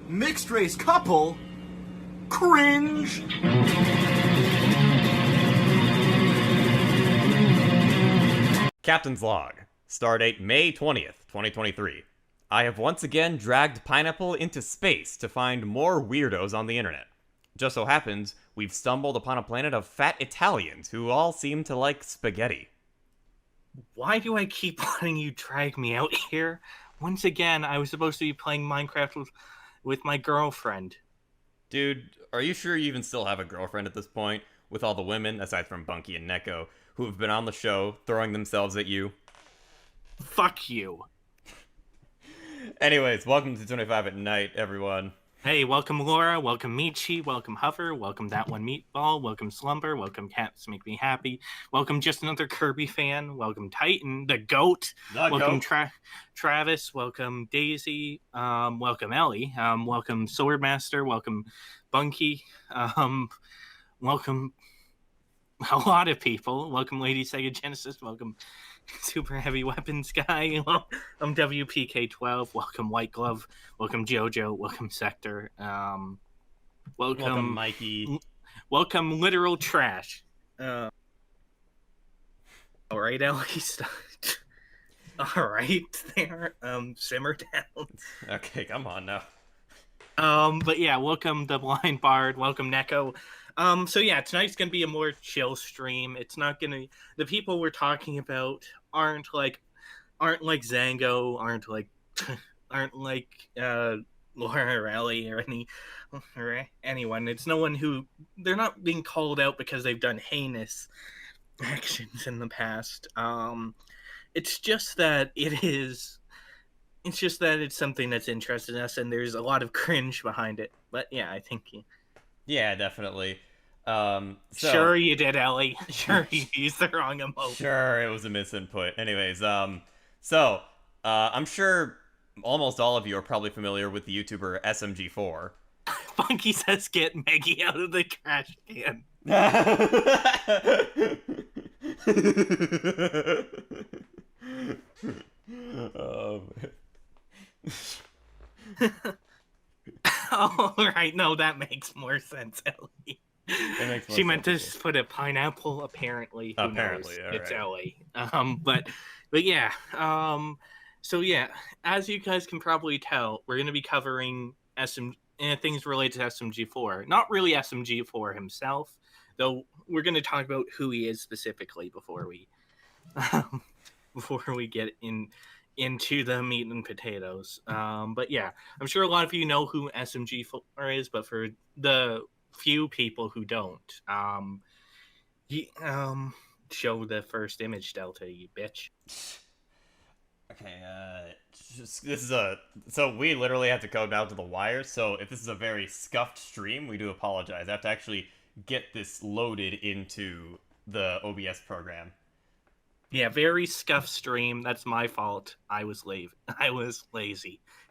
Mixed race couple? Cringe! Captain's Log. Stardate May 20th, 2023. I have once again dragged Pineapple into space to find more weirdos on the internet. Just so happens, we've stumbled upon a planet of fat Italians who all seem to like spaghetti. Why do I keep letting you drag me out here? Once again, I was supposed to be playing Minecraft with my girlfriend. Dude, are you sure you even still have a girlfriend at this point? With all the women, aside from Bunky and Neko, who have been on the show throwing themselves at you? Fuck you. Anyways, welcome to 25 at Night, everyone. Hey, welcome Laura, welcome Michi, welcome Hover, welcome That One Meatball, welcome Slumber, welcome Cats Make Me Happy, welcome Just Another Kirby Fan, welcome Titan, the GOAT, welcome Travis, welcome Daisy, welcome Ellie, welcome Swordmaster, welcome Bunky, welcome a lot of people, welcome Lady Sega Genesis, welcome Super Heavy Weapons Guy, welcome WPK12, welcome White Glove, welcome JoJo, welcome Sector, welcome Mikey, welcome Literal Trash. All right, Ellie, all right, there, simmer down. Okay, come on now. But yeah, welcome the Blind Bard, welcome Neko. So yeah, tonight's gonna be a more chill stream. It's not gonna, the people we're talking about aren't like Zango, aren't like Laura or Ellie or anyone. It's no one who, they're not being called out because they've done heinous actions in the past. It's just that it's something that's interested in us, and there's a lot of cringe behind it. But yeah, I think. Yeah, definitely. Sure you did, Ellie. Sure you used the wrong emoji. Sure, it was a misinput. Anyways, I'm sure almost all of you are probably familiar with the YouTuber SMG4. Funky says get Meggy out of the trash can. Oh, Oh, right. No, that makes more sense, Ellie. She meant to put a pineapple, apparently. Apparently, it's right. Ellie. But yeah. So yeah, as you guys can probably tell, we're going to be covering things related to SMG4. Not really SMG4 himself, though. We're going to talk about who he is specifically before we get into the meat and potatoes. But yeah, I'm sure a lot of you know who SMG4 is, but for the few people who don't, show the first image, Delta, you bitch. Okay, so we literally have to go down to the wire, so if this is a very scuffed stream, we do apologize. I have to actually get this loaded into the OBS program. Yeah, very scuffed stream. That's my fault. I was lazy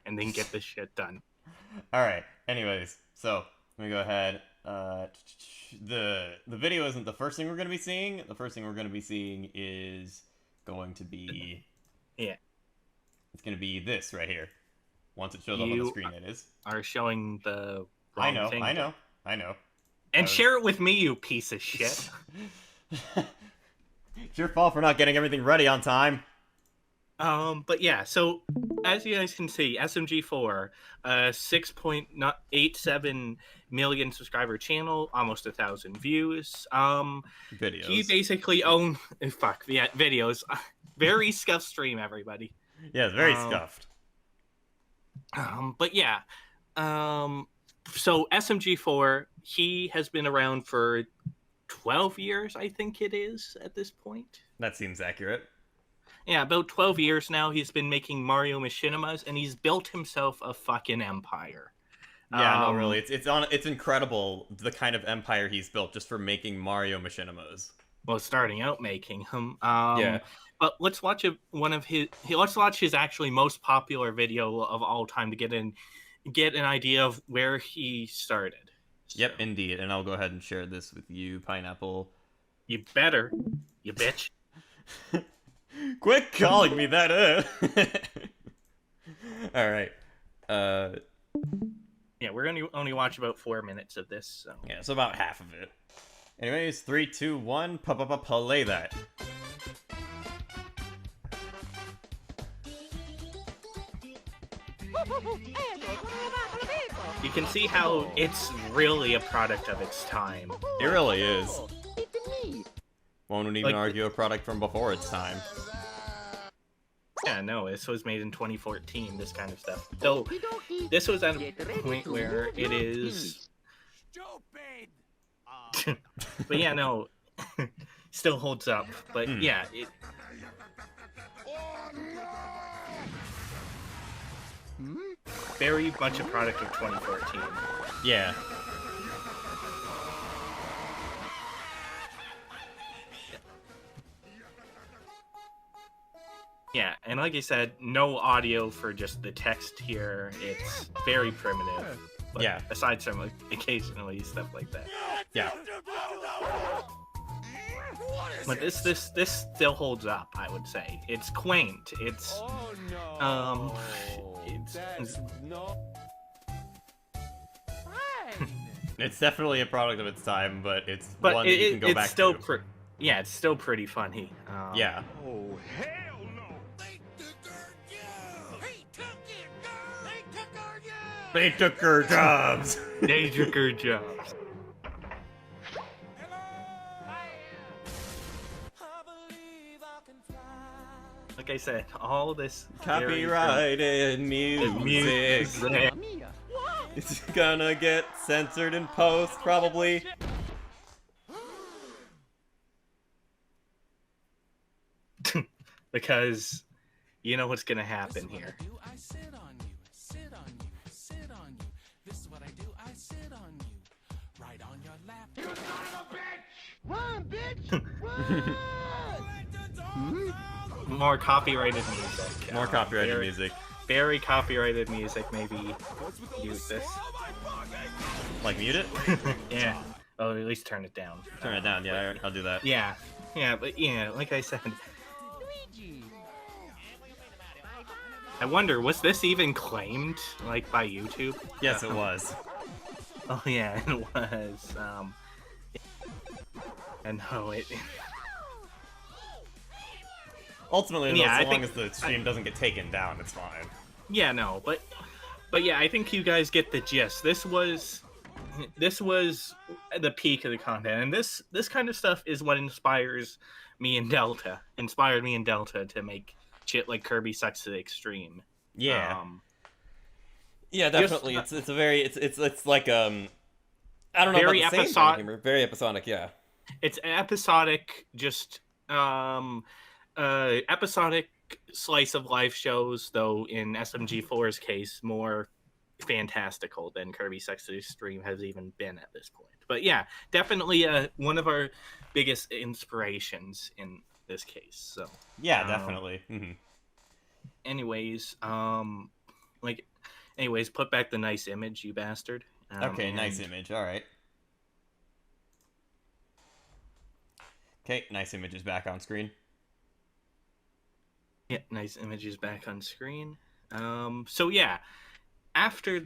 and didn't get this shit done. Alright, anyways, so let me go ahead. The video isn't the first thing we're going to be seeing. The first thing we're going to be seeing is going to be... Yeah. It's going to be this right here. Once it shows up on the screen, it is. Are showing the wrong thing. I know. And share it with me, you piece of shit. It's your fault for not getting everything ready on time. But yeah, so as you guys can see, SMG4, 6.87 million subscriber channel, almost 1,000 views. Videos. He basically videos. Very scuffed stream, everybody. Yeah, it's very scuffed. But yeah, so SMG4, he has been around for 12 years, I think it is, at this point. That seems accurate. Yeah, about 12 years now, he's been making Mario Machinimas, and he's built himself a fucking empire. Yeah, no, really, it's incredible the kind of empire he's built just for making Mario Machinimas. Well, starting out making him. Yeah. But let's watch let's watch his actually most popular video of all time to get an idea of where he started. Yep, indeed. And I'll go ahead and share this with you, Pineapple. You better, you bitch. Quit calling me that. All right. Yeah, we're gonna only watch about 4 minutes of this. So. Yeah, so about half of it. Anyways, 3, 2, 1, play that. You can see how it's really a product of its time. It really is. One would even Like, argue a product from before its time. Yeah, no, this was made in 2014, this kind of stuff. Though, this was at a point where it is... But yeah, no, still holds up. But yeah, it... Very much a product of 2014. Yeah. Yeah, and like I said, no audio for just the text here. It's very primitive. But Yeah. Aside from like, occasionally stuff like that. Yeah. But this still holds up, I would say. It's quaint. It's It's definitely a product of its time, but it's but one that you can go it's back still to. Yeah, it's still pretty funny. Yeah. Oh, hell no! They took her jobs! They took her jobs. Like I said, all this Copyrighted music. It's gonna get censored in post, probably. Because you know what's gonna happen here. More copyrighted music. More copyrighted very, music. Very copyrighted music. Maybe use this. Like mute it? Yeah. Oh, at least turn it down. Turn it down, yeah, I'll do that. Yeah. Yeah, but yeah, like I said. I wonder, was this even claimed, like, by YouTube? Yes, it was. Oh yeah, it was. And no, it... Ultimately, though, Yeah, so I long think- as the stream doesn't get taken down, it's fine. Yeah, no, but yeah, I think you guys get the gist. This was the peak of the content, and this kind of stuff is what inspired me and Delta to make shit like Kirby Sucks to the Extreme. Yeah. Yeah, definitely. It's a very it's like I don't know very about the same kind of humor. Very episodic, yeah. It's episodic, just episodic slice of life shows, though in SMG4's case, more fantastical than Kirby Sucks to the Extreme has even been at this point. But yeah, definitely one of our biggest inspirations in this case. So yeah, definitely. Anyways, put back the nice image, you bastard. Okay, nice image. All right. Okay, nice image is back on screen. Yeah, nice images back on screen. So yeah, after,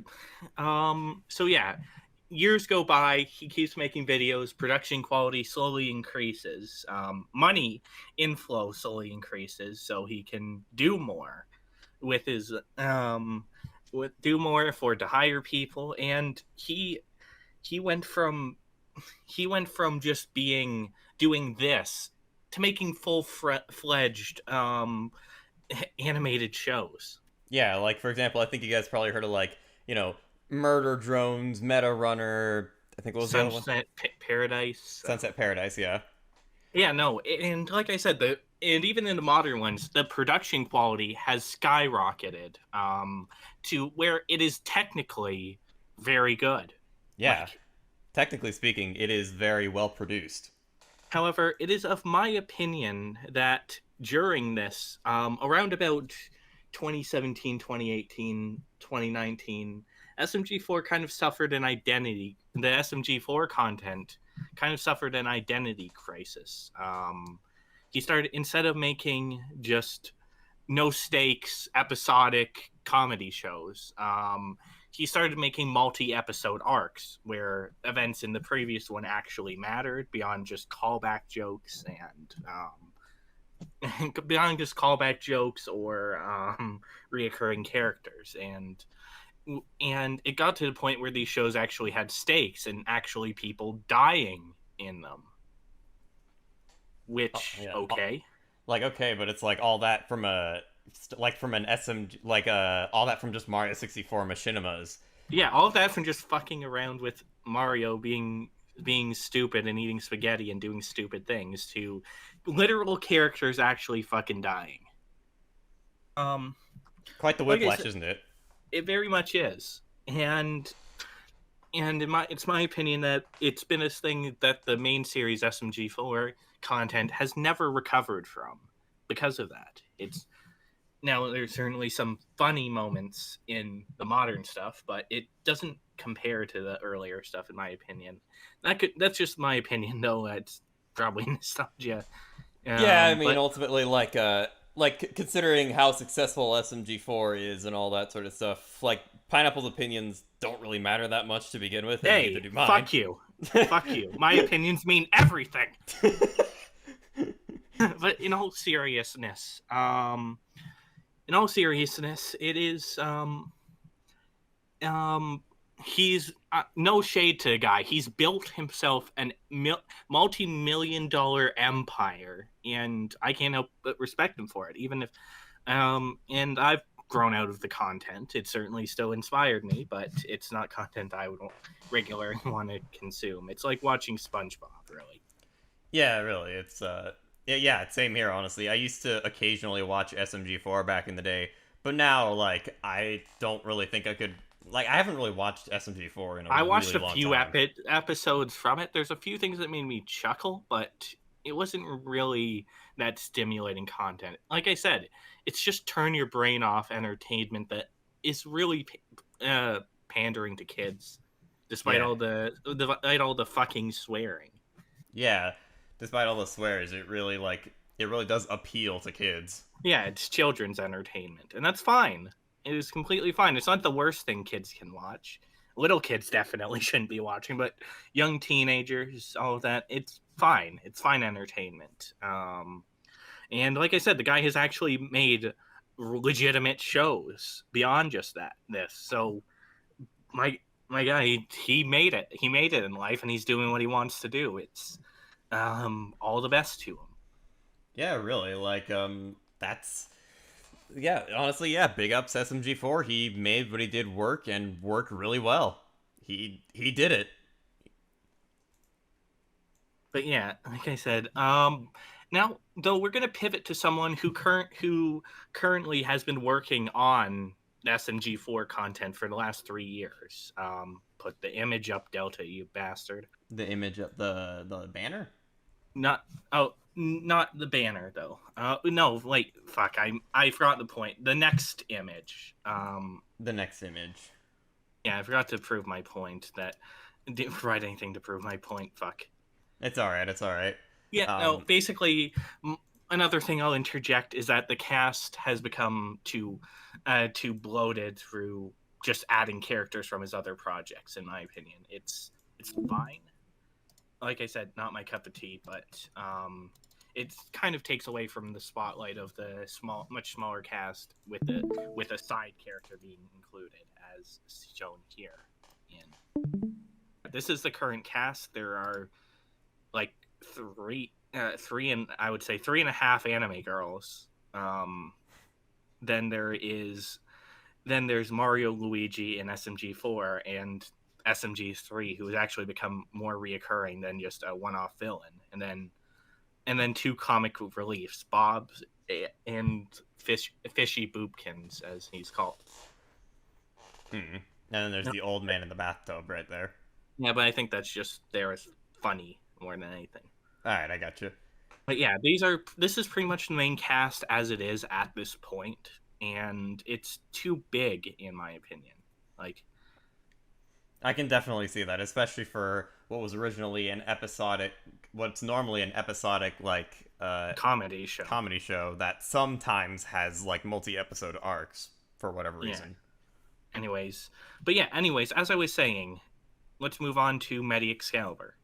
so yeah, years go by. He keeps making videos. Production quality slowly increases. Money inflow slowly increases, so he can do more with his do more, afford to hire people, and he went from just doing this to making full-fledged animated shows. Yeah, like for example, I think you guys probably heard of Murder Drones, Meta Runner. I think what was the other one? Paradise. Sunset Paradise, yeah. Yeah, no, and like I said, and even in the modern ones, the production quality has skyrocketed to where it is technically very good. Yeah, technically speaking, it is very well produced. However, it is of my opinion that during this, around about 2017, 2018, 2019, SMG4 kind of suffered an identity. The SMG4 content kind of suffered an identity crisis. He started, instead of making just no stakes episodic comedy shows. He started making multi-episode arcs where events in the previous one actually mattered beyond just callback jokes beyond just callback jokes or reoccurring characters, and it got to the point where these shows actually had stakes and actually people dying in them, which okay. Like, okay, but it's like all that from an SMG, like all that from just Mario 64 machinimas. Yeah, all of that from just fucking around with Mario being stupid and eating spaghetti and doing stupid things to literal characters actually fucking dying. Quite the whiplash, isn't it? It very much is. And it's my opinion that it's been a thing that the main series SMG4 content has never recovered from because of that. Now there's certainly some funny moments in the modern stuff, but it doesn't compare to the earlier stuff in my opinion. That's just my opinion though. It's probably nostalgia. Yeah, I mean, ultimately, like considering how successful SMG4 is and all that sort of stuff, like Pineapple's opinions don't really matter that much to begin with. Hey, neither do mine. fuck you. Fuck you. My opinions mean everything. But in all seriousness, it is he's no shade to the guy. He's built himself an multi-million-dollar empire, and I can't help but respect him for it. Even if, and I've grown out of the content. It certainly still inspired me, but it's not content I would regularly want to consume. It's like watching SpongeBob, really. Yeah, really. It's yeah, same here. Honestly, I used to occasionally watch SMG4 back in the day, but now, like, I don't really think I could. Like, I haven't really watched SMG4 in a I watched really a long few time. episodes from it. There's a few things that made me chuckle, but it wasn't really that stimulating content. Like I said, it's just turn your brain off entertainment that is really pandering to kids, despite all the fucking swearing. Yeah, despite all the swears, it really does appeal to kids. Yeah, it's children's entertainment, and that's fine. It is completely fine. It's not the worst thing kids can watch. Little kids definitely shouldn't be watching, but young teenagers, all of that, it's fine. It's fine entertainment. And like I said, the guy has actually made legitimate shows beyond just this. So my guy, he made it. He made it in life, and he's doing what he wants to do. It's all the best to him. Yeah, really. Like, that's. Yeah, honestly, yeah. Big ups SMG4. He made what he did work and work really well. He did it. But yeah, like I said, now though we're gonna pivot to someone who currently has been working on SMG4 content for the last 3 years. Put the image up, Delta, you bastard. The image of the banner? Not the banner though. No, like fuck, I forgot the point. The next image. The next image. Yeah, I forgot to prove my point. That didn't write anything to prove my point. Fuck. It's all right. It's all right. Yeah. No. Basically, another thing I'll interject is that the cast has become too bloated through just adding characters from his other projects. In my opinion, it's fine. Like I said, not my cup of tea, but it kind of takes away from the spotlight of the much smaller cast with a side character being included, as shown here. This is the current cast. There are like three and I would say 3.5 anime girls. Then there's Mario, Luigi, and SMG4, and SMG3, who has actually become more reoccurring than just a one-off villain, and then 2 comic reliefs, Bob and Fishy Boopkins, as he's called. And then there's the old man in the bathtub right there. Yeah, but I think that's just there as funny more than anything. All right, I got you. But yeah, this is pretty much the main cast as it is at this point, and it's too big in my opinion. Like, I can definitely see that, especially for what was originally an episodic, what's normally an episodic like Comedy show. comedy show that sometimes has like multi-episode arcs for whatever Yeah. reason. Anyways, as I was saying, let's move on to Medi Excalibur.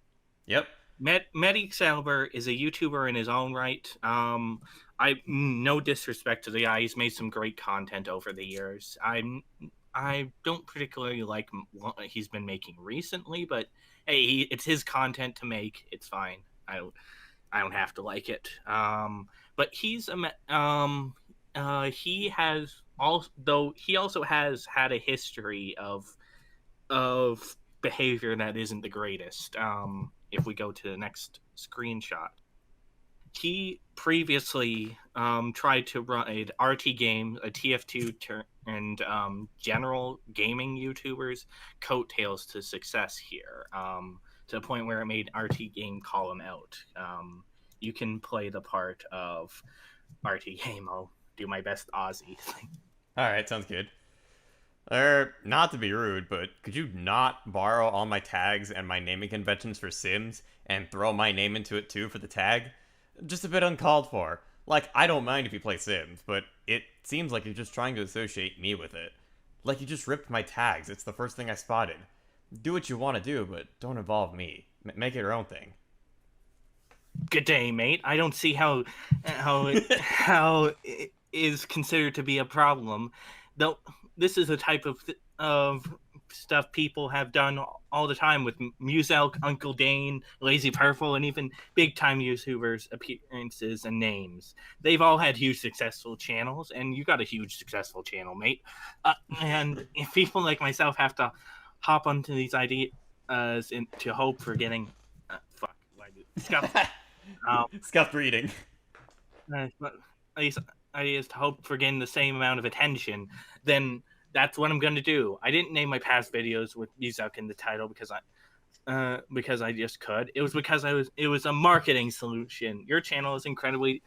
Yep. Medi Excalibur is a YouTuber in his own right. I no disrespect to the guy, he's made some great content over the years. I don't particularly like what he's been making recently, but hey, it's his content to make. It's fine. I don't have to like it. But he has also he also has had a history of behavior that isn't the greatest. If we go to the next screenshot, he previously tried to run RT Games, a TF2 and general gaming YouTubers coattails to success here, to the point where it made RT Game call him out. You can play the part of RT Game. I'll do my best Aussie. All right, sounds good. Not to be rude, but could you not borrow all my tags and my naming conventions for Sims and throw my name into it too for the tag? Just a bit uncalled for. Like, I don't mind if you play Sims, but it seems like you're just trying to associate me with it. Like, you just ripped my tags. It's the first thing I spotted. Do what you want to do, but don't involve me. Make it your own thing. Good day, mate. I don't see how it is considered to be a problem, though. This is a type of stuff people have done all the time with Muselk, Uncle Dane, Lazy Purple, and even big time YouTubers' appearances and names. They've all had huge successful channels, and you got a huge successful channel, mate. And if people like myself have to hop onto these ideas to hope for getting Scuffed reading. These ideas to hope for getting the same amount of attention, then that's what I'm going to do. I didn't name my past videos with Muselk in the title because I just could. It was because it was a marketing solution. Your channel is incredibly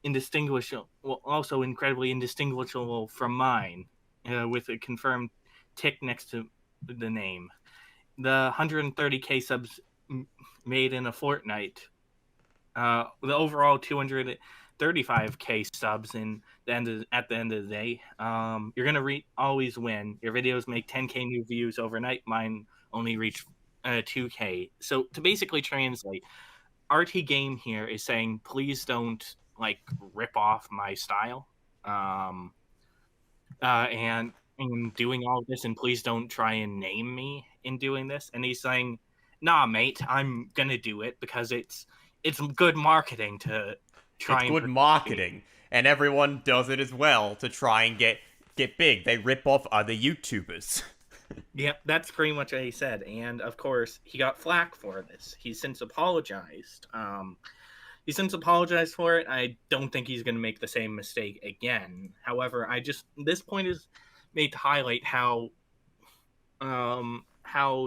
indistinguishable, also incredibly indistinguishable from mine, with a confirmed tick next to the name. The 130k subs made in a fortnight. The overall 235k subs at the end of the day. You're gonna always win. Your videos make 10k new views overnight. Mine only reach 2k. So to basically translate, RT Game here is saying, please don't like rip off my style. And in doing all of this, and please don't try and name me in doing this. And he's saying, nah, mate, I'm gonna do it because it's good marketing to try. It's good marketing, and everyone does it as well to try and get big. They rip off other YouTubers. Yep, that's pretty much what he said. And of course, he got flack for this. He's since apologized. For it. I don't think he's going to make the same mistake again. However, this point is made to highlight how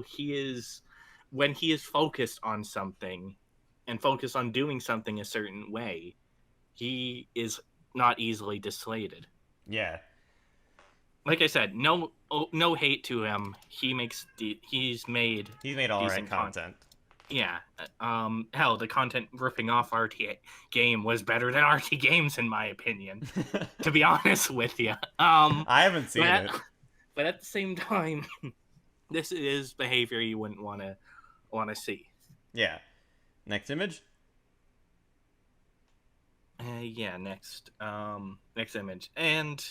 he is when he is focused on something and focused on doing something a certain way. He is not easily dissuaded. Yeah. Like I said, no hate to him. He's made all right content. Yeah. Hell, the content ripping off RT Game was better than RT Games in my opinion. To be honest with you. I haven't seen it. But at the same time, this is behavior you wouldn't want to see. Yeah. Next image. Next image. And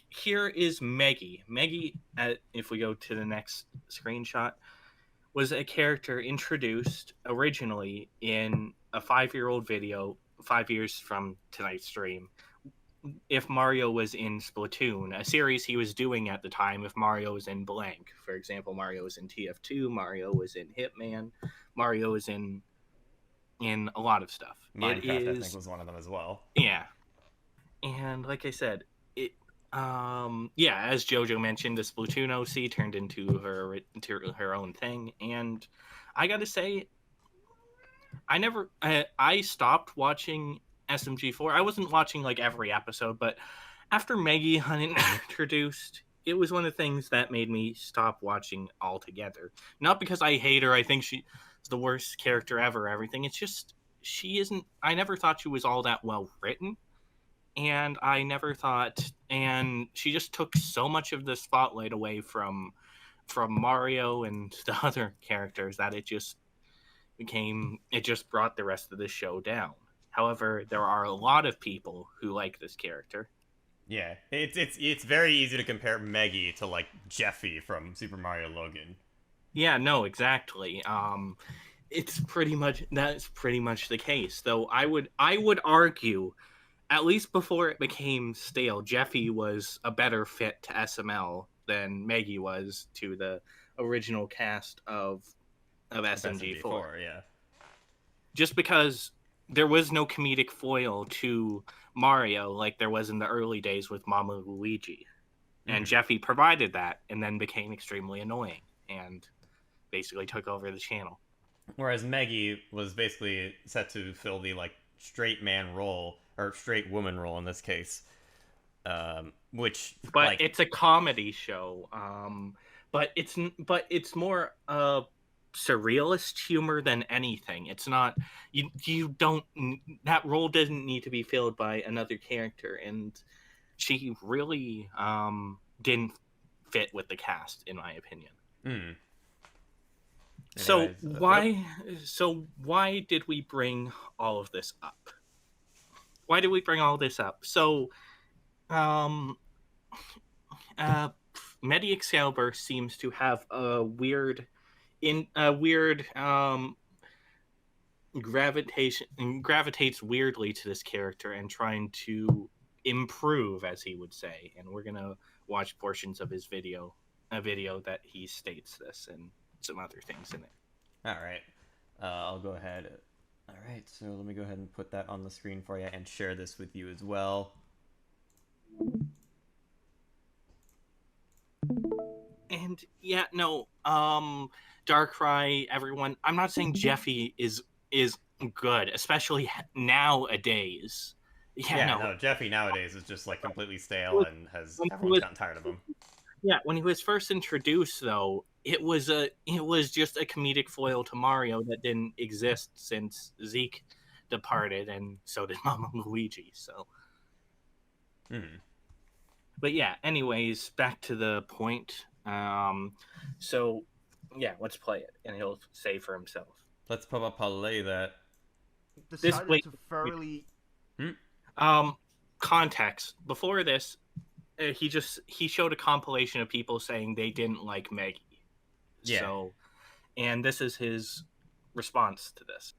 here is Meggy. Meggy, if we go to the next screenshot, was a character introduced originally in a 5-year-old video 5 years from tonight's stream. If Mario was in Splatoon, a series he was doing at the time, if Mario was in blank. For example, Mario was in TF2, Mario was in Hitman, Mario was in a lot of stuff. Minecraft, I think, was one of them as well. Yeah. And like I said, as JoJo mentioned, the Splatoon OC turned into her own thing. And I gotta say, I stopped watching SMG4. I wasn't watching like every episode, but after Meggy introduced, it was one of the things that made me stop watching altogether. Not because I hate her, I think she's the worst character ever, everything. It's just she isn't I never thought she was all that well written, and I never thought and she just took so much of the spotlight away from Mario and the other characters that it just brought the rest of the show down. However, there are a lot of people who like this character. Yeah, it's very easy to compare Meggy to like Jeffy from Super Mario Logan. Yeah, no, exactly. That's pretty much the case. Though I would argue, at least before it became stale, Jeffy was a better fit to SML than Meggy was to the original cast of SMG4. Yeah. Just because there was no comedic foil to Mario like there was in the early days with Mama Luigi. And Jeffy provided that and then became extremely annoying and basically took over the channel. Whereas Meggy was basically set to fill the like straight man role or straight woman role in this case, which But like it's a comedy show. But it's more surrealist humor than anything. It's not you don't that role doesn't need to be filled by another character, and she really didn't fit with the cast in my opinion. Anyways, Why did we bring all of this up? Why did we bring all this up? So Medi Excalibur seems to have a weird gravitates weirdly to this character and trying to improve, as he would say. And we're gonna watch portions of his video, a video that he states this and some other things in it. all right, I'll go ahead. All right, so let me go ahead and put that on the screen for you and share this with you as well. And yeah, no, Darkrai, everyone. I'm not saying Jeffy is good, especially nowadays. Yeah, no, Jeffy nowadays is just like completely stale and everyone's gotten tired of him. Yeah, when he was first introduced, though, it was just a comedic foil to Mario that didn't exist since Zeke departed, and so did Mama Luigi. So, but yeah. Anyways, back to the point. So yeah, let's play it, and he'll say for himself. Let's play that. Decided to thoroughly. Context. Before this, he showed a compilation of people saying they didn't like Meggy. Yeah. So, and this is his response to this.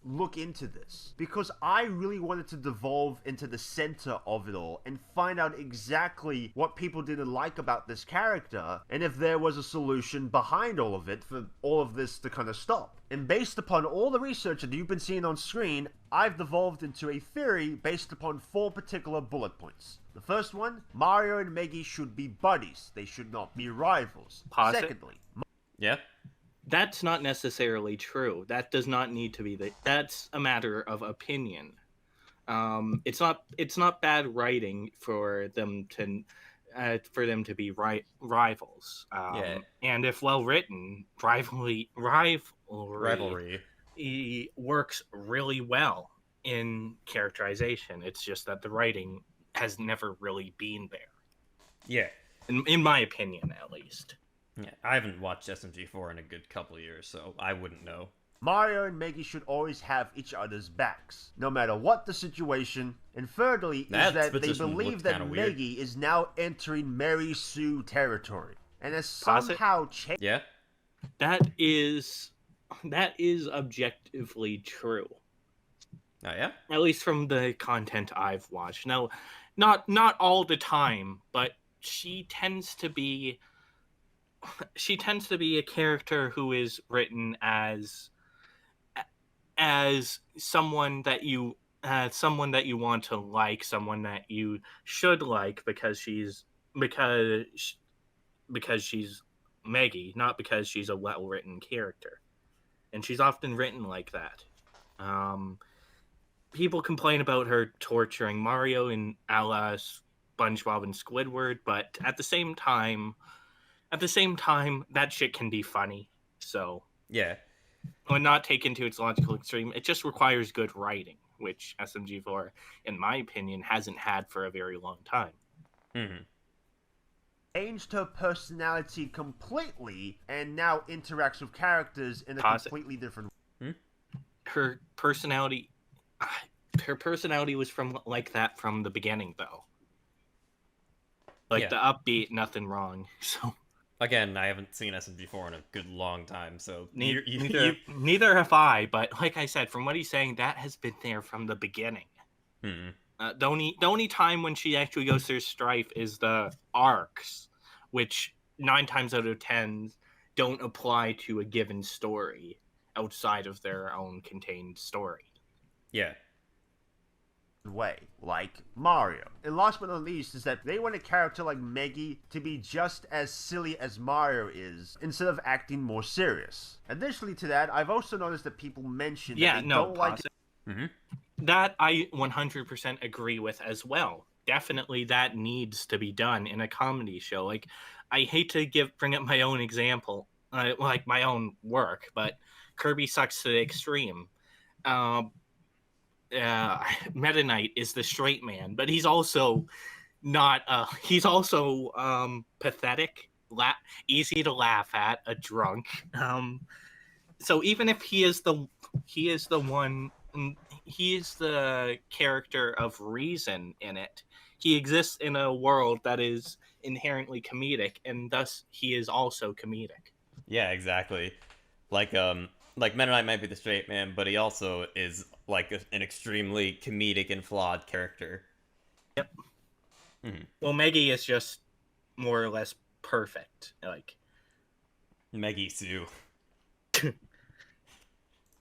Look into this because I really wanted to devolve into the center of it all and find out exactly what people didn't like about this character and if there was a solution behind all of it for all of this to kind of stop. And based upon all the research that you've been seeing on screen, I've devolved into a theory based upon 4 particular bullet points. The first one, Mario and Meggy should be buddies. They should not be rivals. Pause it. Secondly, Yeah. That's not necessarily true. That does not need to be that's a matter of opinion. It's not bad writing for them to be rivals. Yeah. And if well written, rivalry works really well in characterization. It's just that the writing has never really been there. Yeah. In my opinion, at least. Yeah, I haven't watched SMG4 in a good couple of years, so I wouldn't know. Mario and Meggy should always have each other's backs, no matter what the situation. And thirdly, is that they believe that Meggy is now entering Mary Sue territory, and has somehow changed. Yeah, that is objectively true. Oh yeah, at least from the content I've watched. No, not all the time, but she tends to be a character who is written as someone that you want to like, someone that you should like because she's Meggy, not because she's a well-written character. And she's often written like that. People complain about her torturing Mario in a la SpongeBob and Squidward, but at the same time, that shit can be funny. So Yeah. when not taken to its logical extreme, it just requires good writing, which SMG4, in my opinion, hasn't had for a very long time. Mm-hmm. Changed her personality completely and now interacts with characters in a completely different way. Her personality was from like that from the beginning, though. Like the upbeat, nothing wrong. So again, I haven't seen SMG4 in a good long time, so neither have I. But like I said, from what he's saying, that has been there from the beginning. Mm-hmm. The only time when she actually goes through strife is the arcs, which 9 times out of 10 don't apply to a given story outside of their own contained story. Yeah. Way, like Mario. And last but not least is that they want a character like Meggy to be just as silly as Mario is, instead of acting more serious. Additionally to that, I've also noticed that people mention that they don't like it. Mm-hmm. That I 100% agree with as well. Definitely that needs to be done in a comedy show. Like, I hate to bring up my own example, like my own work, but Kirby sucks to the extreme. Meta Knight is the straight man, but he's also not. He's also pathetic, easy to laugh at, a drunk. So even if he is the one, he is the character of reason in it. He exists in a world that is inherently comedic, and thus he is also comedic. Yeah, exactly. Like Mennonite might be the straight man, but he also is like an extremely comedic and flawed character. Yep. Mm-hmm. Well, Meggy is just more or less perfect. Like Meggy Sue.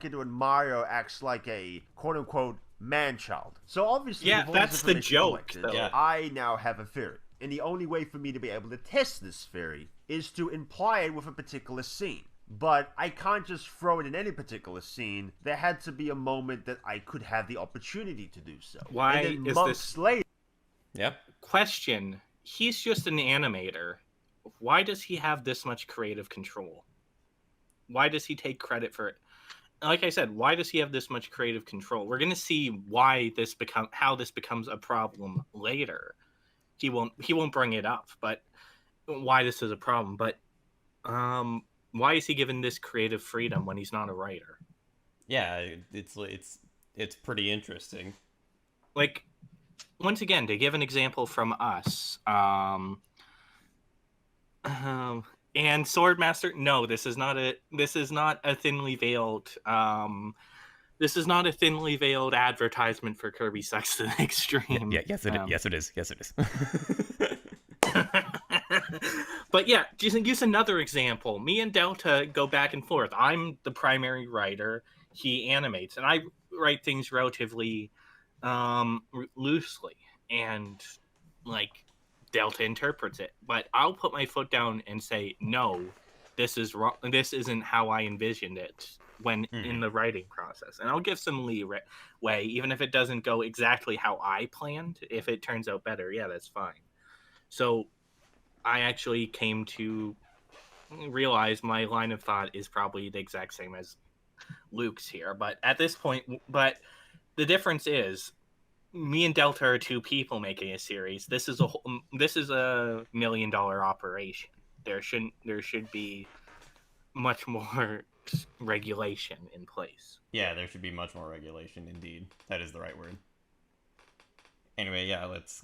When Mario acts like a quote-unquote man-child. So obviously, yeah, that's the joke. Yeah. I now have a theory. And the only way for me to be able to test this theory is to imply it with a particular scene. But I can't just throw it in any particular scene. There had to be a moment that I could have the opportunity to do so. Why and then is months later... Yep. Question. He's just an animator. Why does he have this much creative control? Why does he take credit for it? Like I said, why does he have this much creative control? We're gonna see how this becomes a problem later. He won't bring it up, but why this is a problem. But why is he given this creative freedom when he's not a writer? Yeah, it's pretty interesting. Like, once again, to give an example from us, and Swordmaster, no, this is not a thinly veiled this is not a thinly veiled advertisement for Kirby Sucks to the Extreme. Yes it is. But yeah, use another example. Me and Delta go back and forth. I'm the primary writer. He animates, and I write things relatively loosely, and like Delta interprets it. But I'll put my foot down and say, no, this is wrong. This isn't how I envisioned it when in the writing process. And I'll give some leeway, even if it doesn't go exactly how I planned. If it turns out better, yeah, that's fine. So I actually came to realize my line of thought is probably the exact same as Luke's here. But at this point, the difference is, me and Delta are two people making a series. This is a $1 million operation. There should be much more regulation in place. Yeah, there should be much more regulation, indeed. That is the right word. Anyway, yeah, let's...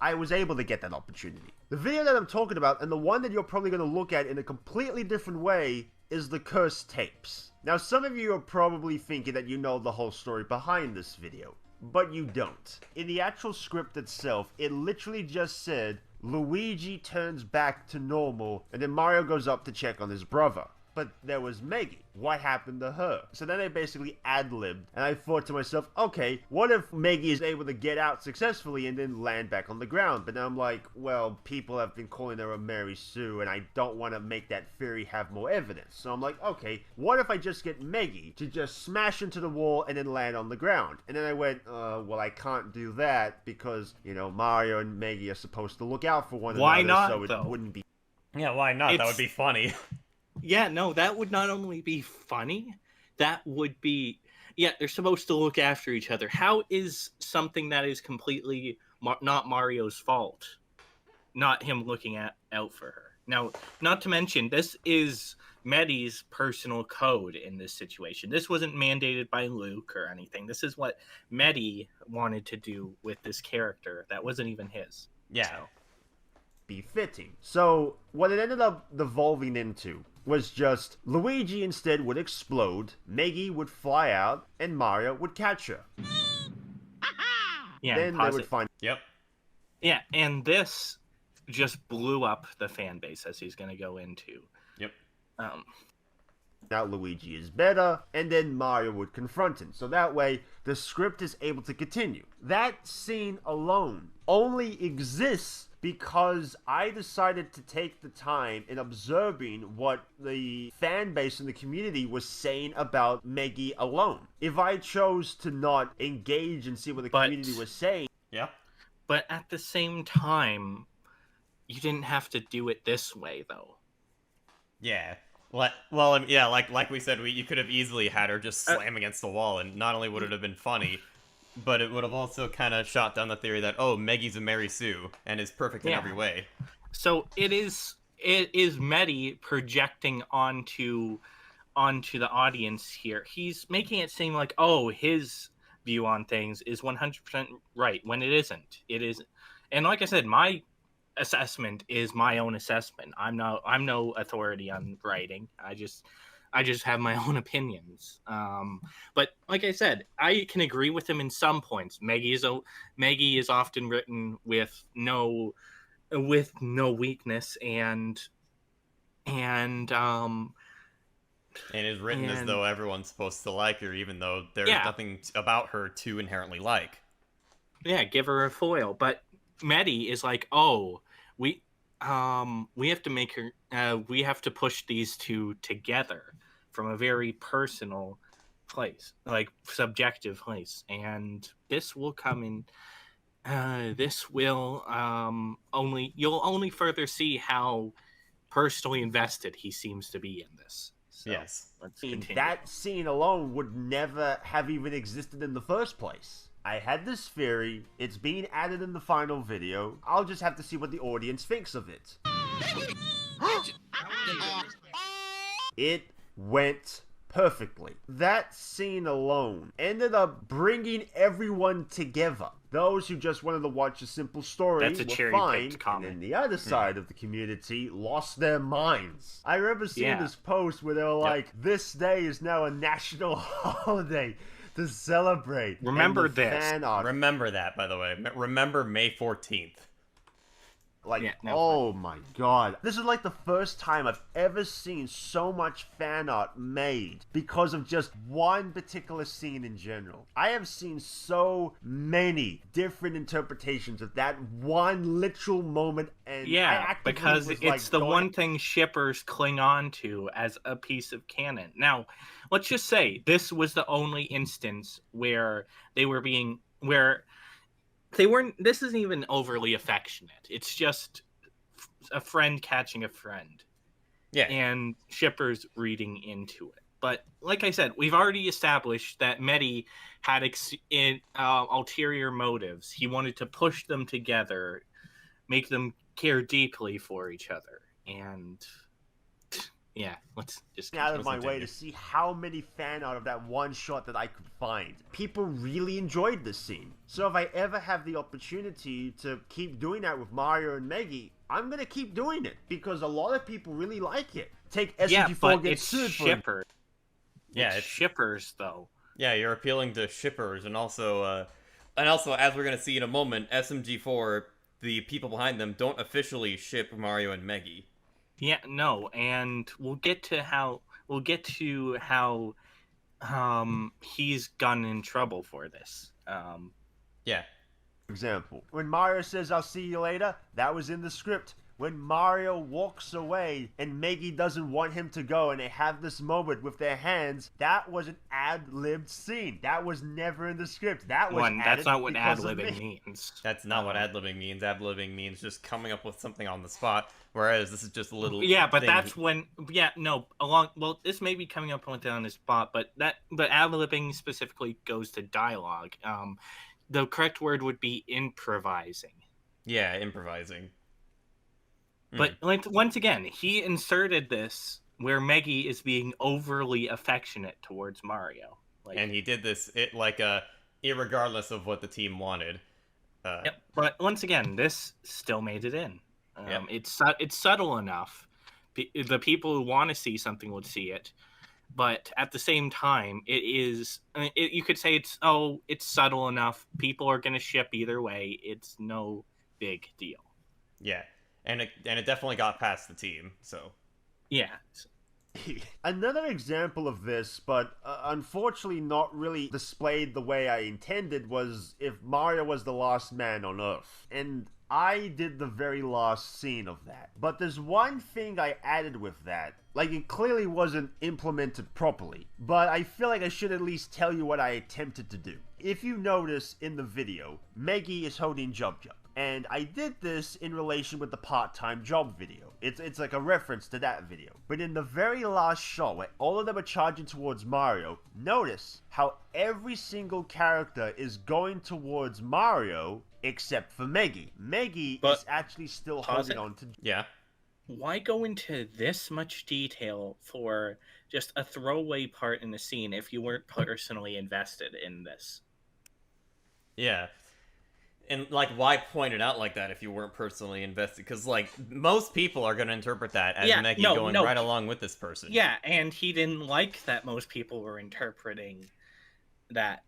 I was able to get that opportunity. The video that I'm talking about, and the one that you're probably going to look at in a completely different way, is the cursed tapes. Now, some of you are probably thinking that you know the whole story behind this video, but you don't. In the actual script itself, it literally just said, Luigi turns back to normal, and then Mario goes up to check on his brother. but there was Meggy. What happened to her? So then I basically ad-libbed, and I thought to myself, okay, what if Meggy is able to get out successfully and then land back on the ground? But then I'm like, well, people have been calling her a Mary Sue, and I don't want to make that theory have more evidence. So I'm like, okay, what if I just get Meggy to just smash into the wall and then land on the ground? And then I went, well, I can't do that because, you know, Mario and Meggy are supposed to look out for one Why another, not, so it though? wouldn't be... Yeah, why not? That would be funny. Yeah, no, that would not only be funny, that would be... Yeah, they're supposed to look after each other. How is something that is completely not Mario's fault, not him looking out for her? Now, not to mention, this is Medi's personal code in this situation. This wasn't mandated by Luke or anything. This is what Medi wanted to do with this character. That wasn't even his. Yeah. So. Be fitting. So what it ended up devolving into was just Luigi instead would explode, Meggy would fly out, and Mario would catch her. Yeah, Then they would find... Yep. Yeah, and this just blew up the fan base, as he's going to go into. Yep. Now Luigi is better, and then Mario would confront him. So that way, the script is able to continue. That scene alone only exists because I decided to take the time in observing what the fan base and the community was saying about Meggy alone. If I chose to not engage and see what the community was saying... Yeah. But at the same time, you didn't have to do it this way, though. Yeah. Well, yeah, like we said, you could have easily had her just slam against the wall, and not only would it have been funny, but it would have also kind of shot down the theory that, oh, Meggy's a Mary Sue and is perfect in every way. So it is Medi projecting onto the audience here. He's making it seem like, oh, his view on things is 100% right when it isn't. It is, and like I said, my assessment is my own assessment. I'm no authority on writing. I just have my own opinions. But like I said, I can agree with him in some points. Meggy is often written with no weakness and is written as though everyone's supposed to like her, even though there's nothing about her to inherently like. Yeah, give her a foil. But Medi is like, oh, we have to make her. We have to push these two together from a very personal place, like subjective place, and this will come in. This will you'll only further see how personally invested he seems to be in this. So, yes. Let's continue. That scene alone would never have even existed in the first place. I had this theory, it's being added in the final video, I'll just have to see what the audience thinks of it. It went perfectly. That scene alone ended up bringing everyone together. Those who just wanted to watch a simple story That's a were cherry-picked fine, comment. and then the other side of the community lost their minds. I remember seeing this post where they were like, this day is now a national holiday to celebrate. Remember and the this. fan art, Remember that, by the way. Remember May 14th. like, oh my god. This is like the first time I've ever seen so much fan art made because of just one particular scene in general. I have seen so many different interpretations of that one literal moment, and because it's the one thing shippers cling on to as a piece of canon. Now, let's just say this was the only instance where they weren't, this isn't even overly affectionate. It's just a friend catching a friend. Yeah. And shippers reading into it. But like I said, we've already established that Medi had ulterior motives. He wanted to push them together, make them care deeply for each other. And yeah, let's just out of my way to see how many fan art of that one shot that I could find. People really enjoyed this scene. So if I ever have the opportunity to keep doing that with Mario and Meggy, I'm gonna keep doing it because a lot of people really like it. Take SMG4 Get Sued for shippers. Yeah, it's shippers though. Yeah, you're appealing to shippers, and also as we're gonna see in a moment, SMG4, the people behind them don't officially ship Mario and Meggy. Yeah, no, and we'll get to how he's gotten in trouble for this. Yeah. Example, when Mario says I'll see you later, that was in the script. When Mario walks away and Meggy doesn't want him to go and they have this moment with their hands, that was an ad-libbed scene. That was never in the script. That was That's not what because of ad-libbing me. means. That's not what ad-libbing means. Ad-libbing means just coming up with something on the spot, whereas this is just a little Yeah, but thing. that's when this may be coming up with it on the spot, but ad-libbing specifically goes to dialogue. The correct word would be improvising. Yeah, improvising. But once again, he inserted this where Meggy is being overly affectionate towards Mario. And he did this irregardless of what the team wanted. Yep. But once again, this still made it in. Yep. It's subtle enough. The people who want to see something would see it. But at the same time, you could say it's subtle enough. People are going to ship either way. It's no big deal. Yeah. And it definitely got past the team, so. Yeah. Another example of this, but unfortunately not really displayed the way I intended, was if Mario was the last man on Earth. And I did the very last scene of that. But there's one thing I added with that. Like, it clearly wasn't implemented properly, but I feel like I should at least tell you what I attempted to do. If you notice in the video, Meggy is holding Jub Jub. And I did this in relation with the part-time job video. It's like a reference to that video. But in the very last shot, where all of them are charging towards Mario, notice how every single character is going towards Mario except for Meggy. Meggy is actually still holding on to... Yeah. Why go into this much detail for just a throwaway part in the scene if you weren't personally invested in this? Yeah. And, like, why point it out like that if you weren't personally invested? Because, like, most people are going to interpret that as Meggy going right along with this person. Yeah, and he didn't like that most people were interpreting that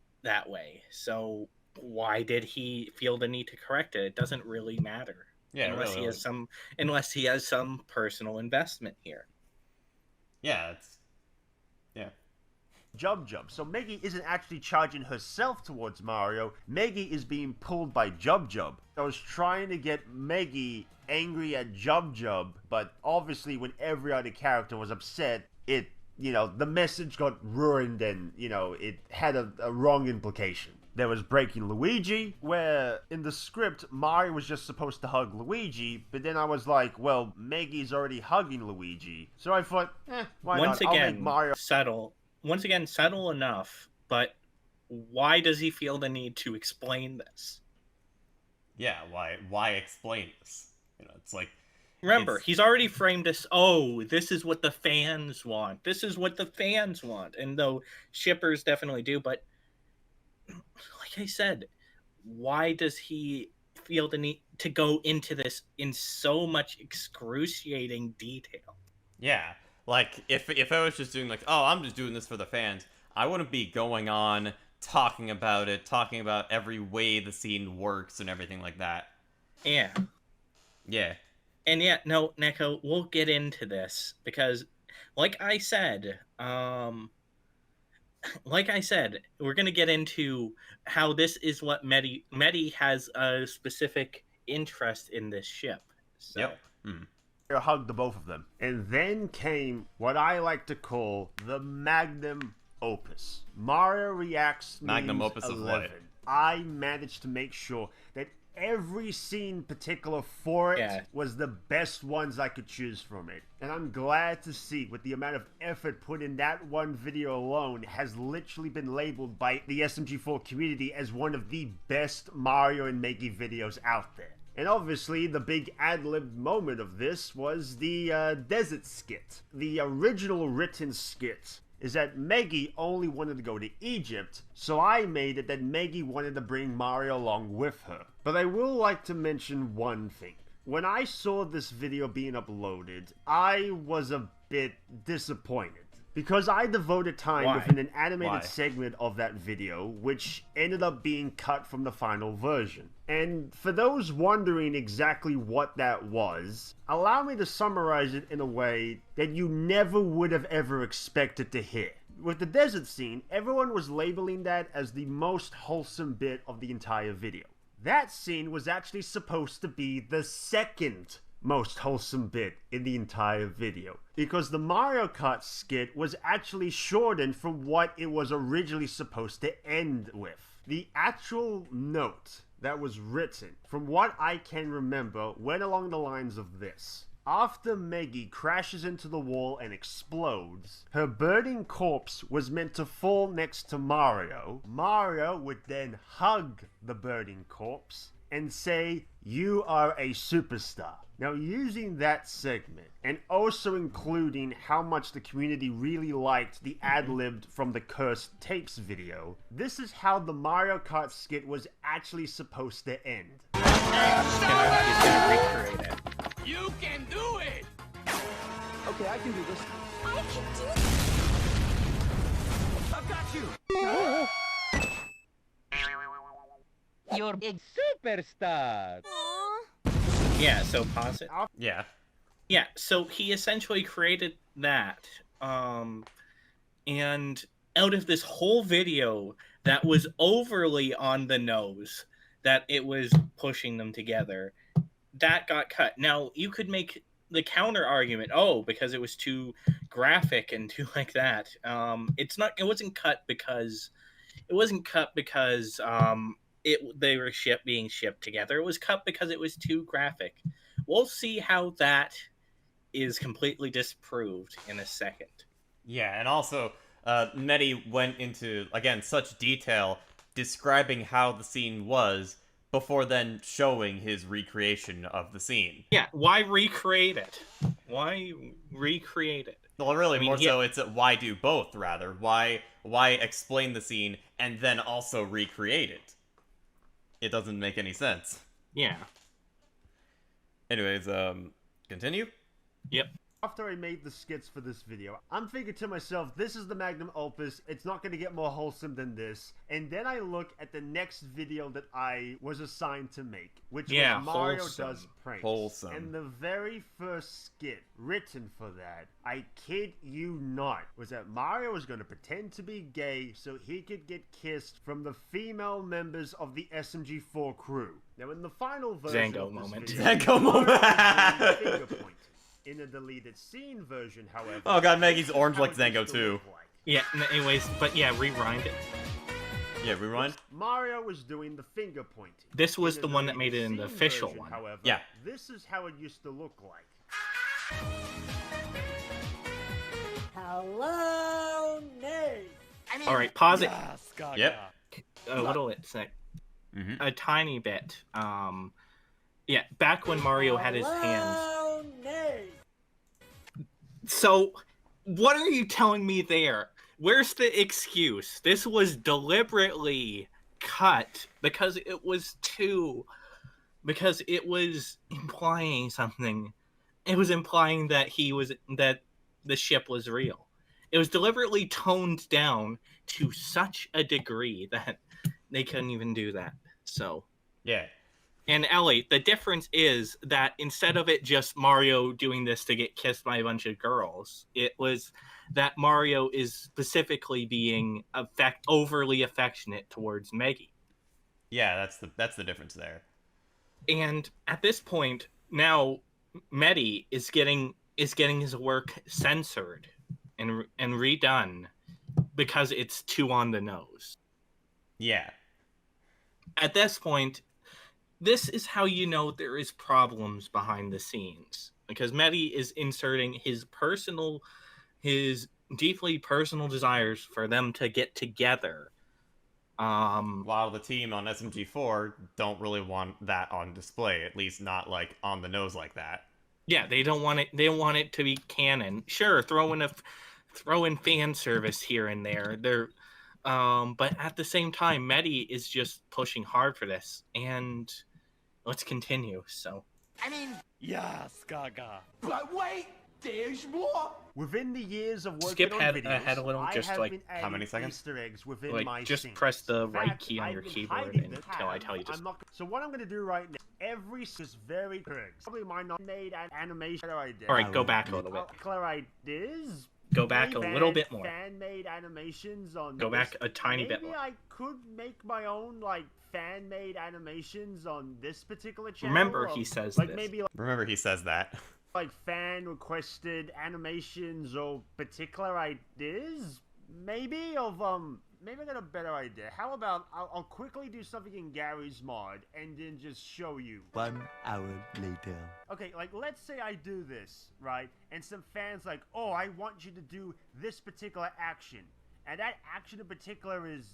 way. So why did he feel the need to correct it? It doesn't really matter. Yeah, unless he has some personal investment here. Yeah, Jub Jub. So Meggy isn't actually charging herself towards Mario. Meggy is being pulled by Jub Jub. I was trying to get Meggy angry at Jub Jub, but obviously when every other character was upset, the message got ruined and, it had a wrong implication. There was breaking Luigi, where in the script, Mario was just supposed to hug Luigi, but then I was like, well, Meggy's already hugging Luigi. So I thought, why not? I'll make Mario subtle. Once again, subtle enough, but why does he feel the need to explain this? Yeah, why explain this? It's like... Remember, he's already framed this, this is what the fans want. This is what the fans want. And though shippers definitely do, but like I said, why does he feel the need to go into this in so much excruciating detail? Yeah. Like, if I was just doing, like, I'm just doing this for the fans, I wouldn't be going on talking about it, talking about every way the scene works and everything like that. Yeah. Yeah. And yeah, no, Neko, we'll get into this, because, like I said, we're going to get into how this is what Medi has a specific interest in this ship. So. Yep. Hugged the both of them. And then came what I like to call the magnum opus. Mario Reacts Magnum opus 11. of what? I managed to make sure that every scene particular for it was the best ones I could choose from it. And I'm glad to see, with the amount of effort put in that one video alone, has literally been labeled by the SMG4 community as one of the best Mario and Meggy videos out there. And obviously, the big ad-lib moment of this was the desert skit. The original written skit is that Meggy only wanted to go to Egypt, so I made it that Meggy wanted to bring Mario along with her. But I will like to mention one thing. When I saw this video being uploaded, I was a bit disappointed. Because I devoted time Why? within an animated Why? segment of that video, which ended up being cut from the final version. And for those wondering exactly what that was, allow me to summarize it in a way that you never would have ever expected to hear. With the desert scene, everyone was labeling that as the most wholesome bit of the entire video. That scene was actually supposed to be the second most wholesome bit in the entire video, because the Mario Kart skit was actually shortened from what it was originally supposed to end with. The actual note that was written, from what I can remember, went along the lines of this. After Meggy crashes into the wall and explodes, her burning corpse was meant to fall next to Mario. Mario would then hug the burning corpse and say, "You are a superstar." Now, using that segment, and also including how much the community really liked the ad-libbed from the Cursed Tapes video, this is how the Mario Kart skit was actually supposed to end. He's gonna recreate it. You can do it! Okay, I can do this. I can do this! I've got you! You're a superstar. Aww. Yeah, so pause it. Yeah. Yeah, so he essentially created that. And out of this whole video that was overly on the nose, that it was pushing them together, that got cut. Now, you could make the counter argument, oh, because it was too graphic and too like that. It wasn't cut because they were being shipped together. It was cut because it was too graphic. We'll see how that is completely disproved in a second. Yeah, and also, Medi went into, again, such detail describing how the scene was before then showing his recreation of the scene. Yeah, why recreate it? Why recreate it? Well, really, I mean, more yeah. so, it's why do both, rather. Why explain the scene and then also recreate it? It doesn't make any sense. Yeah. Anyways, continue? Yep. After I made the skits for this video, I'm thinking to myself, this is the magnum opus, it's not going to get more wholesome than this. And then I look at the next video that I was assigned to make, which was Mario wholesome. Does Pranks. Wholesome. And the very first skit written for that, I kid you not, was that Mario was going to pretend to be gay so he could get kissed from the female members of the SMG4 crew. Now in the final version Zango of this moment. video, Zango Mario moment. was doing finger pointing. In the deleted scene version, however... Oh god, Maggie's orange how like it used Zango to too. look like. Yeah, anyways, but yeah, rewind it. Yeah, rewind? Mario was doing the finger pointing. This was In the one that made it deleted in the scene official version, one. However, Yeah. this is how it used to look like. Hello, Nate. Alright, pause it. Yep. A little bit, say. Mhm. A tiny bit. Yeah, back when Mario had his hands. Hello, Nate. So, what are you telling me there? Where's the excuse? This was deliberately cut because it was implying something. It was implying that that the ship was real. It was deliberately toned down to such a degree that they couldn't even do that. So, Yeah. and Ellie, the difference is that instead of it just Mario doing this to get kissed by a bunch of girls, it was that Mario is specifically being overly affectionate towards Meggy. Yeah, that's the difference there. And at this point, now Medi is getting his work censored and redone because it's too on the nose. Yeah. At this point, this is how you know there is problems behind the scenes, because Medi is inserting his deeply personal desires for them to get together. While the team on SMG4 don't really want that on display, at least not like on the nose like that. Yeah, they don't want it. They want it to be canon. Sure, throw in fan service here and there. But at the same time, Medi is just pushing hard for this, and let's continue. So, I mean, Yes, Gaga. But wait! There's more. Within the years of working Skip on ahead videos, a little, I just have like been how adding many seconds? Easter eggs within like my just scenes. press the In right fact, key on I've your been keyboard hiding the until I tell you to. So what I'm going to do right now, every is very correct. Probably my non-made animation idea. All right, go back a little bit. Clear ideas. Go back a little bit more. Fan-made animations on. Go back a tiny Maybe bit more. I could make my own like fan-made animations on this particular channel. Remember, he says like this. maybe Remember, he says that. like fan requested animations or particular ideas maybe of maybe I got a better idea. How about I'll quickly do something in Gary's mod and then just show you. 1 hour later. Okay, like let's say I do this, right? And some fans like, oh, I want you to do this particular action. And that action in particular is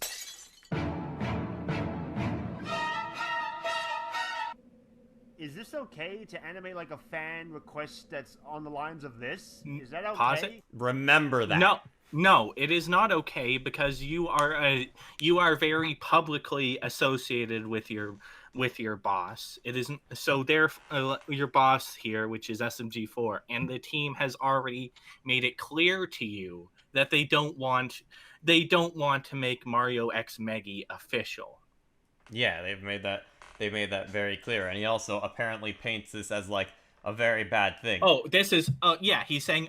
Is this okay to animate like a fan request that's on the lines of this? Is that okay? Pause it. Remember that. No, it is not okay because you are very publicly associated with your boss. It isn't so. Your boss here, which is SMG4, and the team has already made it clear to you that they don't want to make Mario X Meggy official. Yeah, they've made that very clear, and he also apparently paints this as like a very bad thing. Oh, this is yeah, he's saying,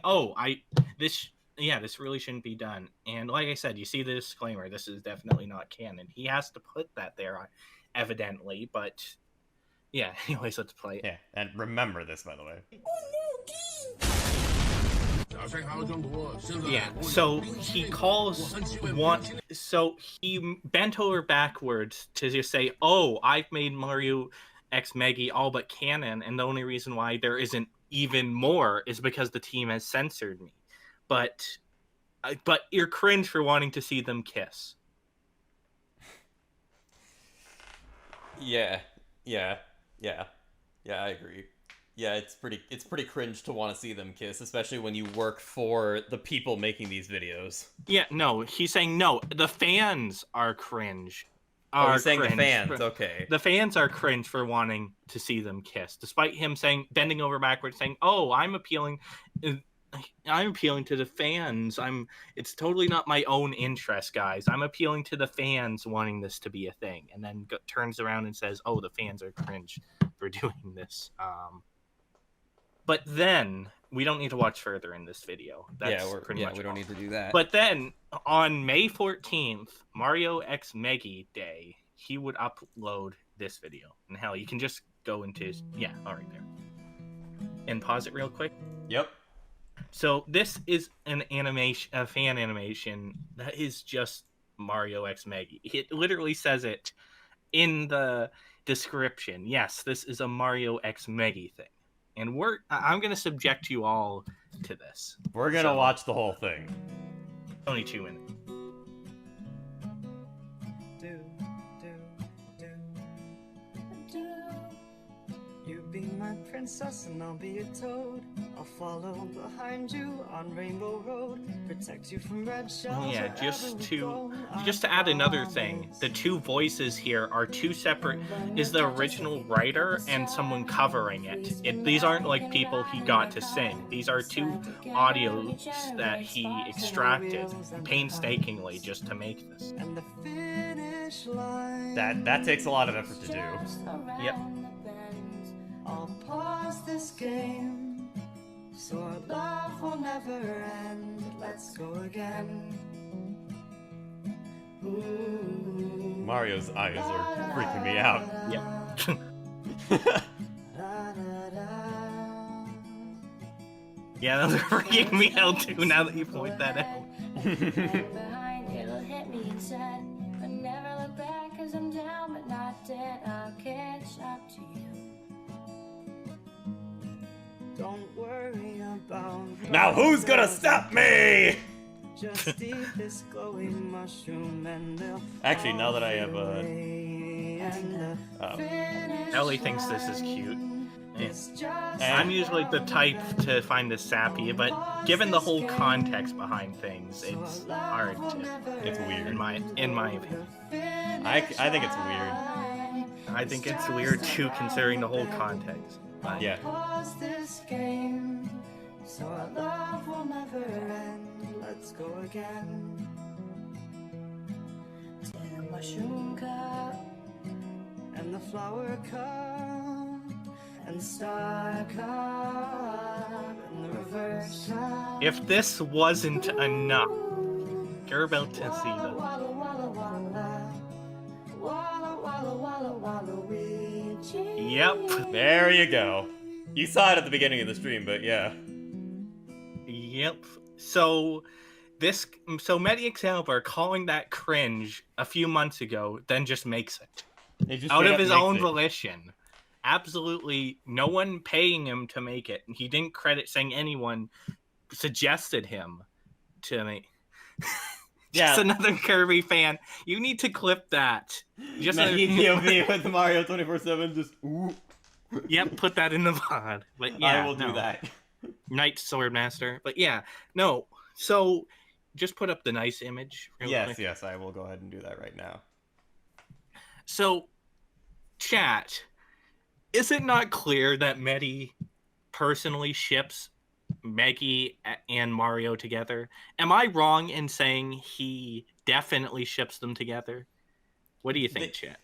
this really shouldn't be done. And like I said, you see the disclaimer, this is definitely not canon. He has to put that there evidently, but yeah, anyways, let's play it. Yeah, and remember this, by the way. Yeah, so he calls one. So he bent over backwards to just say, "Oh, I've made Mario X Meggy all but canon, and the only reason why there isn't even more is because the team has censored me." But you're cringe for wanting to see them kiss. Yeah, I agree. Yeah, it's pretty cringe to want to see them kiss, especially when you work for the people making these videos. Yeah, no, he's saying no. The fans are cringe. Oh, he's saying the fans. Okay. The fans are cringe for wanting to see them kiss, despite him bending over backwards, saying, "Oh, I'm appealing to the fans. It's totally not my own interest, guys. I'm appealing to the fans wanting this to be a thing." And then turns around and says, "Oh, the fans are cringe for doing this." But then we don't need to watch further in this video. That's pretty much we don't need to do that. But then on May 14th, Mario X Meggy Day, he would upload this video. And hell, you can just go into his all right there. And pause it real quick. Yep. So this is a fan animation that is just Mario X Meggy. It literally says it in the description. Yes, this is a Mario X Meggy thing. And I'm going to subject you all to this. We're going to watch the whole thing. Only 2 minutes. You be my princess and I'll be your toad. I'll follow behind you on Rainbow Road. Protect you from red shells. Yeah, just to add another thing, the two voices here are two separate. Is the original writer and someone covering it. These aren't like people he got to sing. These are two audios that he extracted painstakingly just to make this. And the finish line. That takes a lot of effort to do. Yep. I'll pause this game, so our love will never end. Let's go again. Ooh. Mario's eyes are freaking me out. Yep. Yeah, those are freaking me out too now that you point that out. It'll hit me inside, but never look back, 'cause I'm down but not dead. I'll catch up to you. Don't worry about. Now who's gonna stop me? Just eat this glowing mushroom and they'll Actually, now that I have Ellie thinks this is cute. And I'm usually the type to find this sappy, but given the whole context behind things, it's hard to. It's weird. In my opinion. I think it's weird. I think it's weird too, considering the whole context. But Yeah. Pause this game. So our love will never end. Let's go again. Tin mushroom cup and the flower cup and star cup and the reverse cup. If this wasn't enough, you're about to see Walla, this. walla, walla, walla. Walla, walla, walla, walla, Luigi. Yep. There you go. You saw it at the beginning of the stream, but yeah. Yep. So Medi Excalibur calling that cringe a few months ago, then just makes it. He just Out straight of up his makes own it. volition. Absolutely no one paying him to make it. He didn't credit saying anyone suggested him to make. Just Yeah. another Kirby fan. You need to clip that. Just Meggy POV with Mario 24/7 just ooh. Yep, put that in the VOD. But yeah, I will do that. Nite Swordmaster. But yeah, no. So just put up the nice image. Real quick. Yes, I will go ahead and do that right now. So, chat, is it not clear that Medi personally ships Meggy and Mario together? Am I wrong in saying he definitely ships them together? What do you think, chat?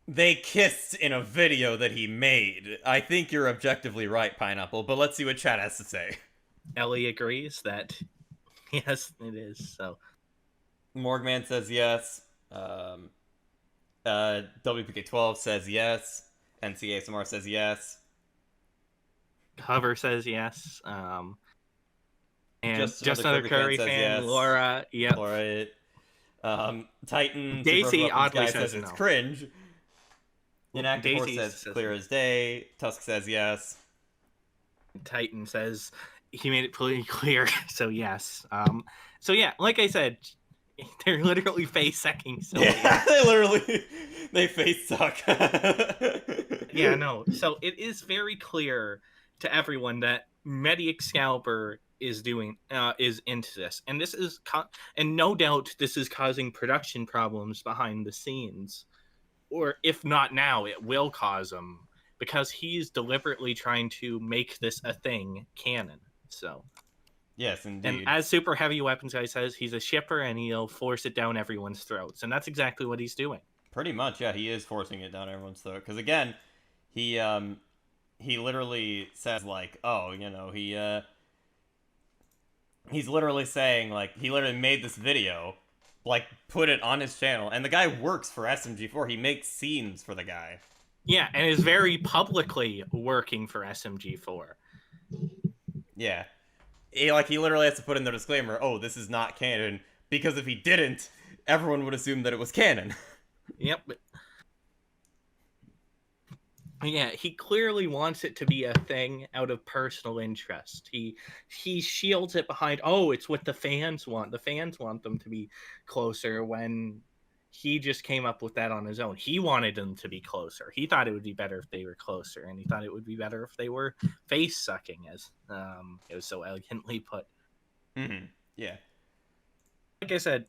They kissed in a video that he made. I think you're objectively right, Pineapple, but let's see what chat has to say. Ellie agrees that yes, it is. So Morgman says yes. WPK12 says yes. NCASMR says yes. Hover says yes. And just another Kirby Curry says fan, yes. Laura. Yep. Laura. Titan. Daisy Super Weapons oddly guy says it's no. cringe. Inactive Horse Daisy says says clear as day. Tusk says yes. Titan says he made it pretty clear, so yes. So yeah, like I said, they're literally face sucking. So Yeah, they face suck. yeah, no. So it is very clear to everyone that Medi Excalibur is into this, and this is and no doubt this is causing production problems behind the scenes, or if not now, it will cause them because he's deliberately trying to make this a thing canon. So. Yes, indeed. And as Super Heavy Weapons Guy says, he's a shipper and he'll force it down everyone's throats. And that's exactly what he's doing. Pretty much, yeah, he is forcing it down everyone's throat. Because again, he literally says like, oh, you know, he's literally saying like he literally made this video, like put it on his channel, and the guy works for SMG4. He makes scenes for the guy. Yeah, and is very publicly working for SMG4. Yeah. He literally has to put in the disclaimer, oh, this is not canon, because if he didn't, everyone would assume that it was canon. Yep. Yeah, he clearly wants it to be a thing out of personal interest. He shields it behind, oh, it's what the fans want. The fans want them to be closer when he just came up with that on his own. He wanted them to be closer. He thought it would be better if they were closer, and he thought it would be better if they were face sucking, as it was so elegantly put. Mm-hmm. Yeah. Like I said,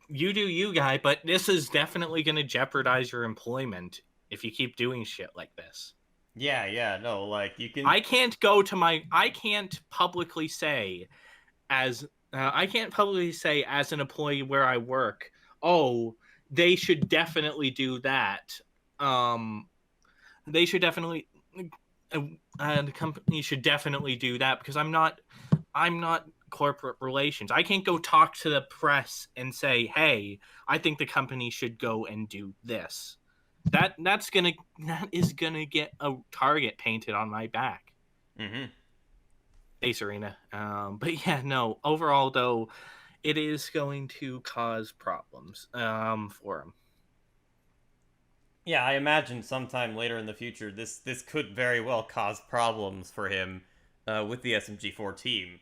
you do you, guy, but this is definitely going to jeopardize your employment if you keep doing shit like this. Yeah, no, like you can. I can't publicly say as an employee where I work, oh, they should definitely do that. They should definitely, the company should definitely do that because I'm not corporate relations. I can't go talk to the press and say, hey, I think the company should go and do this. That is gonna get a target painted on my back. Mm-hmm. Thanks, Arena. But yeah, no. Overall, though, it is going to cause problems for him. Yeah, I imagine sometime later in the future, this could very well cause problems for him with the SMG4 team.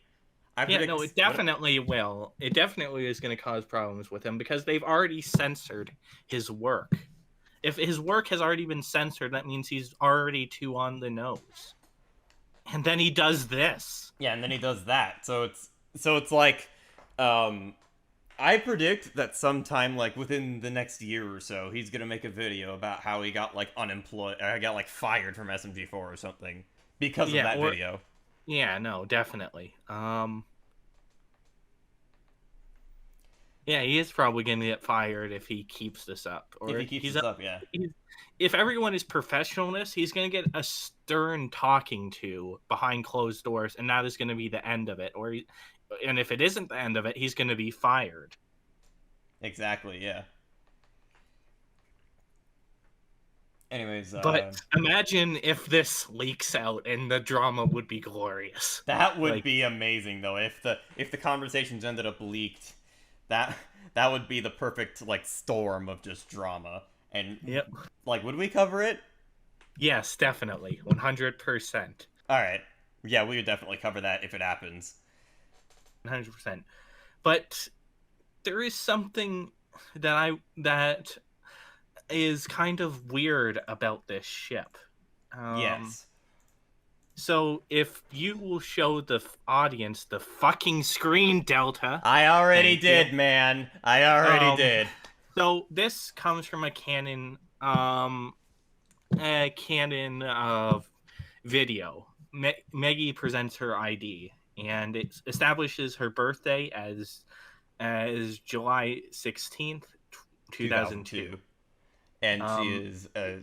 It definitely will. It definitely is going to cause problems with him because they've already censored his work. If his work has already been censored, that means he's already too on the nose. And then he does this. Yeah, and then he does that. So it's like, I predict that sometime like within the next year or so, he's gonna make a video about how he got like unemployed, or got like fired from SMG4 or something because of that video. Yeah, no, definitely. Yeah, he is probably going to get fired if he keeps this up. Or If he keeps this up, yeah. If everyone is professionalness, he's going to get a stern talking to behind closed doors, and that is going to be the end of it. And if it isn't the end of it, he's going to be fired. Exactly, yeah. Anyways, but imagine if this leaks out, and the drama would be glorious. That would be amazing, though. If the conversations ended up leaked, that would be the perfect like storm of just drama. And yep, like, would we cover it? Yes, definitely, 100%. All right, yeah, we would definitely cover that if it happens. 100%. But there is something that is kind of weird about this ship. Yes. So if you will show the audience the fucking screen, Delta. I already did, man. I already did. So this comes from a Canon video. Meggy presents her ID, and it establishes her birthday as July 16th, 2002. And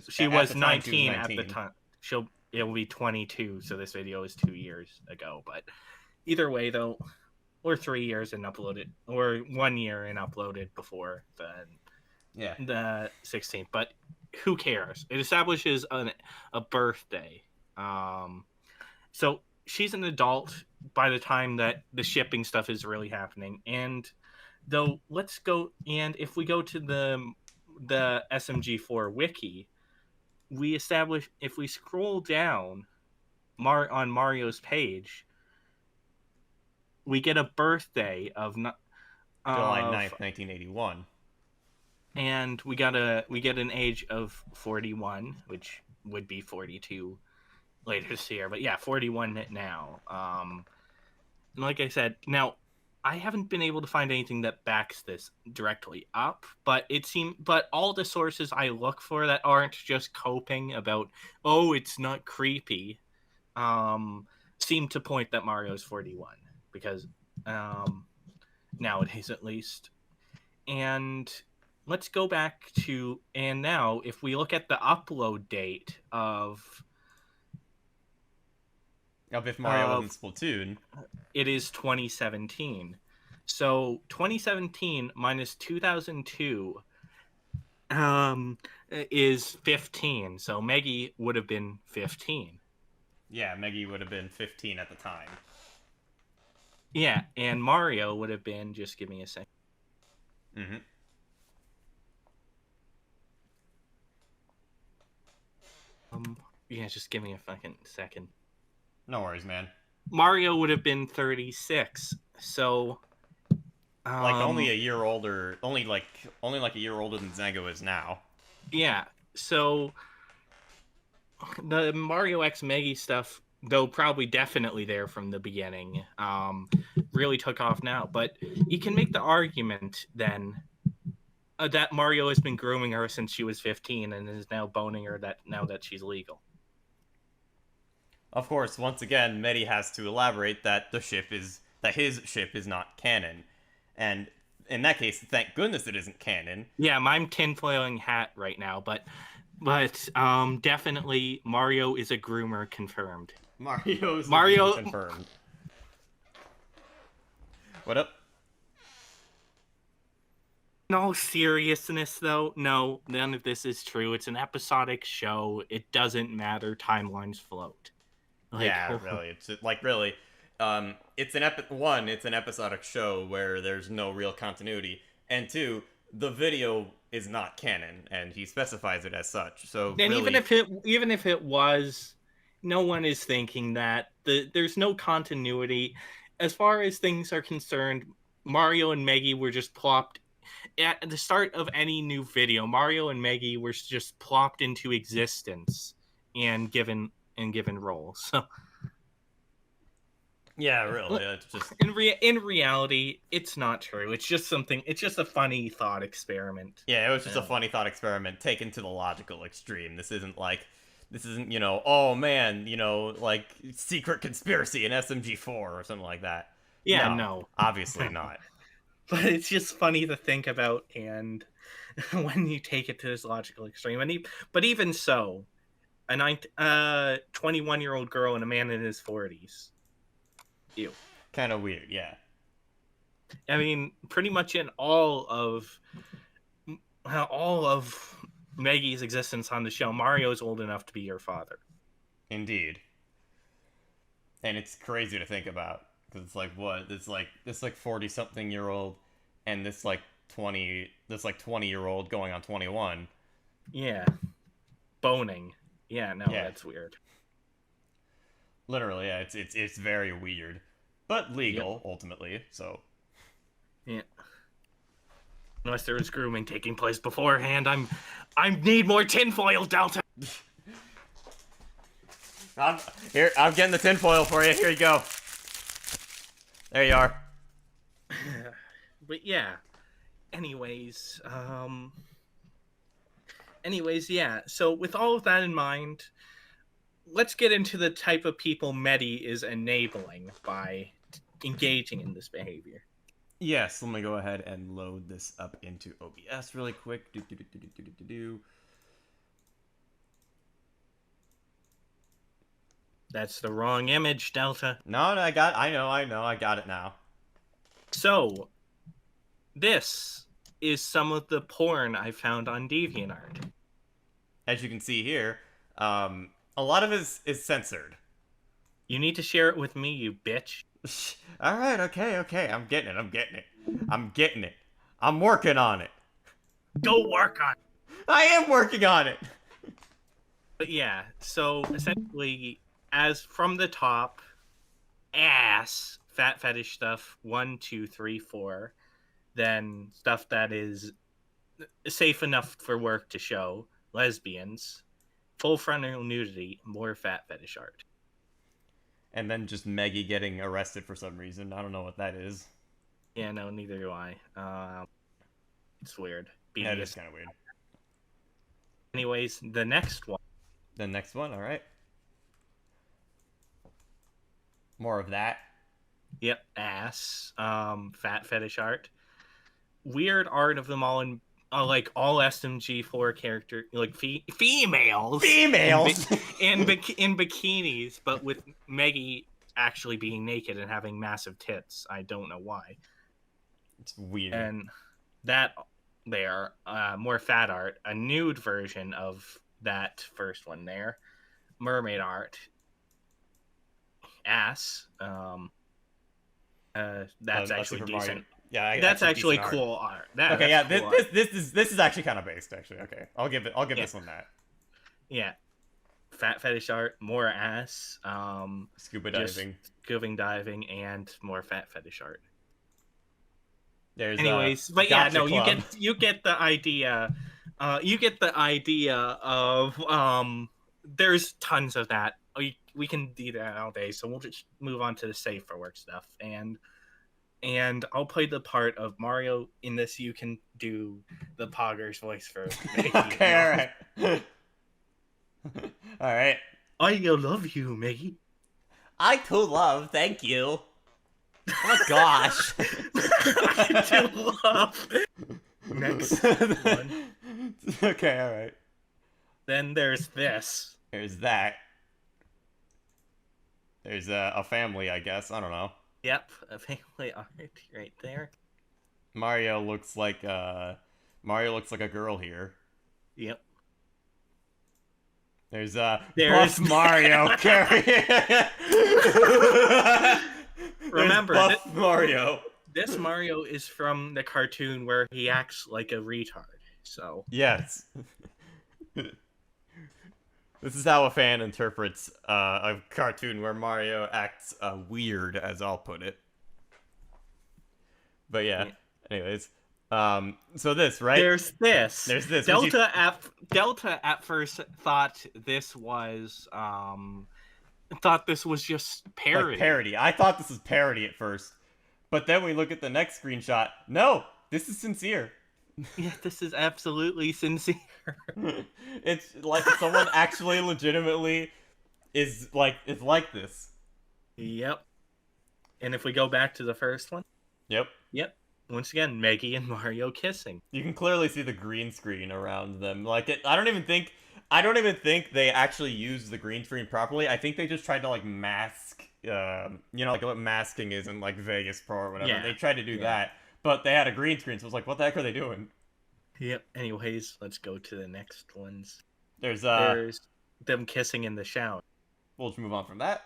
she was 19 at the time. It'll be 22, so this video is 2 years ago. But either way, though, or 3 years and uploaded, or 1 year and uploaded before the 16th. But who cares? It establishes a birthday. So she's an adult by the time that the shipping stuff is really happening. And though, let's go, and if we go to the SMG4 wiki, we establish, if we scroll down on Mario's page, we get a birthday of July 9th, 1981. And we get an age of 41, which would be 42 later this year. But yeah, 41 now. Like I said, now I haven't been able to find anything that backs this directly up, but all the sources I look for that aren't just coping about, oh, it's not creepy, seem to point that Mario's 41, because nowadays at least. And let's go back to, and now if we look at the upload date of if Mario wasn't Splatoon, it is 2017. So 2017 minus 2002 is 15. So Meggy would have been 15. Yeah, Meggy would have been 15 at the time. Yeah, and Mario would have been, just give me a second. Mm-hmm. Yeah, just give me a fucking second. No worries, man. Mario would have been 36. So like only a year older, only like a year older than Zango is now. Yeah. So the Mario X Meggy stuff, though probably definitely there from the beginning, really took off now. But you can make the argument then that Mario has been grooming her since she was 15 and is now boning her now that she's legal. Of course, once again, Medi has to elaborate that his ship is not canon. And in that case, thank goodness it isn't canon. Yeah, I'm tinfoiling hat right now, but definitely Mario is a groomer confirmed. Mario confirmed. What up? In all seriousness, though, no, none of this is true. It's an episodic show. It doesn't matter. Timelines float. Yeah, really. It's like, really. It's an episodic show where there's no real continuity, and two, the video is not canon, and he specifies it as such. So, and really... even if it was, no one is thinking that there's no continuity as far as things are concerned. Mario and Meggy were just plopped at the start of any new video. Mario and Meggy were just plopped into existence and given roles. So. Yeah, really. It's just in reality, it's not true. It's just a funny thought experiment. Yeah, it was just a funny thought experiment taken to the logical extreme. This isn't like This isn't, oh man, like secret conspiracy in SMG4 or something like that. Yeah, no. Obviously not. But it's just funny to think about, and when you take it to this logical extreme. But even so, a 21-year-old girl and a man in his 40s. Ew. Kind of weird, yeah. I mean, pretty much in all of Meggy's existence on the show, Mario's old enough to be your father. Indeed. And it's crazy to think about, because it's like, what? It's like this 40-something-year-old and this 20-year-old going on 21. Yeah. Boning. Yeah, no, that's weird. Literally, yeah, it's very weird. But legal, ultimately, so. Yeah. Unless there was grooming taking place beforehand, I need more tinfoil, Delta. I'm getting the tinfoil for you. Here you go. There you are. But yeah. Anyways, yeah. So with all of that in mind, let's get into the type of people Medi is enabling by engaging in this behavior. Yes, let me go ahead and load this up into OBS really quick. That's the wrong image, Delta. No, I know, I got it now. So, this is some of the porn I found on DeviantArt. As you can see here, a lot of it is censored. You need to share it with me, you bitch. All right, okay. I'm getting it. I'm working on it. Go work on it. I am working on it. But yeah, so essentially, as from the top, ass, fat fetish stuff, 1, 2, 3, 4. Then stuff that is safe enough for work to show, lesbians, full frontal nudity, more fat fetish art. And then just Meggy getting arrested for some reason. I don't know what that is. Yeah, no, neither do I. It's weird. Yeah, it is kind of weird. Anyways, the next one. The next one, all right. More of that. Yep, ass. Fat fetish art. Weird art of them all in all SMG4 character, like females in bikinis, but with Meggy actually being naked and having massive tits. I don't know why. It's weird. And that there, more fat art, a nude version of that first one there, mermaid art, ass. That's actually Super decent. Mario. Yeah, that's actually cool art. Okay, yeah, this is actually kind of based. Actually, okay, I'll give this one that. Yeah, fat fetish art, more ass, scuba diving, and more fat fetish art. There's anyways, but yeah, no, club. you get the idea. You get the idea of there's tons of that. We can do that all day, so we'll just move on to the safe for work stuff and I'll play the part of Mario in this. You can do the Pogger's voice for Meggy. Okay, all right. I love you, Meggy. I too love. Thank you. Oh my gosh. I too love. Next one. Okay, all right. Then there's this. There's that. There's a family, I guess. I don't know. Yep, a family art right there. Mario looks like a girl here. Yep. There's Buff Mario. Remember, Buff Mario. This Mario is from the cartoon where he acts like a retard. So yes. This is how a fan interprets a cartoon where Mario acts weird, as I'll put it. But yeah, anyways. So this, right? There's this. Delta at first thought this was just parody. Like parody. I thought this was parody at first. But then we look at the next screenshot. No, this is sincere. Yeah, this is absolutely sincere. It's like someone actually legitimately is like this. Yep. And if we go back to the first one, Yep. once again, Meggy and Mario kissing. You can clearly see the green screen around them. Like I don't even think they actually used the green screen properly. I think they just tried to like mask like what masking is in like Vegas Pro or whatever. Yeah. They tried to do that, but they had a green screen, so it was like, what the heck are they doing? Yep. Anyways, let's go to the next ones. There's them kissing in the shower. we'll just move on from that.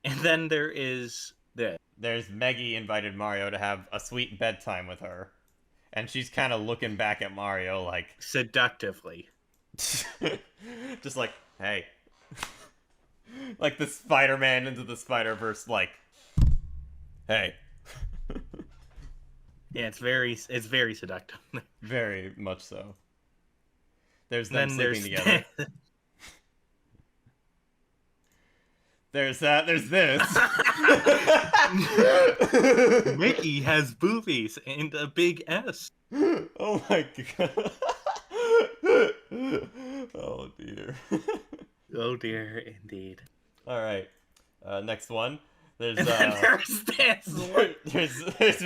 And then there is this. There's Meggy invited Mario to have a sweet bedtime with her. And she's kind of looking back at Mario like... Seductively. just like, hey. Like the Spider-Man into the Spider-Verse, like, hey. Yeah, it's very seductive. Very much so. There's them sleeping together. There's this. Mickey has boobies and a big S. Oh my god. Oh dear. Oh dear, indeed. All right. Next one. There's And then there's this. there's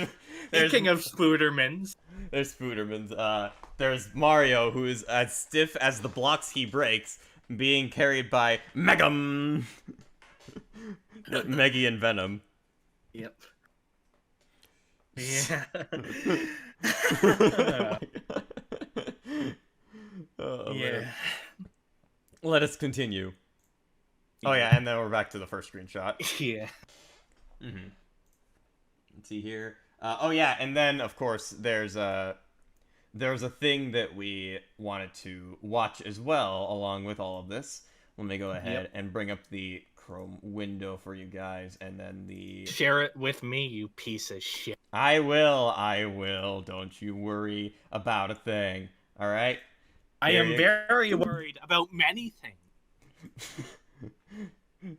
Speaking of Spoodermans. There's Spoodermans. There's Mario, who is as stiff as the blocks he breaks, being carried by Megum. Meggy and Venom. Yep. Yeah. Oh, yeah. man. Let us continue. Oh yeah, and then we're back to the first screenshot. Yeah. Mm-hmm. Let's see here. Oh yeah, and then of course there's a thing that we wanted to watch as well along with all of this. Let me go ahead and bring up the Chrome window for you guys, and then the... Share it with me, you piece of shit. I will. Don't you worry about a thing. All right? I am very worried about many things.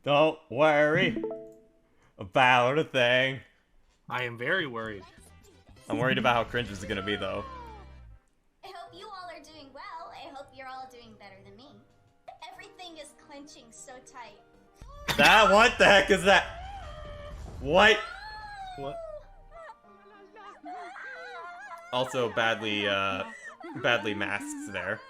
Don't worry about a thing. I am very worried. I'm worried about how cringe this is gonna be, though. I hope you all are doing well. I hope you're all doing better than me. Everything is clenching so tight. What the heck is that? What? What? Also badly masks there.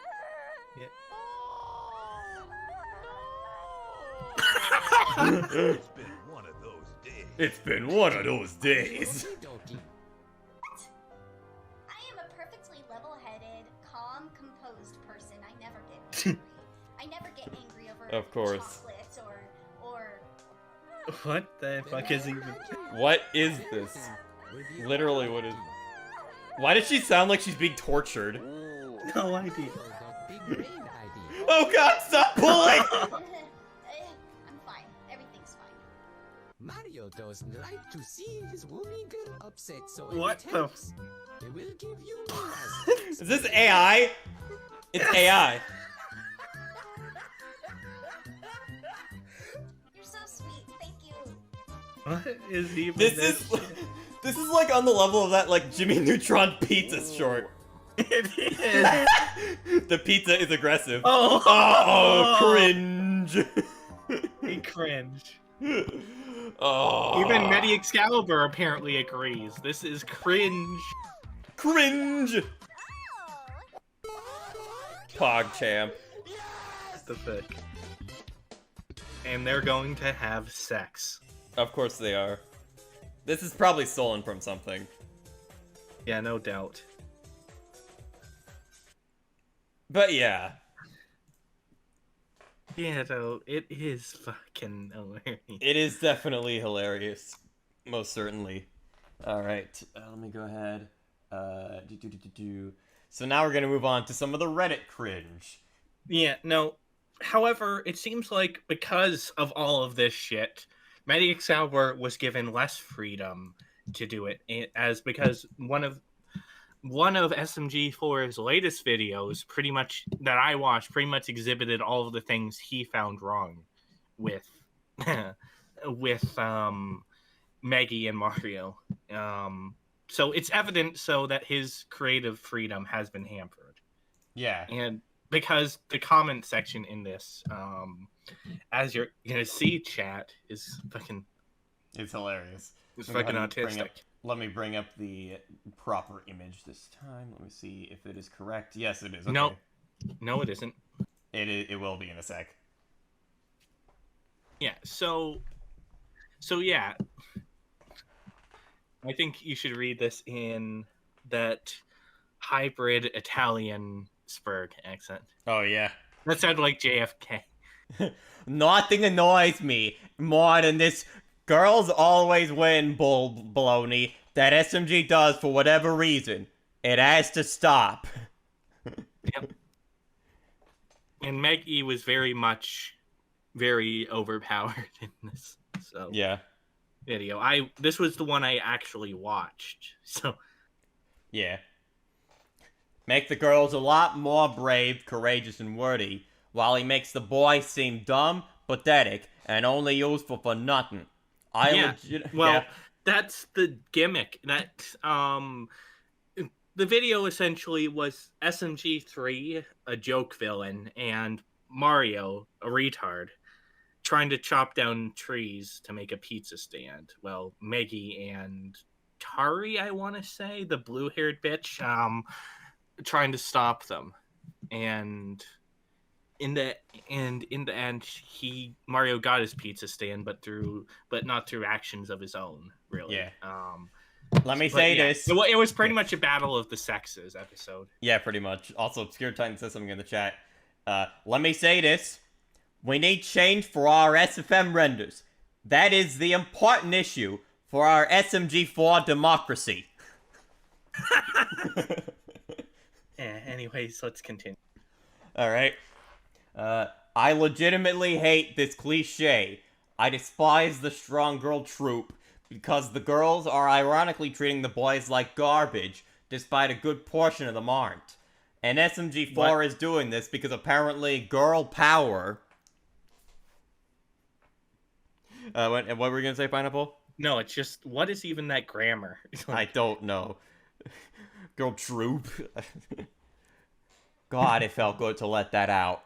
It's been one of those days. It's been one of those days. I am a perfectly level-headed, calm, composed person. I never get angry. I never get angry over Of course. chocolate or What the fuck is even... What is this? Literally, what is... Why does she sound like she's being tortured? No idea. Oh god, stop pulling! I'm fine. Everything's fine. Mario doesn't like to see his woman girl upset, so What the... it will give you Is this AI? It's AI. You're so sweet. Thank you. What is even This is like on the level of that like Jimmy Neutron pizza short. It is. The pizza is aggressive. Oh, cringe. He cringe. Oh. Even Medi Excalibur apparently agrees. This is cringe. Cringe. PogChamp. The fuck. And they're going to have sex. Of course they are. This is probably stolen from something. Yeah, no doubt. But yeah. Yeah, though, it is fucking hilarious. It is definitely hilarious. Most certainly. Alright, let me go ahead. So now we're gonna move on to some of the Reddit cringe. Yeah, no. However, it seems like because of all of this shit, Medi Excalibur was given less freedom to do it, because one of SMG4's latest videos, pretty much that I watched, pretty much exhibited all of the things he found wrong with with Meggy and Mario. so it's evident so that his creative freedom has been hampered. Yeah. And because the comment section in this, as you're gonna see, chat is fucking. It's hilarious. It's fucking autistic. Let me bring up the proper image this time. Let me see if it is correct. Yes, it is. Okay. No, it isn't. It will be in a sec. Yeah. So yeah. I think you should read this in that hybrid Italian Spurg accent. Oh yeah. That sounded like JFK. Nothing annoys me more than this girls always win baloney that SMG does for whatever reason. It has to stop. Yep. And Meggy was very overpowered in this. So yeah. Video. This was the one I actually watched. So yeah. Make the girls a lot more brave, courageous, and worthy, while he makes the boys seem dumb, pathetic, and only useful for nothing. That's the gimmick. That the video essentially was SMG3, a joke villain, and Mario, a retard, trying to chop down trees to make a pizza stand. Well, Meggy and Tari, I want to say, the blue-haired bitch, trying to stop them. And in the end, Mario got his pizza stand, but not through actions of his own, really. Yeah. Let me say this. It was pretty much a battle of the sexes episode. Yeah, pretty much. Also, Obscure Titan says something in the chat. Let me say this. We need change for our SFM renders. That is the important issue for our SMG4 democracy. Anyways, let's continue. Alright. I legitimately hate this cliche. I despise the strong girl trope because the girls are ironically treating the boys like garbage, despite a good portion of them aren't. And SMG4 is doing this because apparently girl power... what were you gonna say, Pineapple? No, it's just, what is even that grammar? I don't know. Girl troop. God, it felt good to let that out.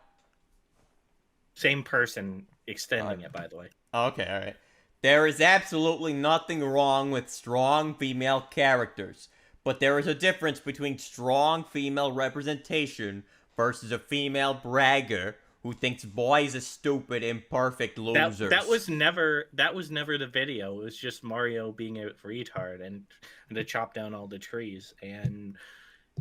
Same person extending it, by the way. Okay, alright. There is absolutely nothing wrong with strong female characters, but there is a difference between strong female representation versus a female bragger who thinks boys are stupid, imperfect losers. That was never the video. It was just Mario being a retard and to chop down all the trees and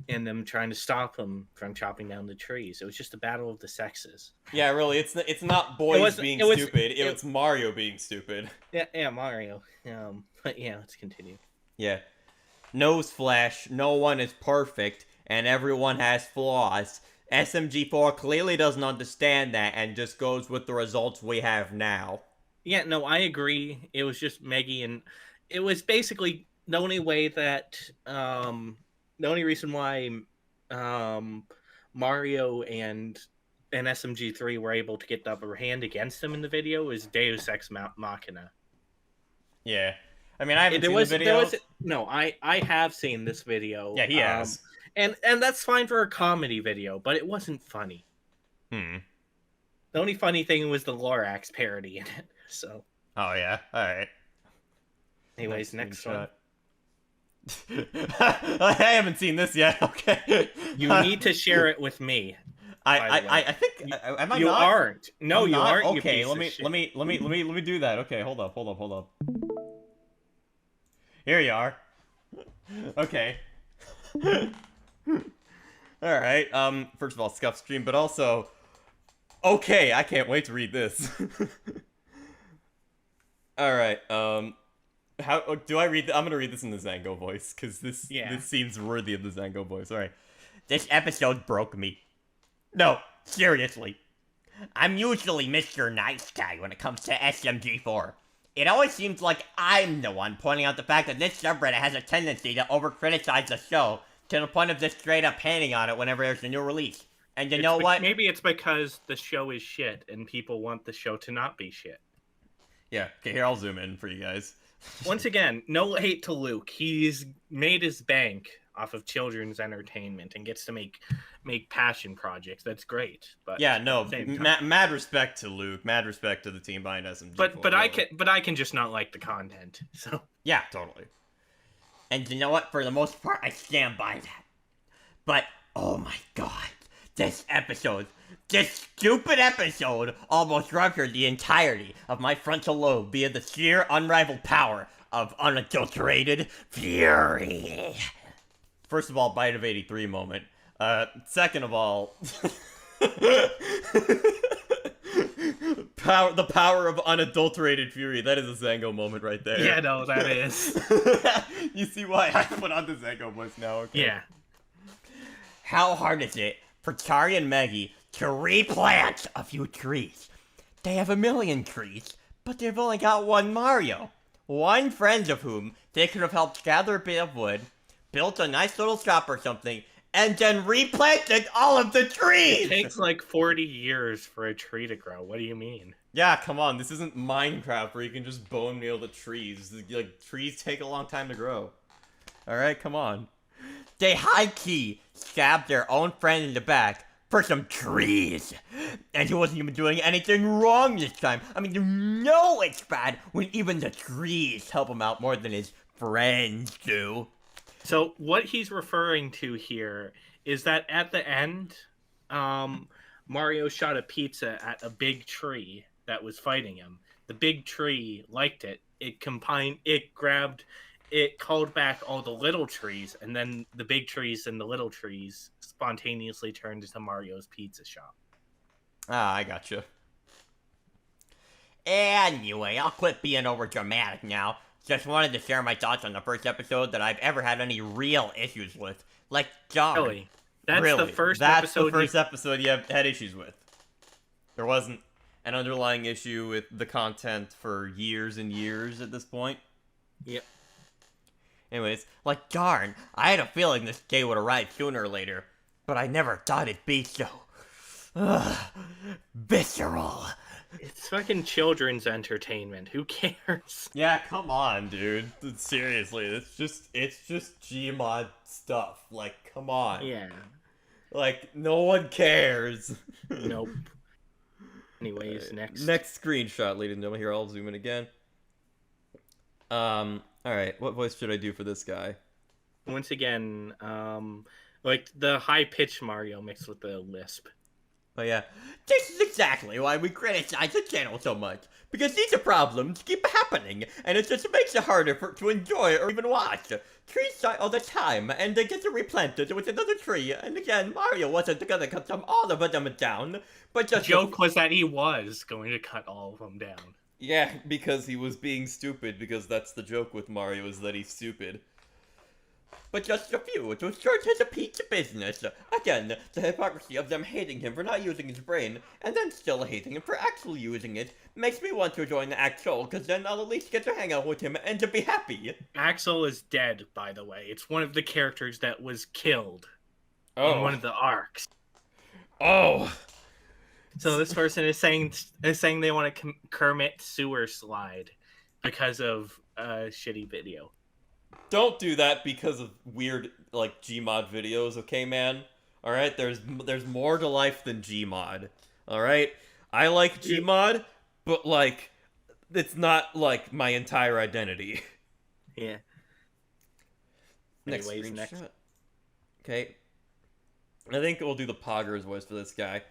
them trying to stop him from chopping down the trees. It was just a battle of the sexes. Yeah, really, it's not boys being stupid. It's Mario being stupid. Yeah, Mario. But yeah, let's continue. Yeah. Newsflash, no one is perfect, and everyone has flaws. SMG4 clearly doesn't understand that and just goes with the results we have now. Yeah, no, I agree. It was just Meggy, and it was basically the only way that the only reason why Mario and SMG3 were able to get the upper hand against them in the video is Deus Ex Machina. Yeah. I mean, I haven't seen the video. No, I have seen this video. Yeah, he has. And that's fine for a comedy video, but it wasn't funny. The only funny thing was the Lorax parody in it. So. Oh yeah. All right. Anyways, next one. I haven't seen this yet. Okay. You need to share it with me. I think am I you not? aren't. No, you aren't. Okay, you let me do that. Okay, hold up. Here you are. Okay. Alright, first of all, scuff stream, but also... Okay, I can't wait to read this. Alright, how do I read I'm gonna read this in the Zango voice, because this seems worthy of the Zango voice. Alright. This episode broke me. No, seriously. I'm usually Mr. Nice Guy when it comes to SMG4. It always seems like I'm the one pointing out the fact that this subreddit has a tendency to over-criticize the show to the point of just straight up hating on it whenever there's a new release. And you know what? Maybe it's because the show is shit and people want the show to not be shit. Yeah, okay, here, I'll zoom in for you guys. Once again, no hate to Luke. He's made his bank off of children's entertainment and gets to make passion projects. That's great. But yeah, no, at the same time- mad respect to Luke. Mad respect to the team behind SMG. But I can just not like the content. So yeah, totally. And you know what? For the most part, I stand by that. But oh my god, this stupid episode almost ruptured the entirety of my frontal lobe via the sheer unrivaled power of unadulterated fury. First of all, Bite of 83 moment. Second of all, the power of unadulterated fury. That is a Zango moment right there. yeah, no, that is. You see why I put on the Zango voice now? Okay. Yeah. How hard is it for Tari and Meggy to replant a few trees? They have a million trees, but they've only got one Mario. One friend of whom they could have helped gather a bit of wood, built a nice little shop or something, and then replanted all of the trees! It takes like 40 years for a tree to grow. What do you mean? Yeah, come on, this isn't Minecraft where you can just bone meal the trees. Like, trees take a long time to grow. Alright, come on. They high-key stabbed their own friend in the back for some trees. And he wasn't even doing anything wrong this time. I mean, you know it's bad when even the trees help him out more than his friends do. So what he's referring to here is that at the end, Mario shot a pizza at a big tree that was fighting him. The big tree liked it. It called back all the little trees, and then the big trees and the little trees spontaneously turned into Mario's pizza shop. Ah, I gotcha. Anyway, I'll quit being over dramatic now. Just wanted to share my thoughts on the first episode that I've ever had any real issues with. Like, John. Really? That's really, the first that's episode the first episode you had issues with. There wasn't an underlying issue with the content for years and years at this point. Yep. Anyways, like, darn, I had a feeling this day would arrive sooner or later, but I never thought it'd be so visceral. It's fucking children's entertainment. Who cares? Yeah, come on, dude. Seriously, it's just Gmod stuff. Like, come on. Yeah. Like, no one cares. Nope. Anyways, Next screenshot, ladies and gentlemen. Here, I'll zoom in again. Alright, what voice should I do for this guy? Once again, like the high-pitched Mario mixed with the lisp. Oh yeah, this is exactly why we criticize the channel so much. Because these problems keep happening, and it just makes it harder to enjoy or even watch. Trees die all the time, and they get replanted with another tree, and again, Mario wasn't gonna cut all of them down, but just— The joke was that he was going to cut all of them down. Yeah, because he was being stupid, because that's the joke with Mario, is that he's stupid. But just a few to start his pizza business. Again, the hypocrisy of them hating him for not using his brain, and then still hating him for actually using it, makes me want to join Axel, because then I'll at least get to hang out with him and to be happy. Axel is dead, by the way. It's one of the characters that was killed in one of the arcs. Oh! So this person is saying they want to Kermit sewer slide because of a shitty video. Don't do that because of weird, like, Gmod videos, okay, man? Alright, there's more to life than Gmod. Alright? I like Gmod, but, like, it's not, like, my entire identity. Yeah. Next Anyways, screenshot. Okay. I think we'll do the Pogger's voice for this guy.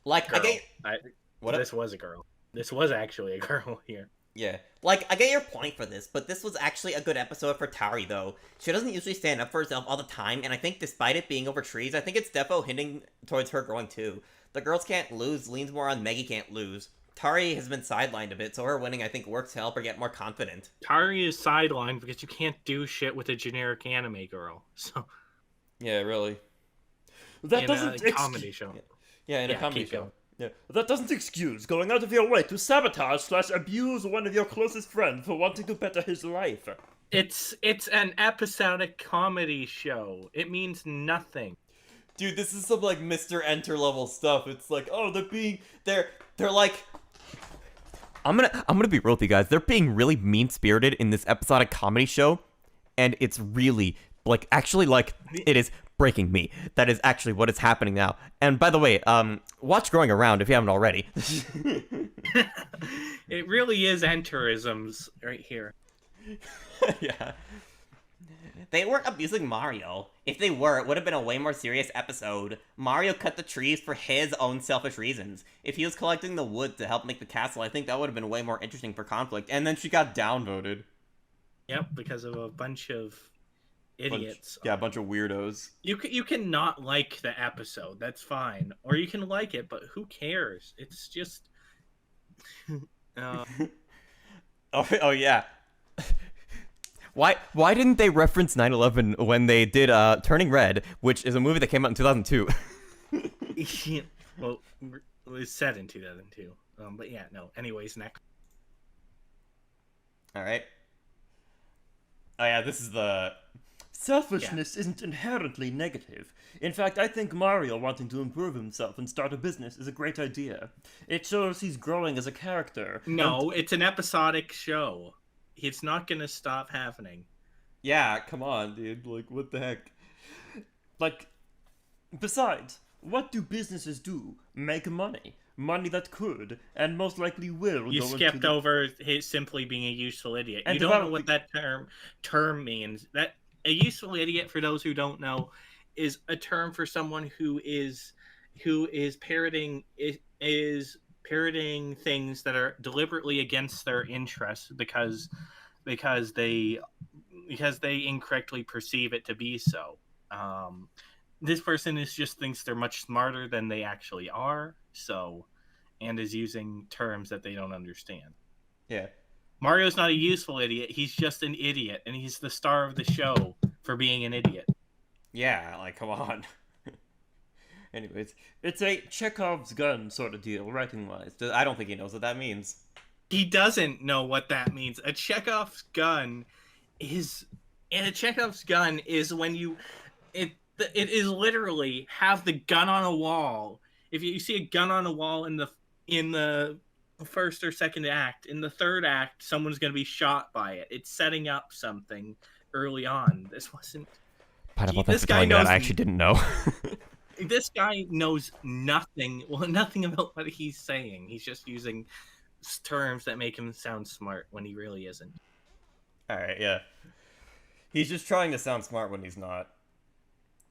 Like, Girl. This was a girl. This was actually a girl here. Yeah. Like, I get your point for this, but this was actually a good episode for Tari, though. She doesn't usually stand up for herself all the time, and I think despite it being over trees, I think it's defo hinting towards her growing too. The girls can't lose leans more on Meggy can't lose. Tari has been sidelined a bit, so her winning, I think, works to help her get more confident. Tari is sidelined because you can't do shit with a generic anime girl, so... Yeah, really. That doesn't... In a comedy show. Yeah, in a comedy show. Going. Yeah, that doesn't excuse going out of your way to sabotage/abuse one of your closest friends for wanting to better his life. It's an episodic comedy show. It means nothing. Dude, this is some, like, Mr. Enter level stuff. It's like, oh, they're like... I'm gonna be real with you guys. They're being really mean-spirited in this episodic comedy show, and it's really it is breaking me. That is actually what is happening now. And by the way, watch Growing Around if you haven't already. It really is enterisms right here. Yeah. They weren't abusing Mario. If they were, it would have been a way more serious episode. Mario cut the trees for his own selfish reasons. If he was collecting the wood to help make the castle, I think that would have been way more interesting for conflict. And then she got downvoted. Yep, because of a bunch of idiots. A bunch of weirdos. You can not like the episode. That's fine. Or you can like it, but who cares? It's just... Oh, yeah. Why didn't they reference 9/11 when they did Turning Red, which is a movie that came out in 2002? Well, it was set in 2002. But yeah, no. Anyways, next. All right. Oh yeah, this is the... Selfishness isn't inherently negative. In fact, I think Mario wanting to improve himself and start a business is a great idea. It shows he's growing as a character. No, it's an episodic show. It's not gonna stop happening. Yeah, come on, dude. Like, what the heck? Like, besides, what do businesses do? Make money. Money that could, and most likely will, You go skipped into over his simply being a useful idiot. And you don't know what that term means. That a useful idiot, for those who don't know, is a term for someone who is parroting parroting things that are deliberately against their interests because they incorrectly perceive it to be so. This person just thinks they're much smarter than they actually are, and is using terms that they don't understand. Yeah. Mario's not a useful idiot. He's just an idiot, and he's the star of the show for being an idiot. Yeah, like, come on. Anyways, it's a Chekhov's gun sort of deal, writing-wise. I don't think he knows what that means. He doesn't know what that means. A Chekhov's gun is when you... It is literally have the gun on a wall. If you see a gun on a wall in the first or second act, in the third act, someone's going to be shot by it. It's setting up something early on. This wasn't... Pineapple, thanks for telling me that. I actually didn't know. This guy knows nothing about what he's saying. He's just using terms that make him sound smart when he really isn't. Alright, yeah. He's just trying to sound smart when he's not.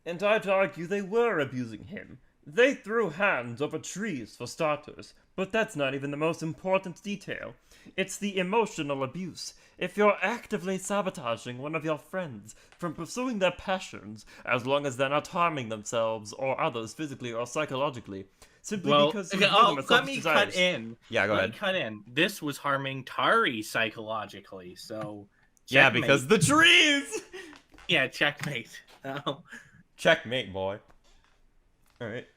And I'd argue they were abusing him. They threw hands over trees, for starters, but that's not even the most important detail. It's the emotional abuse. If you're actively sabotaging one of your friends from pursuing their passions, as long as they're not harming themselves or others physically or psychologically, simply because you give them a let me desires. cut in. Yeah, go ahead. Cut in. This was harming Tari psychologically, so... Yeah, because the trees! Yeah, checkmate. Checkmate, boy. Alright.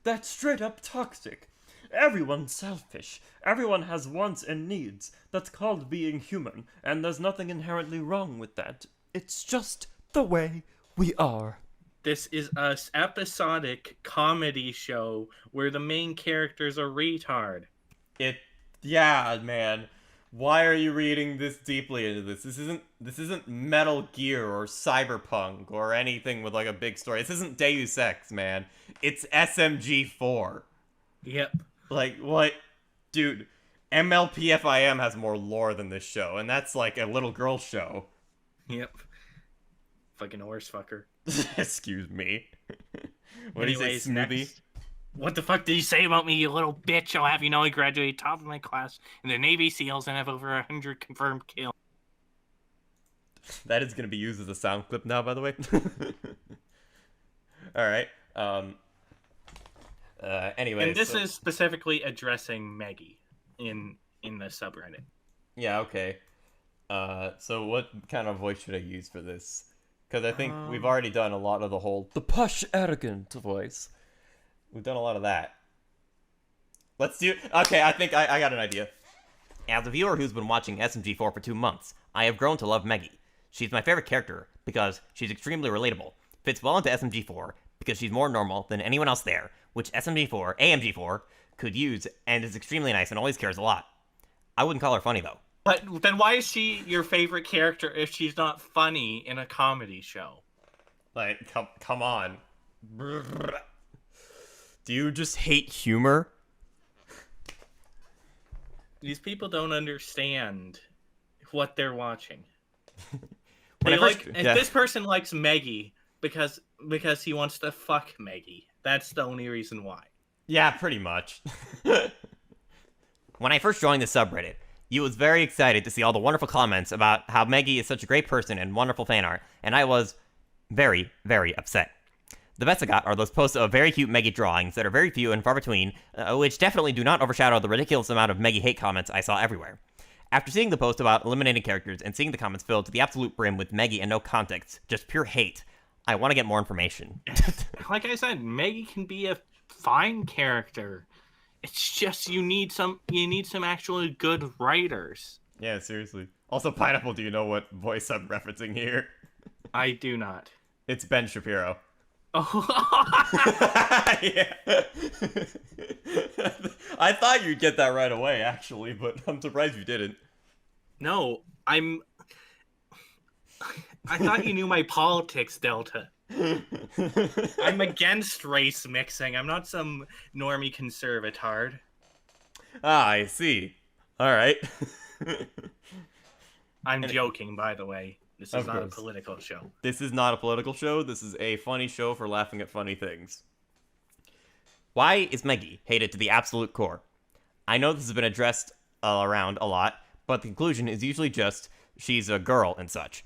That's straight up toxic. Everyone's selfish. Everyone has wants and needs. That's called being human, and there's nothing inherently wrong with that. It's just the way we are. This is a episodic comedy show where the main characters are retard. Yeah, man. Why are you reading this deeply into this? This isn't Metal Gear or Cyberpunk or anything with like a big story. This isn't Deus Ex, man. It's SMG4. Yep. Like, what? Dude, MLPFIM has more lore than this show, and that's like a little girl show. Yep. Fucking horse fucker. Excuse me. What do you say, Smoothie? Next. What the fuck did you say about me, you little bitch? I'll have you know I graduated top of my class in the Navy SEALs and have over 100 confirmed kills. That is going to be used as a sound clip now, by the way. Alright. Anyway. And this is specifically addressing Meggy in the subreddit. Yeah, okay. So what kind of voice should I use for this? Because I think we've already done a lot of the posh, arrogant voice. We've done a lot of that. Let's do... Okay, I think I got an idea. As a viewer who's been watching SMG4 for 2 months, I have grown to love Meggy. She's my favorite character because she's extremely relatable, fits well into SMG4 because she's more normal than anyone else there, which AMG4, could use, and is extremely nice and always cares a lot. I wouldn't call her funny, though. But then why is she your favorite character if she's not funny in a comedy show? Like, come on. Do you just hate humor? These people don't understand what they're watching. When They I first- like yeah. This person likes Meggy because he wants to fuck Meggy. That's the only reason why. Yeah, pretty much. When I first joined the subreddit, you was very excited to see all the wonderful comments about how Meggy is such a great person and wonderful fan art, and I was very, very upset. The best I got are those posts of very cute Meggy drawings that are very few and far between, which definitely do not overshadow the ridiculous amount of Meggy hate comments I saw everywhere. After seeing the post about eliminating characters and seeing the comments filled to the absolute brim with Meggy and no context, just pure hate, I want to get more information. Like I said, Meggy can be a fine character. It's just you need some actually good writers. Yeah, seriously. Also, Pineapple, do you know what voice I'm referencing here? I do not. It's Ben Shapiro. Oh. Yeah. I thought you'd get that right away, actually, but I'm surprised you didn't. No, I thought you knew my politics, Delta. I'm against race mixing. I'm not some normie conservatard. Ah, I see. Alright. I'm joking, by the way. This is Of not course. a political show. This is not a political show. This is a funny show for laughing at funny things. Why is Meggy hated to the absolute core? I know this has been addressed around a lot, but the conclusion is usually just she's a girl and such.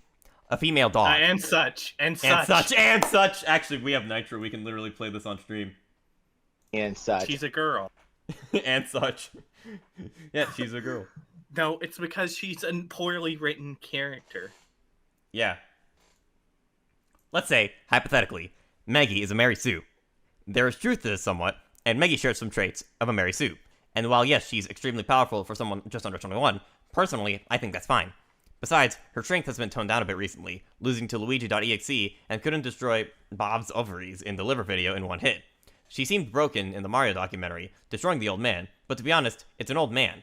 A female dog. And such. Actually, we have Nitro. We can literally play this on stream. And such. She's a girl. And such. Yeah, she's a girl. No, it's because she's a poorly written character. Yeah. Let's say, hypothetically, Meggy is a Mary Sue. There is truth to this somewhat, and Meggy shares some traits of a Mary Sue. And while yes, she's extremely powerful for someone just under 21, personally, I think that's fine. Besides, her strength has been toned down a bit recently, losing to Luigi.exe and couldn't destroy Bob's ovaries in the liver video in one hit. She seemed broken in the Mario documentary, destroying the old man, but to be honest, it's an old man.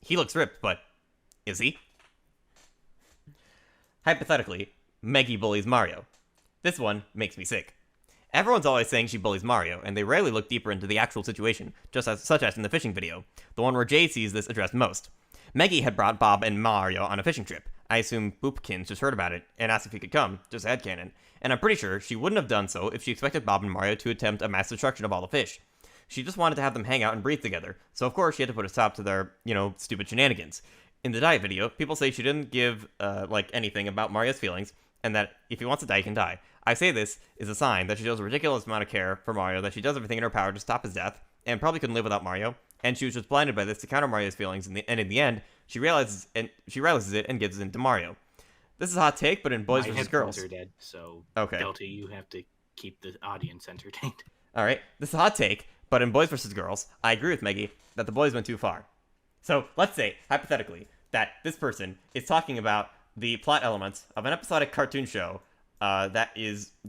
He looks ripped, but is he? Hypothetically, Meggy bullies Mario. This one makes me sick. Everyone's always saying she bullies Mario, and they rarely look deeper into the actual situation, such as in the fishing video, the one where Jay sees this addressed most. Meggy had brought Bob and Mario on a fishing trip. I assume Boopkins just heard about it and asked if he could come, just headcanon, and I'm pretty sure she wouldn't have done so if she expected Bob and Mario to attempt a mass destruction of all the fish. She just wanted to have them hang out and breathe together, so of course she had to put a stop to their, stupid shenanigans. In the diet video, people say she didn't give, anything about Mario's feelings, and that if he wants to die, he can die. I say this is a sign that she shows a ridiculous amount of care for Mario, that she does everything in her power to stop his death, and probably couldn't live without Mario, and she was just blinded by this to counter Mario's feelings, and in the end, she realizes it and gives in to Mario. This is a hot take, but in Boys vs. Girls... My headphones are dead, so okay. Delta, you have to keep the audience entertained. Alright, this is a hot take, but in Boys vs. Girls, I agree with Meggy that the boys went too far. So, let's say, hypothetically, that this person is talking about the plot elements of an episodic cartoon show that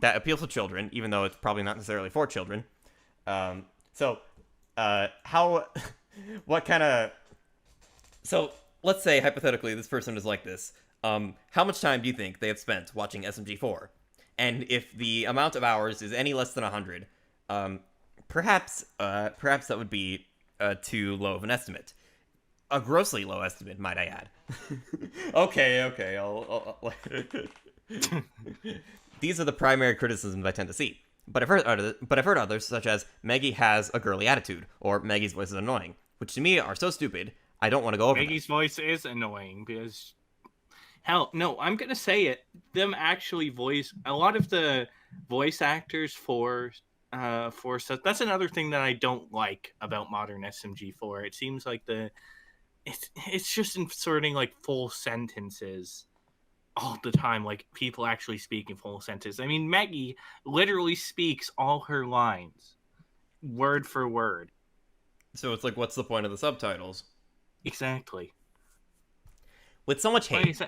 appeals to children, even though it's probably not necessarily for children. So, let's say, hypothetically, this person is like this. How much time do you think they have spent watching SMG4? And if the amount of hours is any less than 100, perhaps that would be too low of an estimate. A grossly low estimate, might I add. Okay, I'll These are the primary criticisms I tend to see. But I've heard others, such as Meggy has a girly attitude, or Meggy's voice is annoying, which to me are so stupid, I don't want to go over Meggy's voice is annoying because... Hell, no, I'm going to say it. Them actually voice... A lot of the voice actors for stuff... That's another thing that I don't like about modern SMG4. It seems like it's just inserting, like, full sentences all the time. Like, people actually speaking full sentences. I mean, Meggy literally speaks all her lines. Word for word. So it's like, what's the point of the subtitles? Exactly. With so much hate... Go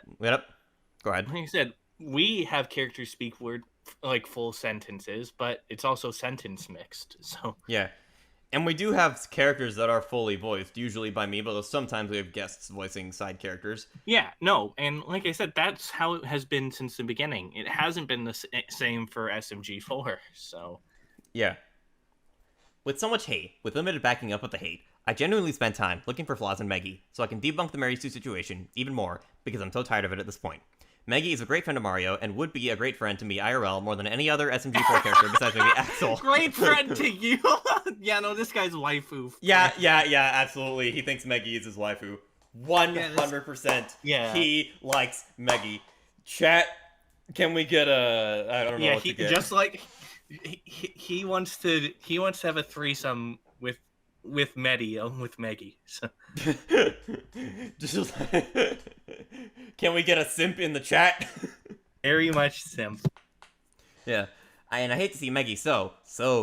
ahead. Like I said, we have characters speak full sentences, but it's also sentence mixed, so... Yeah. And we do have characters that are fully voiced, usually by me, but sometimes we have guests voicing side characters. Yeah, no, and like I said, that's how it has been since the beginning. It hasn't been the same for SMG4, so... Yeah. With so much hate, with limited backing up of the hate, I genuinely spent time looking for flaws in Meggy, so I can debunk the Mary Sue situation even more, because I'm so tired of it at this point. Meggy is a great friend of Mario, and would be a great friend to me IRL more than any other SMG4 character besides maybe Axel. Great friend to you! Yeah, no, this guy's waifu. Yeah, absolutely. He thinks Meggy is his waifu. 100%. Yeah. He likes Meggy. Chat, can we get a... I don't know what to get. Just like... He wants to have a threesome with Medi, with Meggy. So. Just can we get a simp in the chat? Very much simp. Yeah, and I hate to see Meggy so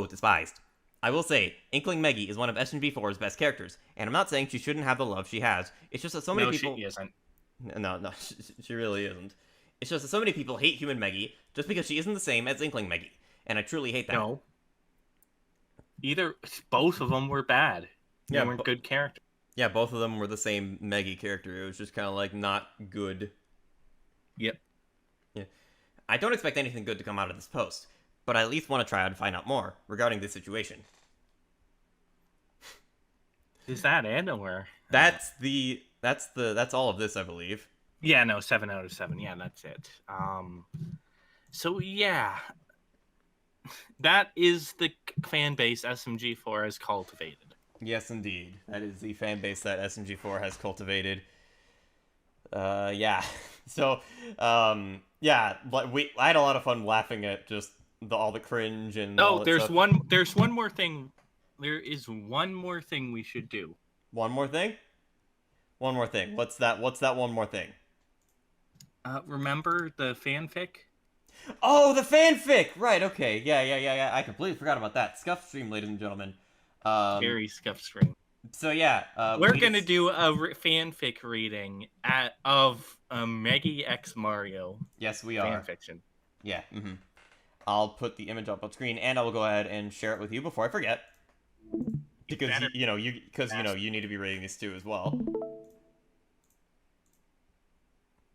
despised. I will say, Inkling Meggy is one of SMG4's best characters, and I'm not saying she shouldn't have the love she has. It's just that so many people... she isn't. No, she really isn't. It's just that so many people hate human Meggy just because she isn't the same as Inkling Meggy, and I truly hate that. No. Both of them were bad. They weren't good characters. Yeah, both of them were the same Meggy character. It was just kind of like not good. Yep. Yeah. I don't expect anything good to come out of this post, but I at least want to try out and find out more regarding this situation. Is that it or? That's all of this, I believe. Yeah, no, 7 out of 7. Yeah, that's it. So yeah. That is the fan base SMG4 has cultivated. Yes, indeed. That is the fan base that SMG4 has cultivated. Yeah. So, yeah, but I had a lot of fun laughing at just all the cringe and all that there's stuff. There's one more thing. There is one more thing we should do. One more thing? One more thing. What's that one more thing? Remember the fanfic? Oh, the fanfic! Right, okay. Yeah. I completely forgot about that. Scuff stream, ladies and gentlemen. Very scuff stream. So, yeah. We're going to do a fanfic reading of Medi X Mario. Yes, we are. Fanfiction. Yeah, I'll put the image up on screen, and I will go ahead and share it with you before I forget. Because, you need to be reading this too as well.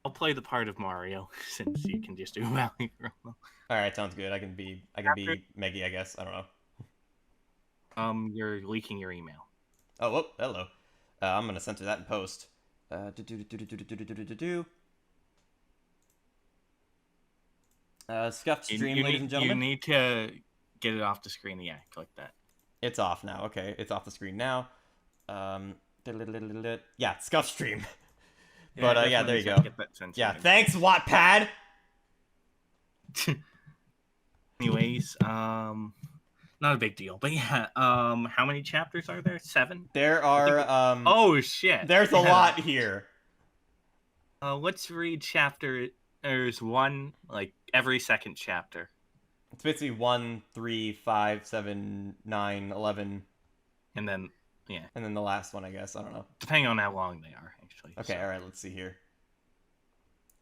I'll play the part of Mario, since you can just do Valley Girl. Alright, sounds good. I can be Meggy, I guess. I don't know. You're leaking your email. Oh, whoop, hello. I'm gonna censor that in post. Scuffed stream, ladies and gentlemen. You need to get it off the screen. Yeah, click that. It's off now. Okay, it's off the screen now. Yeah, scuffed stream. But yeah, there you go. Yeah, thanks, Wattpad. Anyways, not a big deal. But yeah, how many chapters are there? 7? There are oh shit. There's a lot here. Let's read chapter. There's one like every second chapter. It's basically 1, 3, 5, 7, 9, 11. And then yeah. And then the last one, I guess. I don't know. Depending on how long they are, actually. Okay, so. Alright, let's see here.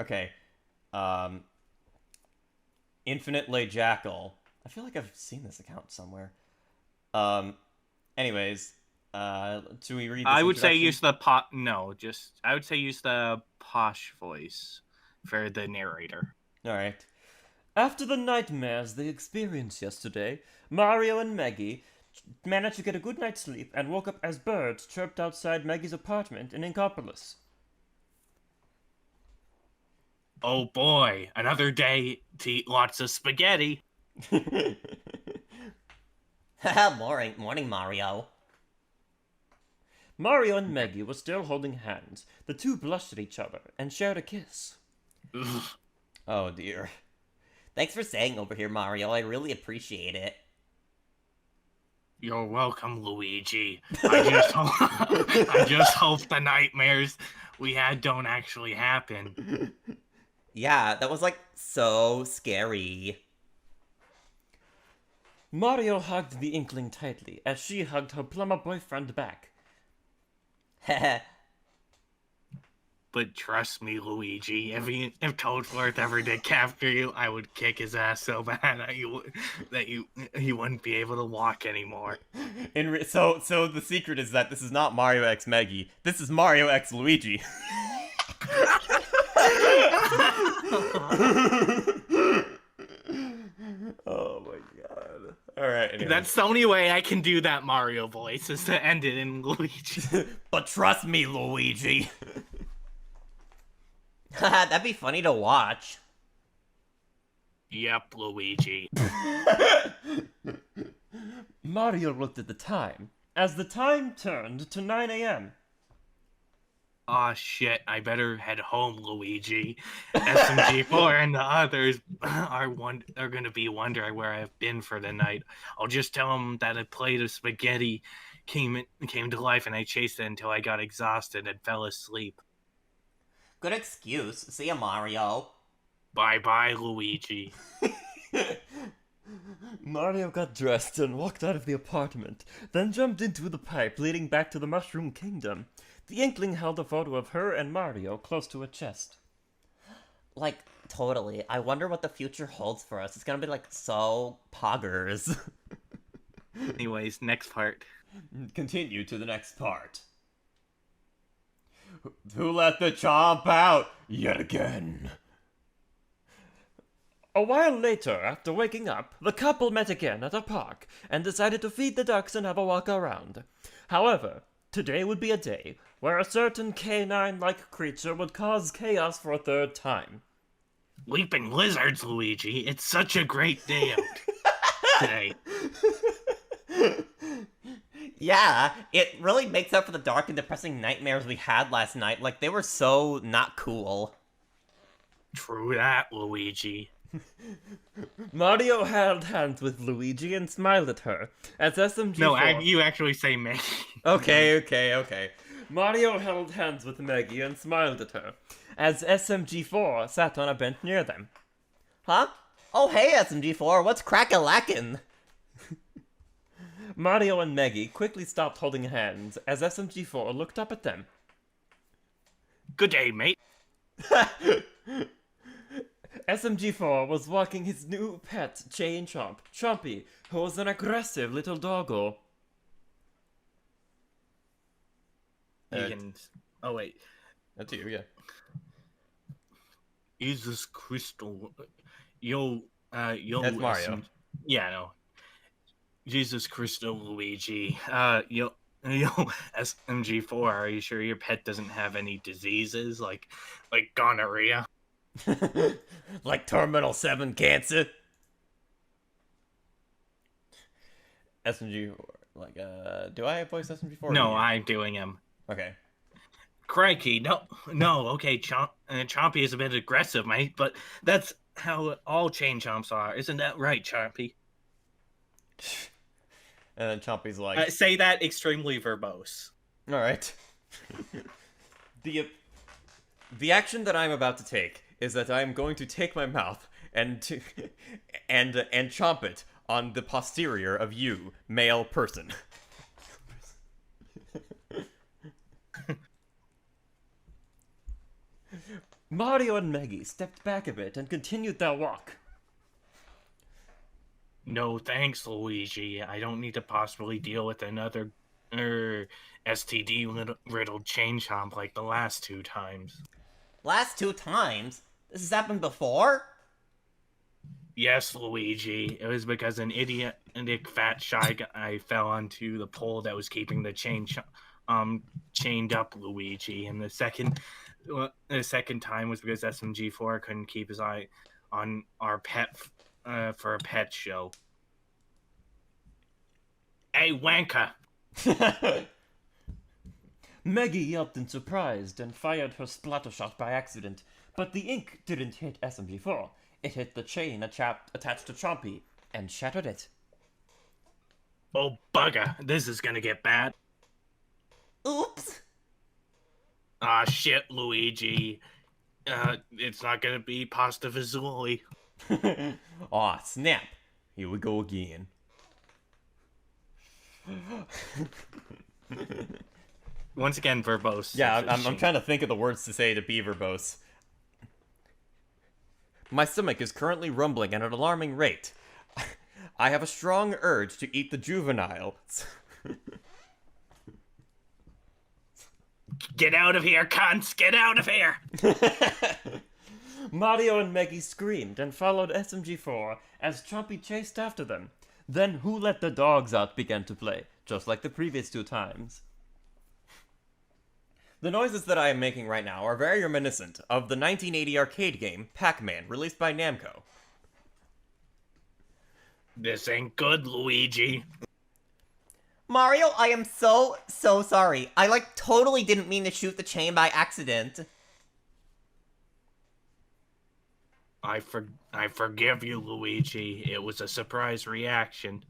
Okay. Infinite Lay Jackal. I feel like I've seen this account somewhere. Anyways, do we read this I would say use the I would say use the posh voice for the narrator. Alright. After the nightmares they experienced yesterday, Mario and Meggy managed to get a good night's sleep and woke up as birds chirped outside Meggy's apartment in Inkopolis. Oh boy, another day to eat lots of spaghetti. Morning, Mario. Mario and Meggy were still holding hands. The two blushed at each other and shared a kiss. Oh dear. Thanks for staying over here, Mario. I really appreciate it. You're welcome, Luigi. I just hope the nightmares we had don't actually happen. Yeah, that was like so scary. Mario hugged the Inkling tightly as she hugged her plumber boyfriend back. But trust me, Luigi, if Toadforth ever did capture you, I would kick his ass so bad that he wouldn't be able to walk anymore. So the secret is that this is not Mario x Meggy. This is Mario x Luigi. Oh my god. Alright, anyway. That's the only way I can do that Mario voice, is to end it in Luigi. But trust me, Luigi. That'd be funny to watch. Yep, Luigi. Mario looked at the time. As the time turned to 9 a.m. Aw, shit, I better head home, Luigi. SMG4 and the others are gonna be wondering where I've been for the night. I'll just tell them that a plate of spaghetti came to life and I chased it until I got exhausted and fell asleep. Good excuse. See ya, Mario. Bye-bye, Luigi. Mario got dressed and walked out of the apartment, then jumped into the pipe leading back to the Mushroom Kingdom. The Inkling held a photo of her and Mario close to a chest. Like, totally. I wonder what the future holds for us. It's gonna be, like, so poggers. Anyways, next part. Continue to the next part. Who let the chomp out yet again? A while later, after waking up, the couple met again at a park and decided to feed the ducks and have a walk around. However, today would be a day where a certain canine-like creature would cause chaos for a third time. Leaping lizards, Luigi. It's such a great day out today. Yeah, it really makes up for the dark and depressing nightmares we had last night. Like, they were so not cool. True that, Luigi. Mario held hands with Luigi and smiled at her, as SMG4... No, you actually say Meggy. Okay. Mario held hands with Meggy and smiled at her, as SMG4 sat on a bench near them. Huh? Oh, hey, SMG4, what's crack-a-lackin'? Mario and Meggy quickly stopped holding hands, as SMG4 looked up at them. Good day, mate. SMG4 was walking his new pet, Chain Chomp, Chompy, who was an aggressive little doggo. Oh, wait. That's you, yeah. Jesus Crystal. That's Mario. Yeah, no. Jesus Crystal, Luigi. SMG4, are you sure your pet doesn't have any diseases, like gonorrhea? Like terminal 7 cancer? SMG4, like, do I voice SMG4? No, I'm doing him. Okay. Crikey, no, okay, Chompy is a bit aggressive, mate, but that's how all chain chomps are. Isn't that right, Chompy? And then Chompy's like... say that extremely verbose. Alright. The action that I'm about to take is that I'm going to take my mouth and chomp it on the posterior of you, male person. Mario and Meggy stepped back a bit and continued their walk. No thanks, Luigi. I don't need to possibly deal with another STD-riddled chain chomp like the last 2 times. Last 2 times? This has happened before? Yes, Luigi. It was because an idiot, fat, shy guy fell onto the pole that was keeping the chain chained up, Luigi. And the second time was because SMG4 couldn't keep his eye on our pet for a pet show. Hey, wanker! Meggy yelped in surprise and fired her splatter shot by accident, but the ink didn't hit SMG4. It hit the chain attached to Chompy and shattered it. Oh, bugger. This is gonna get bad. Oops! Ah, shit, Luigi. It's not gonna be pasta fazooli. Aw, snap. Here we go again. Once again, verbose. Yeah, I'm trying to think of the words to say to be verbose. My stomach is currently rumbling at an alarming rate. I have a strong urge to eat the juvenile. Get out of here, cunts! Get out of here! Mario and Meggy screamed and followed SMG4 as Chompy chased after them. Then Who Let the Dogs Out began to play, just like the previous 2 times. The noises that I am making right now are very reminiscent of the 1980 arcade game Pac-Man, released by Namco. This ain't good, Luigi. Mario, I am so sorry. I, totally didn't mean to shoot the chain by accident. I forgive you, Luigi. It was a surprise reaction.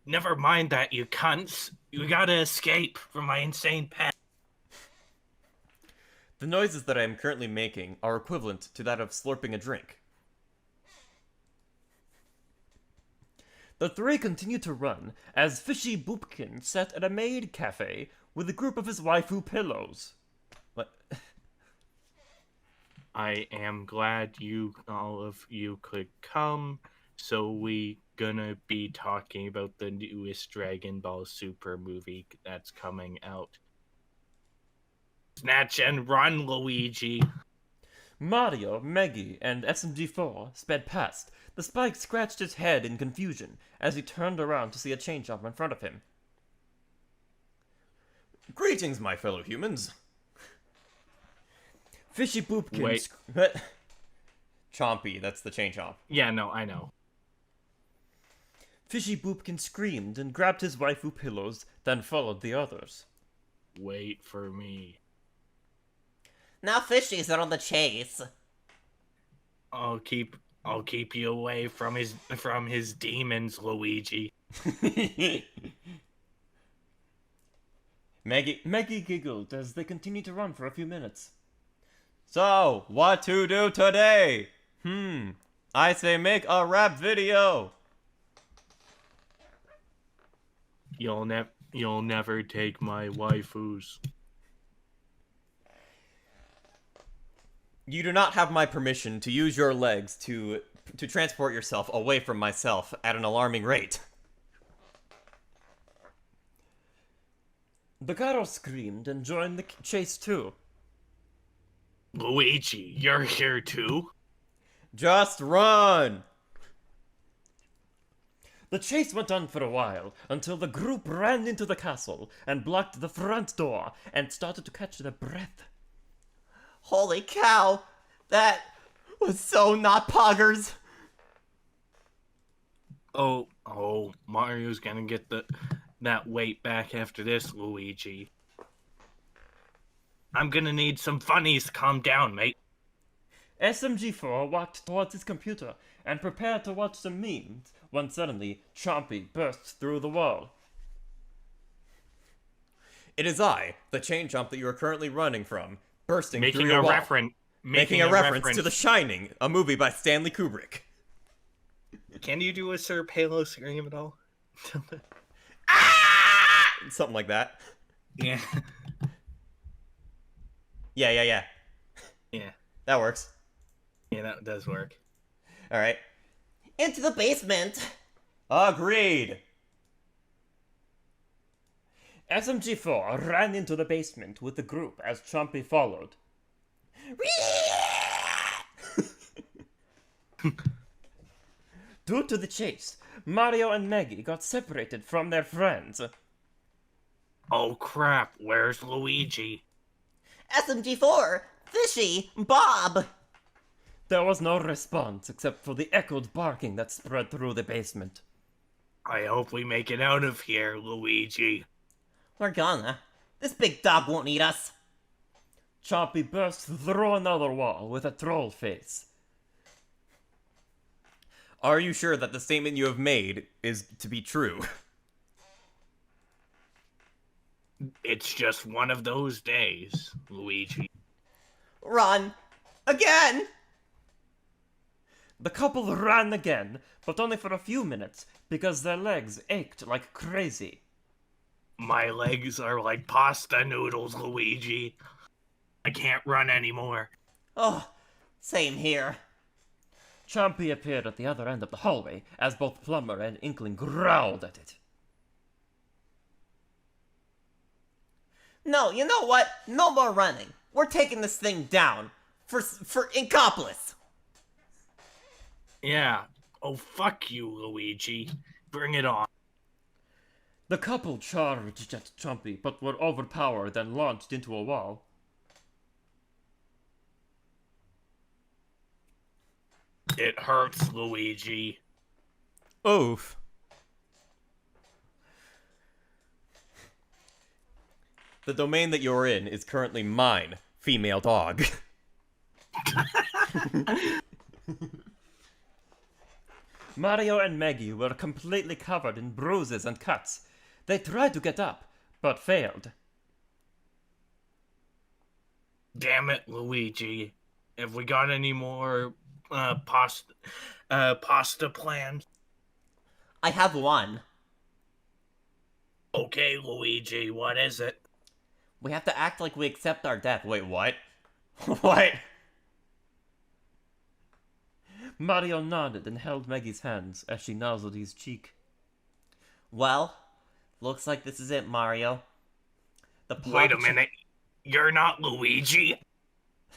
Never mind that, you cunts. You gotta escape from my insane pet. The noises that I am currently making are equivalent to that of slurping a drink. The 3 continued to run as Fishy Boopkin sat at a maid cafe with a group of his waifu pillows. What? I am glad all of you could come, so we gonna be talking about the newest Dragon Ball Super movie that's coming out. Snatch and run, Luigi! Mario, Meggy, and SMG4 sped past. The Spike scratched his head in confusion as he turned around to see a chain jump in front of him. Greetings, my fellow humans. Fishy Boopkin... Wait. Chompy, that's the chain chomp. Yeah, no, I know. Fishy Boopkin screamed and grabbed his waifu pillows, then followed the others. Wait for me. Now Fishy's on the chase. I'll keep you away from his demons, Luigi. Meggy giggled as they continued to run for a few minutes. So, what to do today? I say make a rap video. You'll never take my waifus. You do not have my permission to use your legs to transport yourself away from myself at an alarming rate. The Garo screamed and joined the chase too. Luigi, you're here too? Just run! The chase went on for a while, until the group ran into the castle and blocked the front door and started to catch their breath. Holy cow! That was so not poggers! Oh, Mario's gonna get that weight back after this, Luigi. I'm gonna need some funnies to calm down, mate. SMG4 walked towards his computer and prepared to watch some memes when suddenly Chompy burst through the wall. It is I, the chain jump that you are currently running from, bursting making through your a wall. making a reference to The Shining, a movie by Stanley Kubrick. Can you do a Sir Halo scream at all? Something like that. Yeah. Yeah. Yeah. That works. Yeah, that does work. Alright. Into the basement! Agreed! SMG4 ran into the basement with the group as Chompy followed. Due to the chase, Mario and Meggy got separated from their friends. Oh crap, where's Luigi? SMG4! Fishy! Bob! There was no response except for the echoed barking that spread through the basement. I hope we make it out of here, Luigi. We're gonna. This big dog won't eat us. Chompy burst through another wall with a troll face. Are you sure that the statement you have made is to be true? It's just one of those days, Luigi. Run! Again! The couple ran again, but only for a few minutes, because their legs ached like crazy. My legs are like pasta noodles, Luigi. I can't run anymore. Oh, same here. Chompy appeared at the other end of the hallway, as both Plumber and Inkling growled at it. No, you know what? No more running. We're taking this thing down. For Inkopolis. Yeah. Oh, fuck you, Luigi. Bring it on. The couple charged at Chompy, but were overpowered and launched into a wall. It hurts, Luigi. Oof. The domain that you're in is currently mine, female dog. Mario and Meggy were completely covered in bruises and cuts. They tried to get up, but failed. Damn it, Luigi. Have we got any more pasta plans? I have one. Okay, Luigi, what is it? We have to act like we accept our death. Wait, what? What? Mario nodded and held Meggy's hands as she nozzled his cheek. Well, looks like this is it, Mario. Wait a minute. You're not Luigi?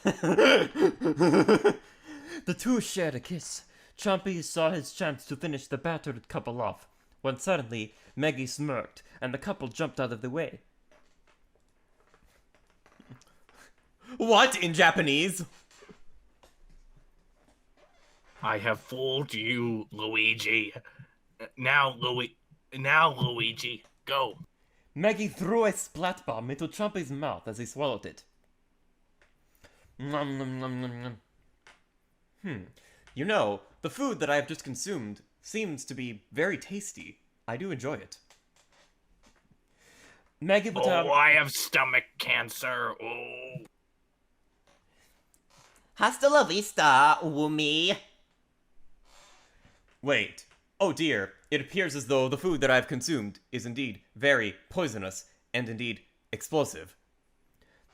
The two shared a kiss. Chompy saw his chance to finish the battered couple off, when suddenly Meggy smirked and the couple jumped out of the way. What in Japanese? I have fooled you, Luigi. Now, Luigi, go. Meggy threw a splat bomb into Chompy's mouth as he swallowed it. Nom, nom, nom, nom, nom. You know, the food that I have just consumed seems to be very tasty. I do enjoy it. Meggy put out... I have stomach cancer. Oh. Hasta la vista, Woomy. Wait. Oh dear. It appears as though the food that I have consumed is indeed very poisonous and indeed explosive.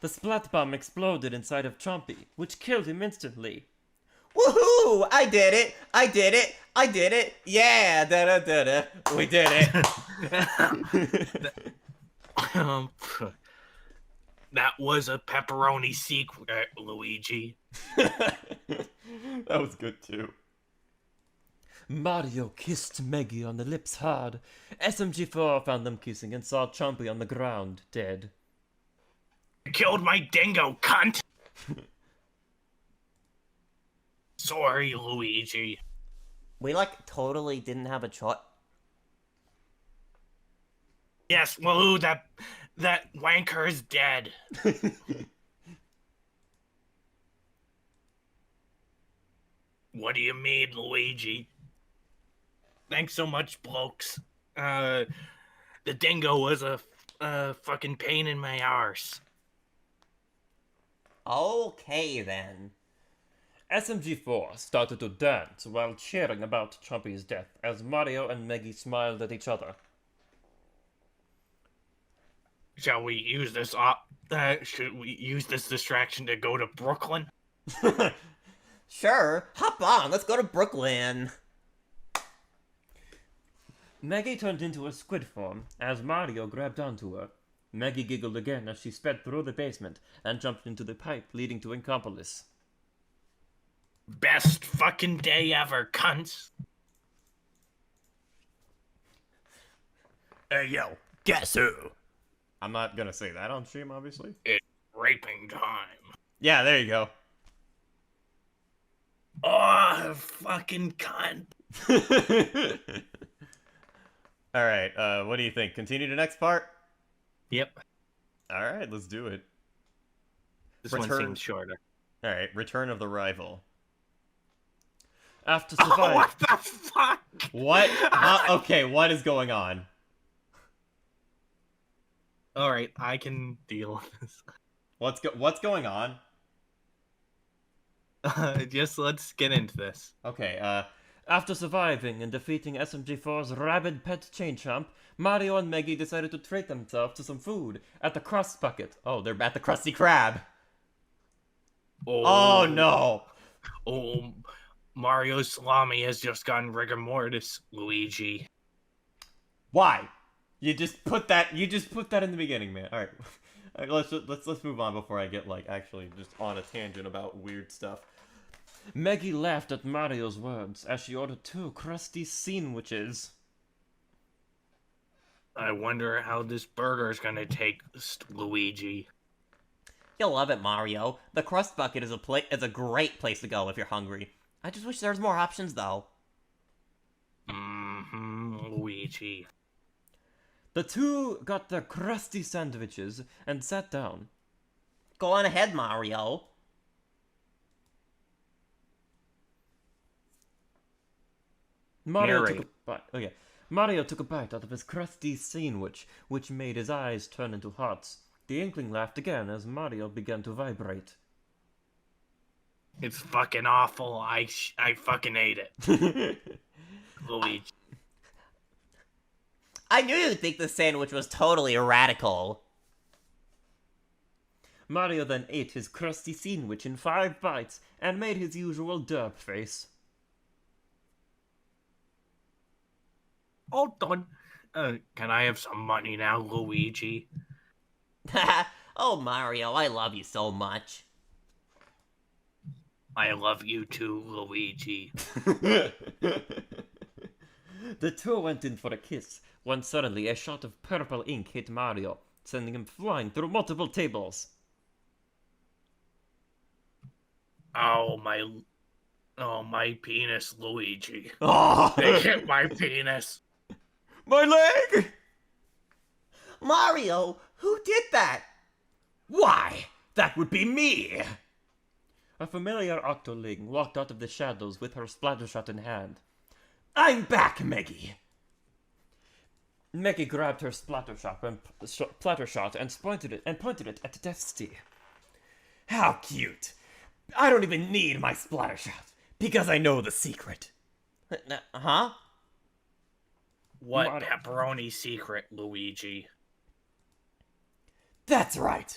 The splat bomb exploded inside of Chompy, which killed him instantly. Woohoo! I did it! I did it! I did it! Yeah! Da-da-da-da! We did it! That was a pepperoni secret, Luigi. That was good too. Mario kissed Meggy on the lips hard. SMG4 found them kissing and saw Chompy on the ground, dead. You killed my dingo, cunt! Sorry, Luigi. We, totally didn't have a choice. Yes, woohoo, that wanker is dead. What do you mean, Luigi? Thanks so much, blokes. The dingo was a fucking pain in my arse. Okay, then. SMG4 started to dance while cheering about Chompy's death as Mario and Meggy smiled at each other. Shall we use this should we use this distraction to go to Brooklyn? Sure, hop on, let's go to Brooklyn. Meggy turned into a squid form as Mario grabbed onto her. Meggy giggled again as she sped through the basement and jumped into the pipe leading to Inkopolis. Best fucking day ever, cunts. Hey yo, guess who? I'm not gonna say that on stream, obviously. It's raping time. Yeah, there you go. Oh, fucking cunt. Alright, what do you think? Continue to next part? Yep. Alright, let's do it. This one seems shorter. Alright, Return of the Rival. After surviving... Oh, what the fuck? What? Okay, what is going on? Alright, I can deal with this. What's going on? Just let's get into this. Okay, after surviving and defeating SMG4's rabid pet chain chomp, Mario and Meggy decided to treat themselves to some food at the Crust Bucket. Oh, they're at the Krusty Krab. Oh, no! Oh, Mario's salami has just gotten rigor mortis, Luigi. Why? You just put that in the beginning, man. All right. All right, let's move on before I get actually just on a tangent about weird stuff. Meggy laughed at Mario's words as she ordered 2 crusty sandwiches. I wonder how this burger is gonna taste, Luigi. You'll love it, Mario. The Crust Bucket is a great place to go if you're hungry. I just wish there was more options, though. Luigi. The 2 got their crusty sandwiches and sat down. Go on ahead, Mario. Mario took a bite out of his crusty sandwich, which made his eyes turn into hearts. The Inkling laughed again as Mario began to vibrate. It's fucking awful. I fucking ate it. Luigi. I knew you'd think the sandwich was totally radical. Mario then ate his crusty sandwich in 5 bites and made his usual derp face. All done. Can I have some money now, Luigi? Oh, Mario, I love you so much. I love you too, Luigi. The 2 went in for a kiss, when suddenly a shot of purple ink hit Mario, sending him flying through multiple tables. Oh, my penis, Luigi. Oh. They hit my penis. My leg! Mario, who did that? Why, that would be me! A familiar Octoling walked out of the shadows with her splattershot in hand. I'm back, Meggy! Meggy grabbed her splattershot and pointed it at Dusty. How cute! I don't even need my splattershot, because I know the secret. Huh? What pepperoni secret, Luigi? That's right.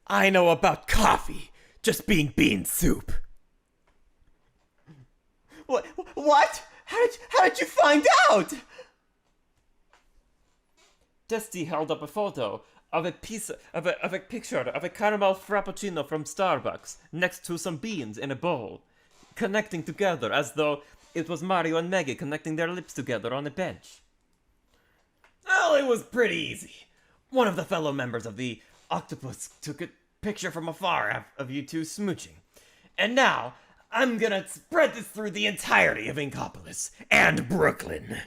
I know about coffee just being bean soup. What? How did you find out? Dusty held up a photo of a picture of a caramel frappuccino from Starbucks next to some beans in a bowl, connecting together as though it was Mario and Meggy connecting their lips together on a bench. Well, it was pretty easy. One of the fellow members of the octopus took a picture from afar of you two smooching. And now, I'm gonna spread this through the entirety of Inkopolis and Brooklyn.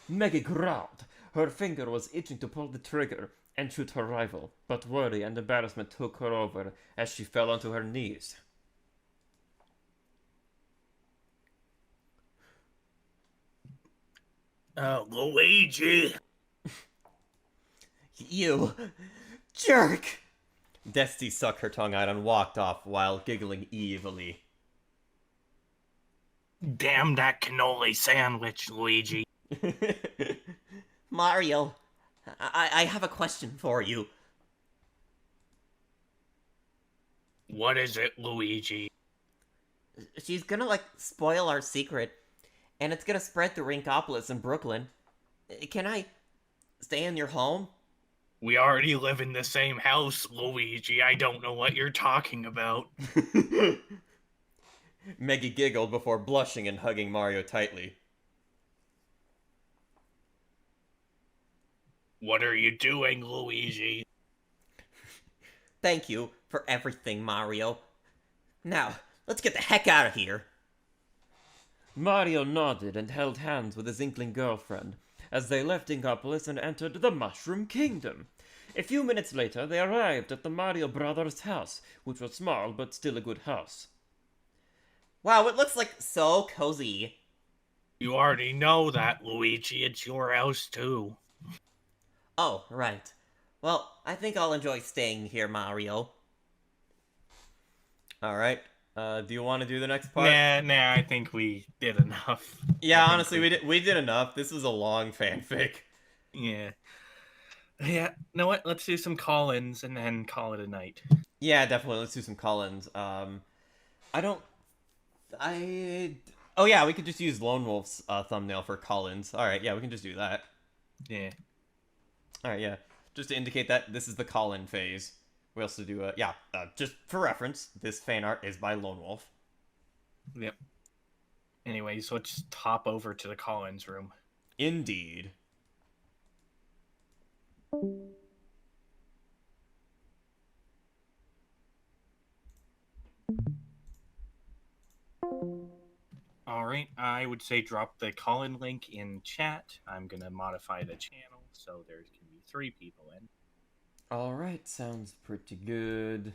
Meggy growled. Her finger was itching to pull the trigger and shoot her rival, but worry and embarrassment took her over as she fell onto her knees. Luigi! You jerk! Dusty sucked her tongue out and walked off while giggling evilly. Damn that cannoli sandwich, Luigi. Mario, I have a question for you. What is it, Luigi? She's gonna, spoil our secret, and it's gonna spread through Inkopolis and Brooklyn. Can I stay in your home? We already live in the same house, Luigi. I don't know what you're talking about. Meggy giggled before blushing and hugging Mario tightly. What are you doing, Luigi? Thank you for everything, Mario. Now, let's get the heck out of here. Mario nodded and held hands with his Inkling girlfriend as they left Inkopolis and entered the Mushroom Kingdom. A few minutes later, they arrived at the Mario Brothers' house, which was small but still a good house. Wow, it looks so cozy. You already know that, Luigi. It's your house, too. Oh, right. Well, I think I'll enjoy staying here, Mario. Alright, Do you want to do the next part? Nah, I think we did enough. Yeah, honestly, we did enough. This was a long fanfic. Yeah. Yeah, you know what? Let's do some call-ins and then call it a night. Yeah, definitely. Let's do some call-ins. Oh yeah, we could just use Lone Wolf's thumbnail for call-ins. All right, yeah, we can just do that. Yeah. All right, yeah. Just to indicate that this is the call-in phase. We also do just for reference, this fan art is by Lone Wolf. Yep. Anyways, let's hop over to the call-ins room. Indeed. Alright, I would say drop the call-in link in chat. I'm gonna modify the channel so there can be 3 people in. Alright, sounds pretty good.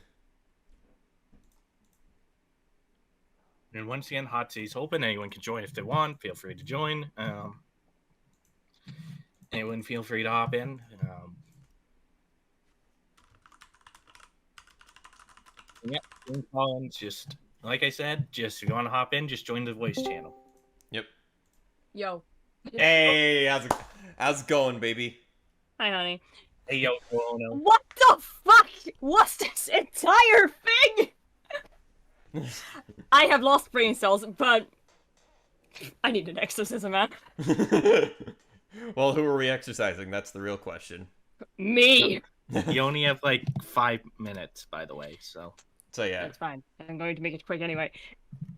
And once again, hot seat's open. Anyone can join if they want. Feel free to join. Anyone feel free to hop in. Yeah, call-ins, just like I said, just if you want to hop in, just join the voice channel. Yep. Yo. Hey, how's it going, baby? Hi, honey. Hey, yo, Corona. What the fuck was this entire thing? I have lost brain cells, but I need an exorcism, man. Well, who are we exercising? That's the real question. Me. You only have like 5 minutes, by the way, so yeah. That's fine. I'm going to make it quick anyway.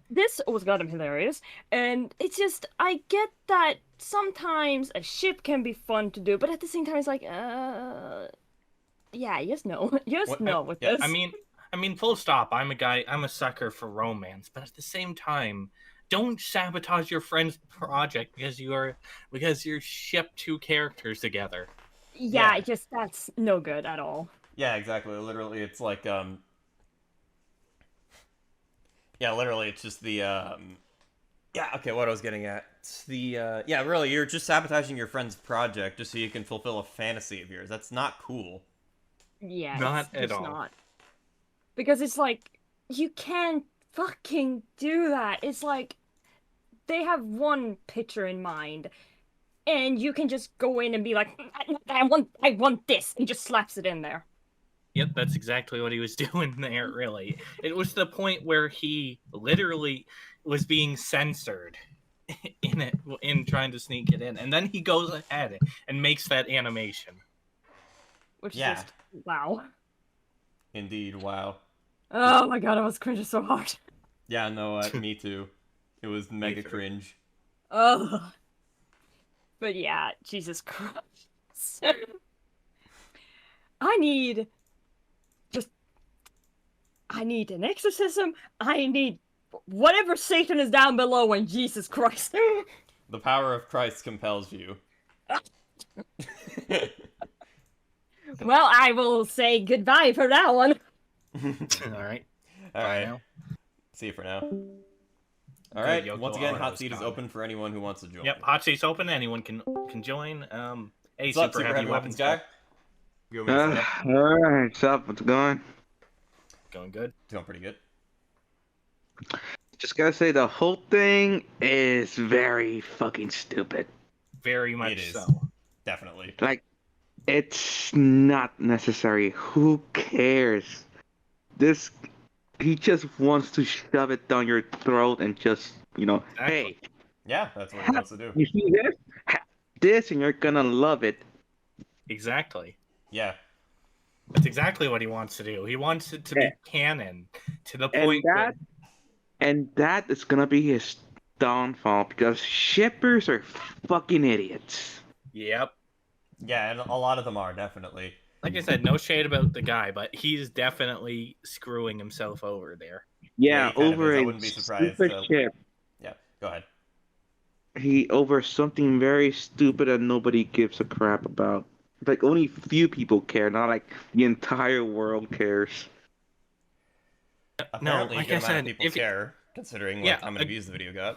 This was goddamn hilarious, and it's just, I get that sometimes a ship can be fun to do, but at the same time it's like, yeah, just no. Just no with this. I mean, full stop. I'm a sucker for romance, but at the same time, don't sabotage your friend's project because you're shipped 2 characters together. Yeah, just that's no good at all. Yeah, exactly. Literally, it's like yeah, literally, it's just the yeah. Okay, what I was getting at, yeah, really, you're just sabotaging your friend's project just so you can fulfill a fantasy of yours. That's not cool. Yeah, not it's at all. Not. Because it's like, you can't fucking do that. It's like, they have one picture in mind, and you can just go in and be like, I want this, and just slaps it in there. Yep, that's exactly what he was doing there, really. It was the point where he literally was being censored in trying to sneak it in, and then he goes ahead and makes that animation. Which is just, wow. Indeed, wow. Oh my god, I was cringing so hard. Yeah, no, me too. It was mega cringe. Ugh. But yeah, Jesus Christ. I need an exorcism. I need whatever Satan is down below, and Jesus Christ. The power of Christ compels you. Well, I will say goodbye for that one. Alright. Alright. See you for now. Alright, once again, Hot Seat is open for anyone who wants to join. Yep, Hot Seat's open. Anyone can join. Hey, what's up, Super Heavy Weapons guy? Alright, what's up? What's going? Going good. Going pretty good. Just gotta say, the whole thing is very fucking stupid. Very much so. Definitely. Like, it's not necessary. Who cares? He just wants to shove it down your throat and just, hey. Yeah, that's what he wants to do. You see this? Have this and you're gonna love it. Exactly. Yeah. That's exactly what he wants to do. He wants it to be canon to the point and that is gonna be his downfall because shippers are fucking idiots. Yep. Yeah, and a lot of them are, definitely. Like I said, no shade about the guy, but he's definitely screwing himself over there. Yeah, over I a wouldn't be surprised. stupid ship. Yeah, go ahead. Over something very stupid that nobody gives a crap about. Like, only few people care, not like the entire world cares. Apparently, like a good I amount said, of people care, considering how many views the video got.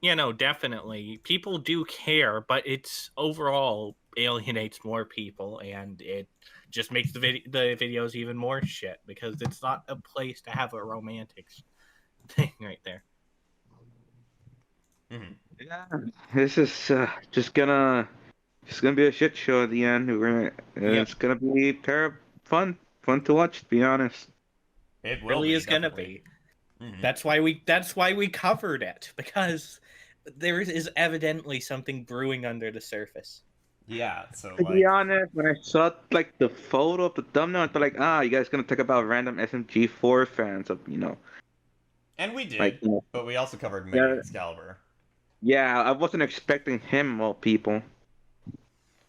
Yeah, no, definitely. People do care, but it's overall alienates more people, and it just makes the videos even more shit, because it's not a place to have a romantic thing right there. Yeah, this is just gonna be a shit show at the end. It's gonna be fun to watch. To be honest, It will Really be, is gonna definitely. be. That's why we covered it, because there is evidently something brewing under the surface. Yeah, so to be honest, when I saw like the photo of the thumbnail, I thought like, you guys gonna talk about random SMG4 fans of And we did, like, but we also covered Medi Excalibur. Yeah, I wasn't expecting him, well, people.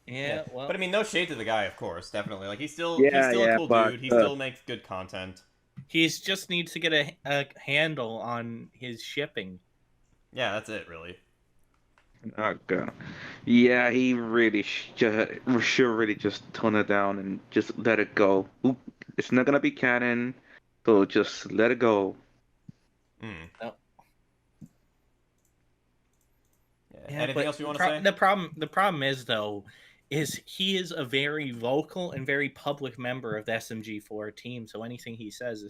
Yeah, well, but I mean, no shade to the guy, of course, definitely. Like he's still Yeah, a cool but, dude. He still makes good content. He just needs to get a handle on his shipping. Yeah, that's it, really. Oh god. Yeah, he really should really just tone it down and just let it go. Oop, it's not gonna be canon, so just let it go. Oh. Yeah, anything else you want to say? The problem is though, is he is a very vocal and very public member of the SMG4 team. So anything he says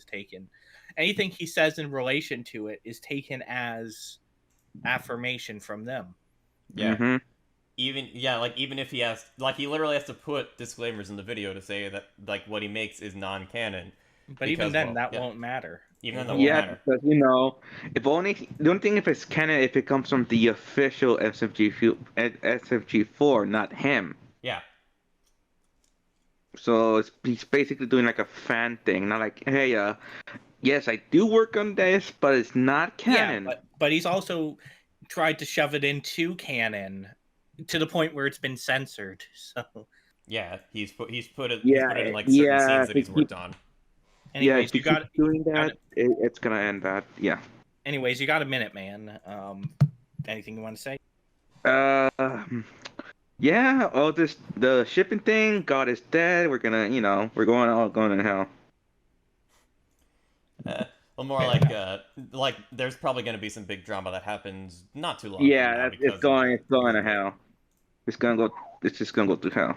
in relation to it is taken as affirmation from them. Yeah. Even if he has, like, he literally has to put disclaimers in the video to say that, like, what he makes is non-canon. But even then, that won't matter. Even then, that won't matter. Because the only thing if it's canon if it comes from the official SMG4, not him. Yeah. So he's basically doing like a fan thing, not like, hey, yes, I do work on this, but it's not canon. Yeah, but he's also tried to shove it into canon to the point where it's been censored. So yeah, he's put it in like certain scenes that he's worked on. Anyways, if you keep doing that, it's gonna end that. Yeah. Anyways, you got a minute, man. Anything you want to say? Yeah. The shipping thing. God is dead. We're gonna, we're going to hell. Well, more like there's probably going to be some big drama that happens not too long. Yeah, it's going to hell. It's just gonna go to hell.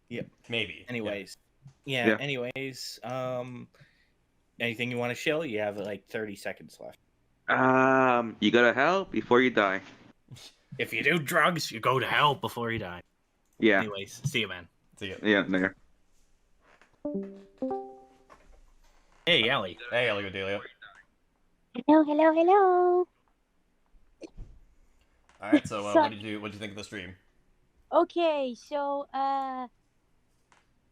Yep. Maybe. Anyways. Yeah. Anyways, anything you want to show? You have like 30 seconds left. You go to hell before you die. If you do drugs, you go to hell before you die. Yeah. Anyways, see you, man. See you. Yeah, there. Hey, Ellie. Hey, Ellie Cordelia. Hello. All right, so what did you think of the stream? Okay, so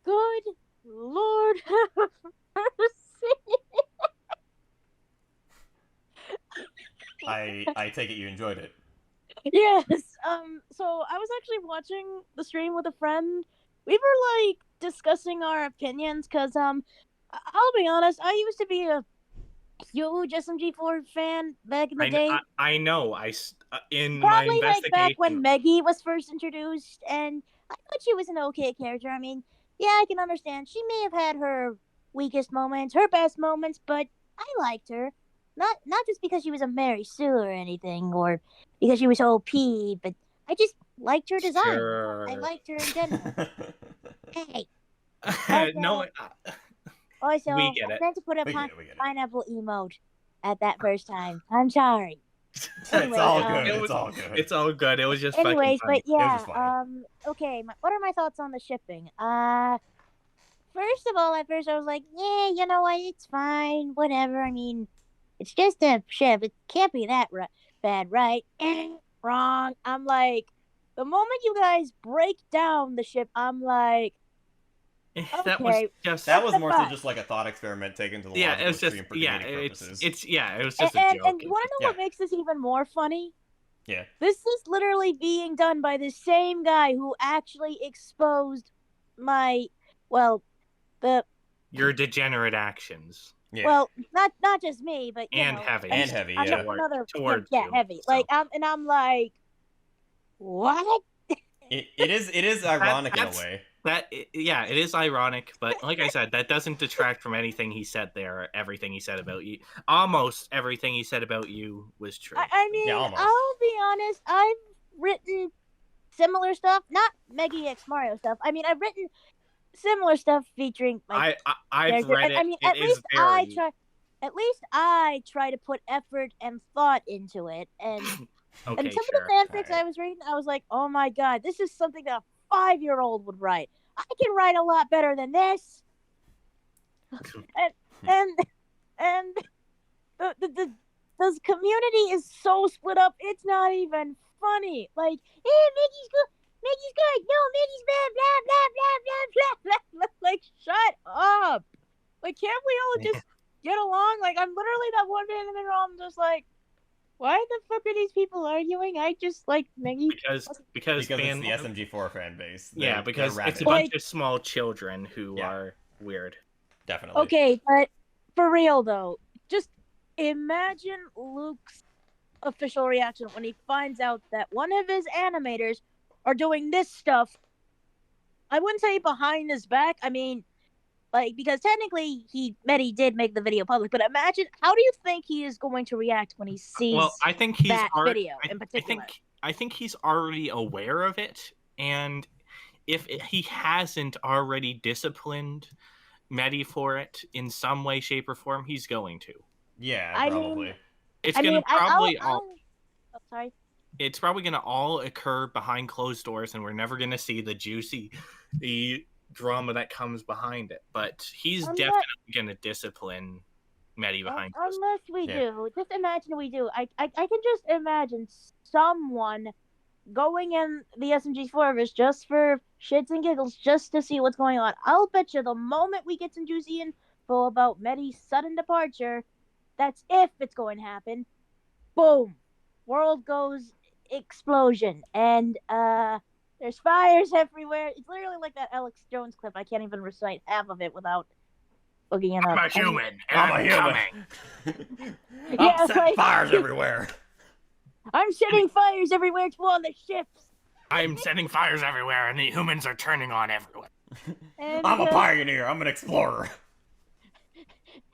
good Lord have mercy. I take it you enjoyed it. Yes. So I was actually watching the stream with a friend. We were like discussing our opinions because I'll be honest, I used to be a huge SMG4 fan back in the day. I know. In probably my investigation, like back when Meggy was first introduced, and I thought she was an okay character. I mean, yeah, I can understand. She may have had her weakest moments, her best moments, but I liked her. Not just because she was a Mary Sue or anything, or because she was OP, but I just liked her design. Sure. I liked her in general. Hey. No. Also, We get I it. meant to put a We get it. pineapple emote at that first time. I'm sorry. It's all good. It's all good. It's all good. It was just Anyways, fucking funny. but yeah, okay, what are my thoughts on the shipping? First of all, at first I was like, yeah, you know what, it's fine, whatever, I mean, it's just a ship, it can't be that bad, right? Wrong. I'm like, the moment you guys break down the ship, I'm like, That okay, was more so just like a thought experiment taken to the Yeah, logical it was just extreme for yeah, comedic purposes. it was just a and joke. you want to know what makes this even more funny? Yeah. This is literally being done by the same guy who actually exposed Your degenerate actions. Yeah. well, not just me, but you And know, heavy. And heavy, I'm yeah. another Towards yeah, you, heavy. so. Like I'm like, what? It is ironic in a way. It is ironic, but like I said, that doesn't detract from anything he said there. Everything he said about you, almost everything he said about you was true. I mean, Yeah, almost. I'll be honest. I've written similar stuff, not Medi X Mario stuff. I mean, I've written similar stuff featuring my I've read it. I mean, It at is least very... at least I try to put effort and thought into it. And Okay, and some sure. of the fanfics I was reading, I was like, oh my god, this is something that a 5-year-old would write. I can write a lot better than this. and the community is so split up. It's not even funny. Like, hey, Meggy's good. Meggy's good. No, Meggy's bad. Blah blah blah blah blah blah blah. Like, shut up. Like, can't we all just get along? Like, I'm literally that one man in the room, just like, why the fuck are these people arguing? I just like Meggy. Because it's the SMG4 fan base. Yeah, because it's a bunch of small children who are weird. Definitely. Okay, but for real though, just imagine Luke's official reaction when he finds out that one of his animators are doing this stuff. I wouldn't say behind his back. I mean, like, because technically Medi did make the video public, but imagine, how do you think he is going to react when he sees I think he's that video in particular? I think he's already aware of it, and if he hasn't already disciplined Medi for it in some way, shape, or form, he's going to. Yeah, probably. It's going to probably sorry. It's probably going to all occur behind closed doors, and we're never going to see the juicy drama that comes behind it. But he's definitely going to discipline Medi behind closed doors. Unless we do. Just imagine we do. I can just imagine someone going in the SMG4verse just for shits and giggles, just to see what's going on. I'll bet you the moment we get some juicy info about Medi's sudden departure, that's if it's going to happen, boom, world goes explosion, and there's fires everywhere. It's literally like that Alex Jones clip. I can't even recite half of it without looking it up. I'm a human, and I'm coming. I'm setting fires everywhere. I'm setting fires everywhere to all the ships. I'm setting fires everywhere, and the humans are turning on everywhere. And, I'm a pioneer. I'm an explorer.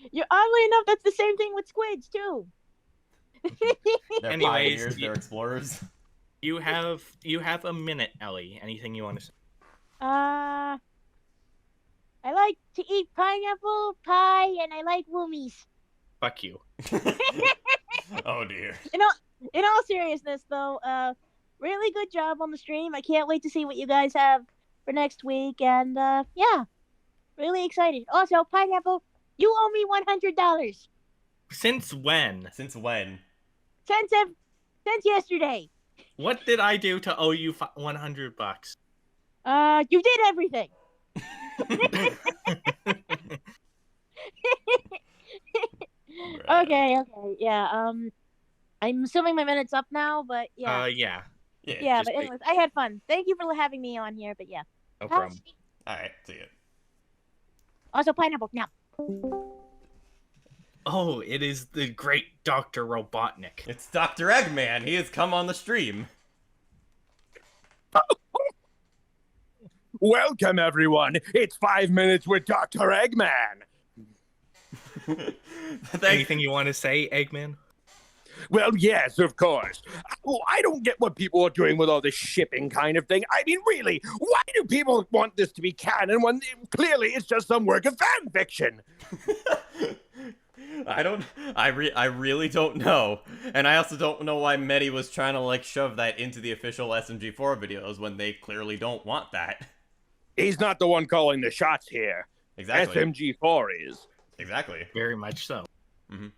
Oddly enough, that's the same thing with squids too. They're Anyways, pioneers. They're explorers. You have a minute, Ellie. Anything you want to say? I like to eat pineapple pie, and I like woomies. Fuck you. Oh dear. In all seriousness, though, really good job on the stream. I can't wait to see what you guys have for next week, and yeah, really excited. Also, Pineapple, you owe me $100. Since when? Since when? Since yesterday. What did I do to owe you $100? You did everything. Okay, yeah. I'm assuming my minute's up now, but yeah. Yeah. Yeah, but anyways, I had fun. Thank you for having me on here, but yeah. No problem. Alright, see you. Also, Pineapple, now. Oh, it is the great Dr. Robotnik. It's Dr. Eggman. He has come on the stream. Welcome, everyone. It's 5 minutes with Dr. Eggman. Anything you want to say, Eggman? Well, yes, of course. I don't get what people are doing with all this shipping kind of thing. I mean, really, why do people want this to be canon when clearly it's just some work of fan fiction? I really don't know. And I also don't know why Medi was trying to, like, shove that into the official SMG4 videos when they clearly don't want that. He's not the one calling the shots here. Exactly. SMG4 is. Exactly. Very much so. Mm-hmm.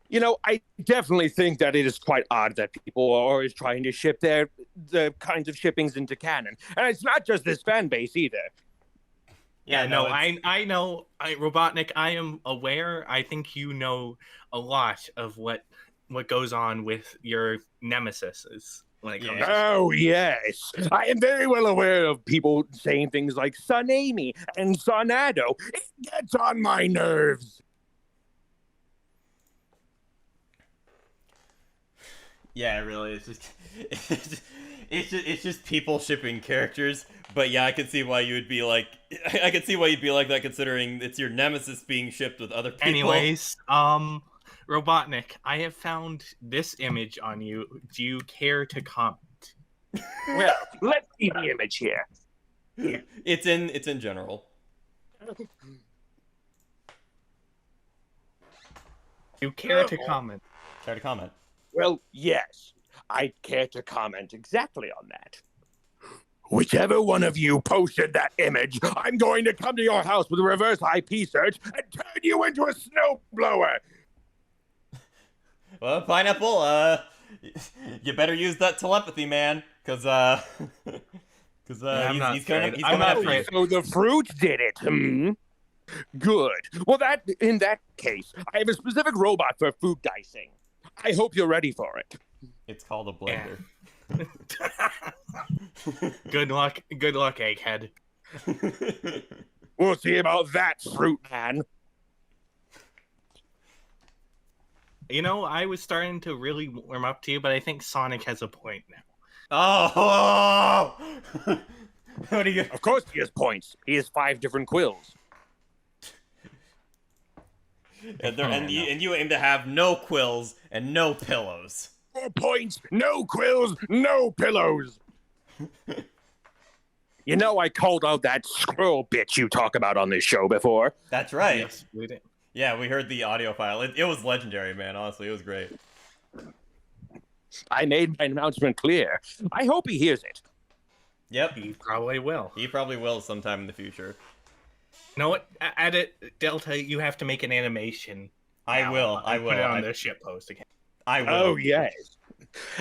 You know, I definitely think that it is quite odd that people are always trying to ship the kinds of shippings into canon. And it's not just this fan base either. Yeah, no, I know, Robotnik, I am aware. I think you know a lot of what goes on with your nemesis when it comes Oh, yes. I am very well aware of people saying things like Son Amy and Sonado. It gets on my nerves. Yeah, really, it's just people shipping characters. But yeah, I can see why you would be like, that, considering it's your nemesis being shipped with other people. Anyways, Robotnik, I have found this image on you. Do you care to comment? Well, let's see the image here. It's in general. You care to comment? Care to comment? Well, yes, I'd care to comment exactly on that. Whichever one of you posted that image, I'm going to come to your house with a reverse IP search and turn you into a snowblower. Well, Pineapple, you better use that telepathy, man, because he's coming after you. So the fruit did it, hmm? Good. Well, in that case, I have a specific robot for food dicing. I hope you're ready for it. It's called a blender. Good luck, Egghead. We'll see about that, fruit man. You know, I was starting to really warm up to you, but I think Sonic has a point now. Oh! What do you? Of course he has points. He has 5 different quills. And you aim to have no quills and no pillows. 4 points, no quills, no pillows. You know I called out that squirrel bitch you talk about on this show before. That's right. Yes, we did. Yeah, we heard the audio file. It was legendary, man. Honestly, it was great. I made my announcement clear. I hope he hears it. Yep. He probably will. He probably will sometime in the future. You know what? At it, Delta, you have to make an animation. I will. Put it on the shitpost again. I will. Oh, yes.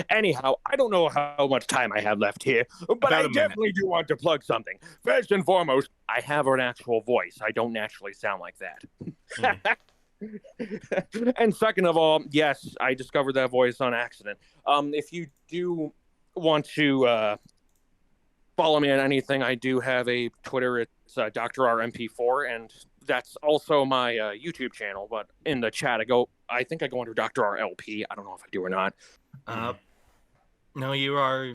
Anyhow, I don't know how much time I have left here, but I definitely do want to plug something. First and foremost, I have an actual voice. I don't naturally sound like that. And second of all, yes, I discovered that voice on accident. If you do want to follow me on anything, I do have a Twitter. It's Dr. RMP4, and that's also my YouTube channel. But in the chat, I think I go under Dr. RLP. I don't know if I do or not. No, you are.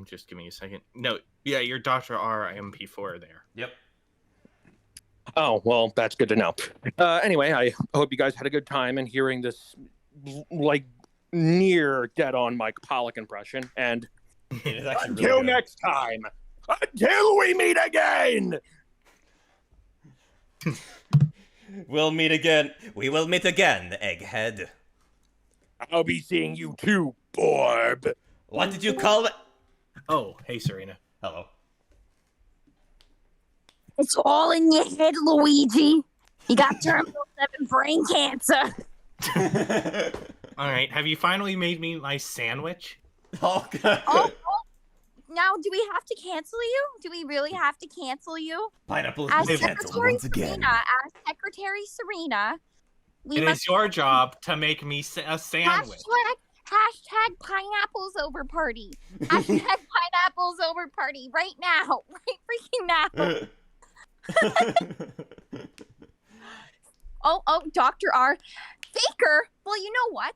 Just give me a second. No, yeah, you're Dr. RMP4 there. Yep. Oh, well, that's good to know. Anyway, I hope you guys had a good time in hearing this, like, near dead-on Mike Pollock impression. And until really next time, until we meet again! We'll meet again. We will meet again, Egghead. I'll be seeing you too, Borb. What did you call it? Oh, hey, Serena. Hello. It's all in your head, Luigi. You got terminal 7 brain cancer. All right, have you finally made me my sandwich? Oh, God. Oh, now, do we have to cancel you? Do we really have to cancel you? Pineapple As is canceled Secretary once again. Serena, as Secretary Serena, It is your job to make me a sandwich. Hashtag pineapples over party. Hashtag pineapples over party right now. Right freaking now. Oh, Dr. R. Faker. Well, you know what?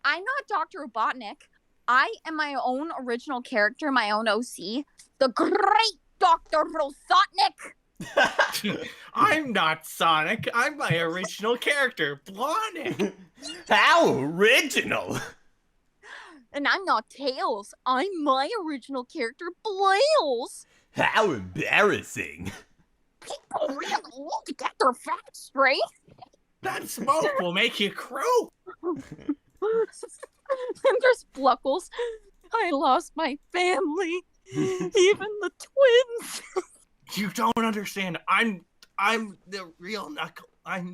I'm not Dr. Robotnik. I am my own original character, my own OC. The great Dr. Robotnik. I'm not Sonic. I'm my original character, Blonic. How original. And I'm not Tails. I'm my original character, Blails. How embarrassing. People really need to get their facts straight. That smoke will make you croak. And there's Bluckles. I lost my family. Even the twins. You don't understand. I'm the real Knuckles. I'm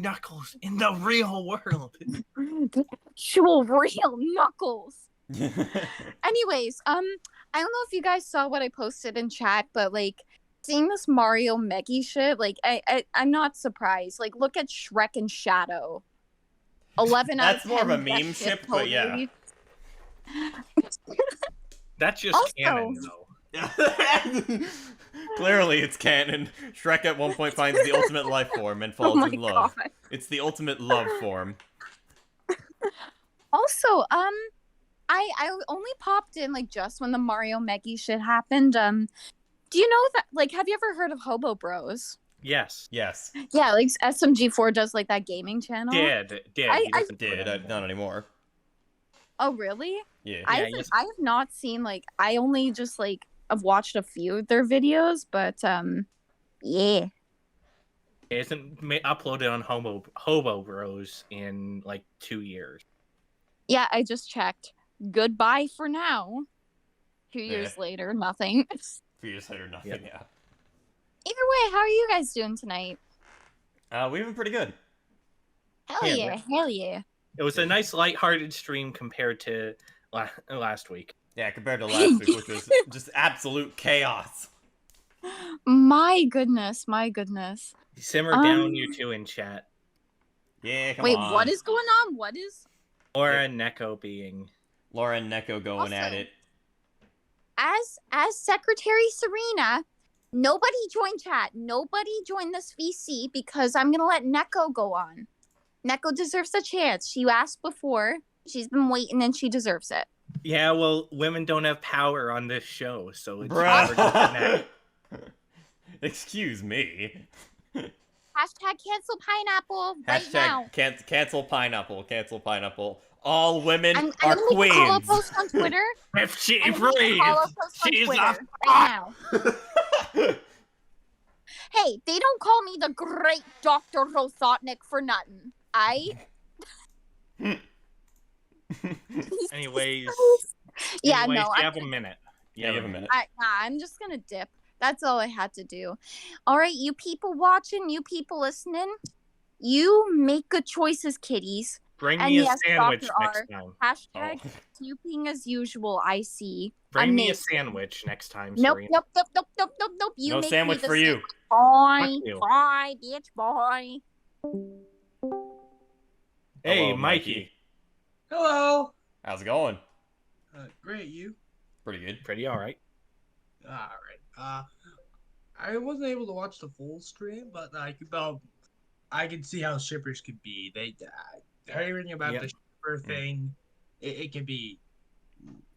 Knuckles in the real world. The actual real Knuckles. Anyways, I don't know if you guys saw what I posted in chat, but like seeing this Mario Meggy shit, like I'm not surprised. Like look at Shrek and Shadow. 11 out of 10. That's more of a meme ship, but yeah. That's just canon, though. Clearly, it's canon. Shrek at one point finds the ultimate life form and falls in love. God. It's the ultimate love form. Also, I only popped in like just when the Mario Meggy shit happened. Do you know that? Like, have you ever heard of Hobo Bros? Yes. Yes. Yeah, like SMG4 does like that gaming channel. Did. Not anymore. Oh, really? Yeah. I have not seen like I only just like I've watched a few of their videos, but yeah. It isn't uploaded on Hobo Bros in like 2 years. Yeah, I just checked. Goodbye for now. 2 years later, nothing. 2 years later, nothing. Yep. Yeah. Either way, how are you guys doing tonight? We've been pretty good. Hell yeah, hell yeah. It was a nice lighthearted stream compared to last week. Yeah, compared to last week, which was just absolute chaos. My goodness, my goodness. Simmer down, you two in chat. Yeah, come Wait, on. what is going on? What is? Laura and Neko being. Laura and Neko going Also, at it. As Secretary Serena, nobody join chat. Nobody join this VC because I'm gonna let Neko go on. Neko deserves a chance. She asked before. She's been waiting and she deserves it. Yeah, well, women don't have power on this show, so it's Bruh. Excuse me. Hashtag cancel pineapple right now. Cancel pineapple. Cancel pineapple. All women I'm are gonna make a follow queens. post on Twitter. If she I'm gonna make a follow breathes, post on she's Twitter a right now. Hey, they don't call me the great Dr. Rosotnik for nothing. Anyways. Yeah, anyways, no, you have a minute. Yeah, you have a minute. I'm just gonna dip. That's all I had to do. All right, you people watching, you people listening, you make good choices, kiddies. Bring And me a yes, sandwich Dr. next R, time. Hashtag tubing as usual. I see. Bring me a Amazing. sandwich next time, Nope, Serena. nope, nope, nope, nope, nope, nope. You No make sandwich me the for you. sandwich. Boy, Fuck you. boy, bitch, boy. Hey, Hello, Mikey. Hello. How's it going? Great, you? Pretty good. Pretty alright. Alright. I wasn't able to watch the full stream, but like, I can see how shippers could be. Hearing about Yep. the shipper thing, it can be.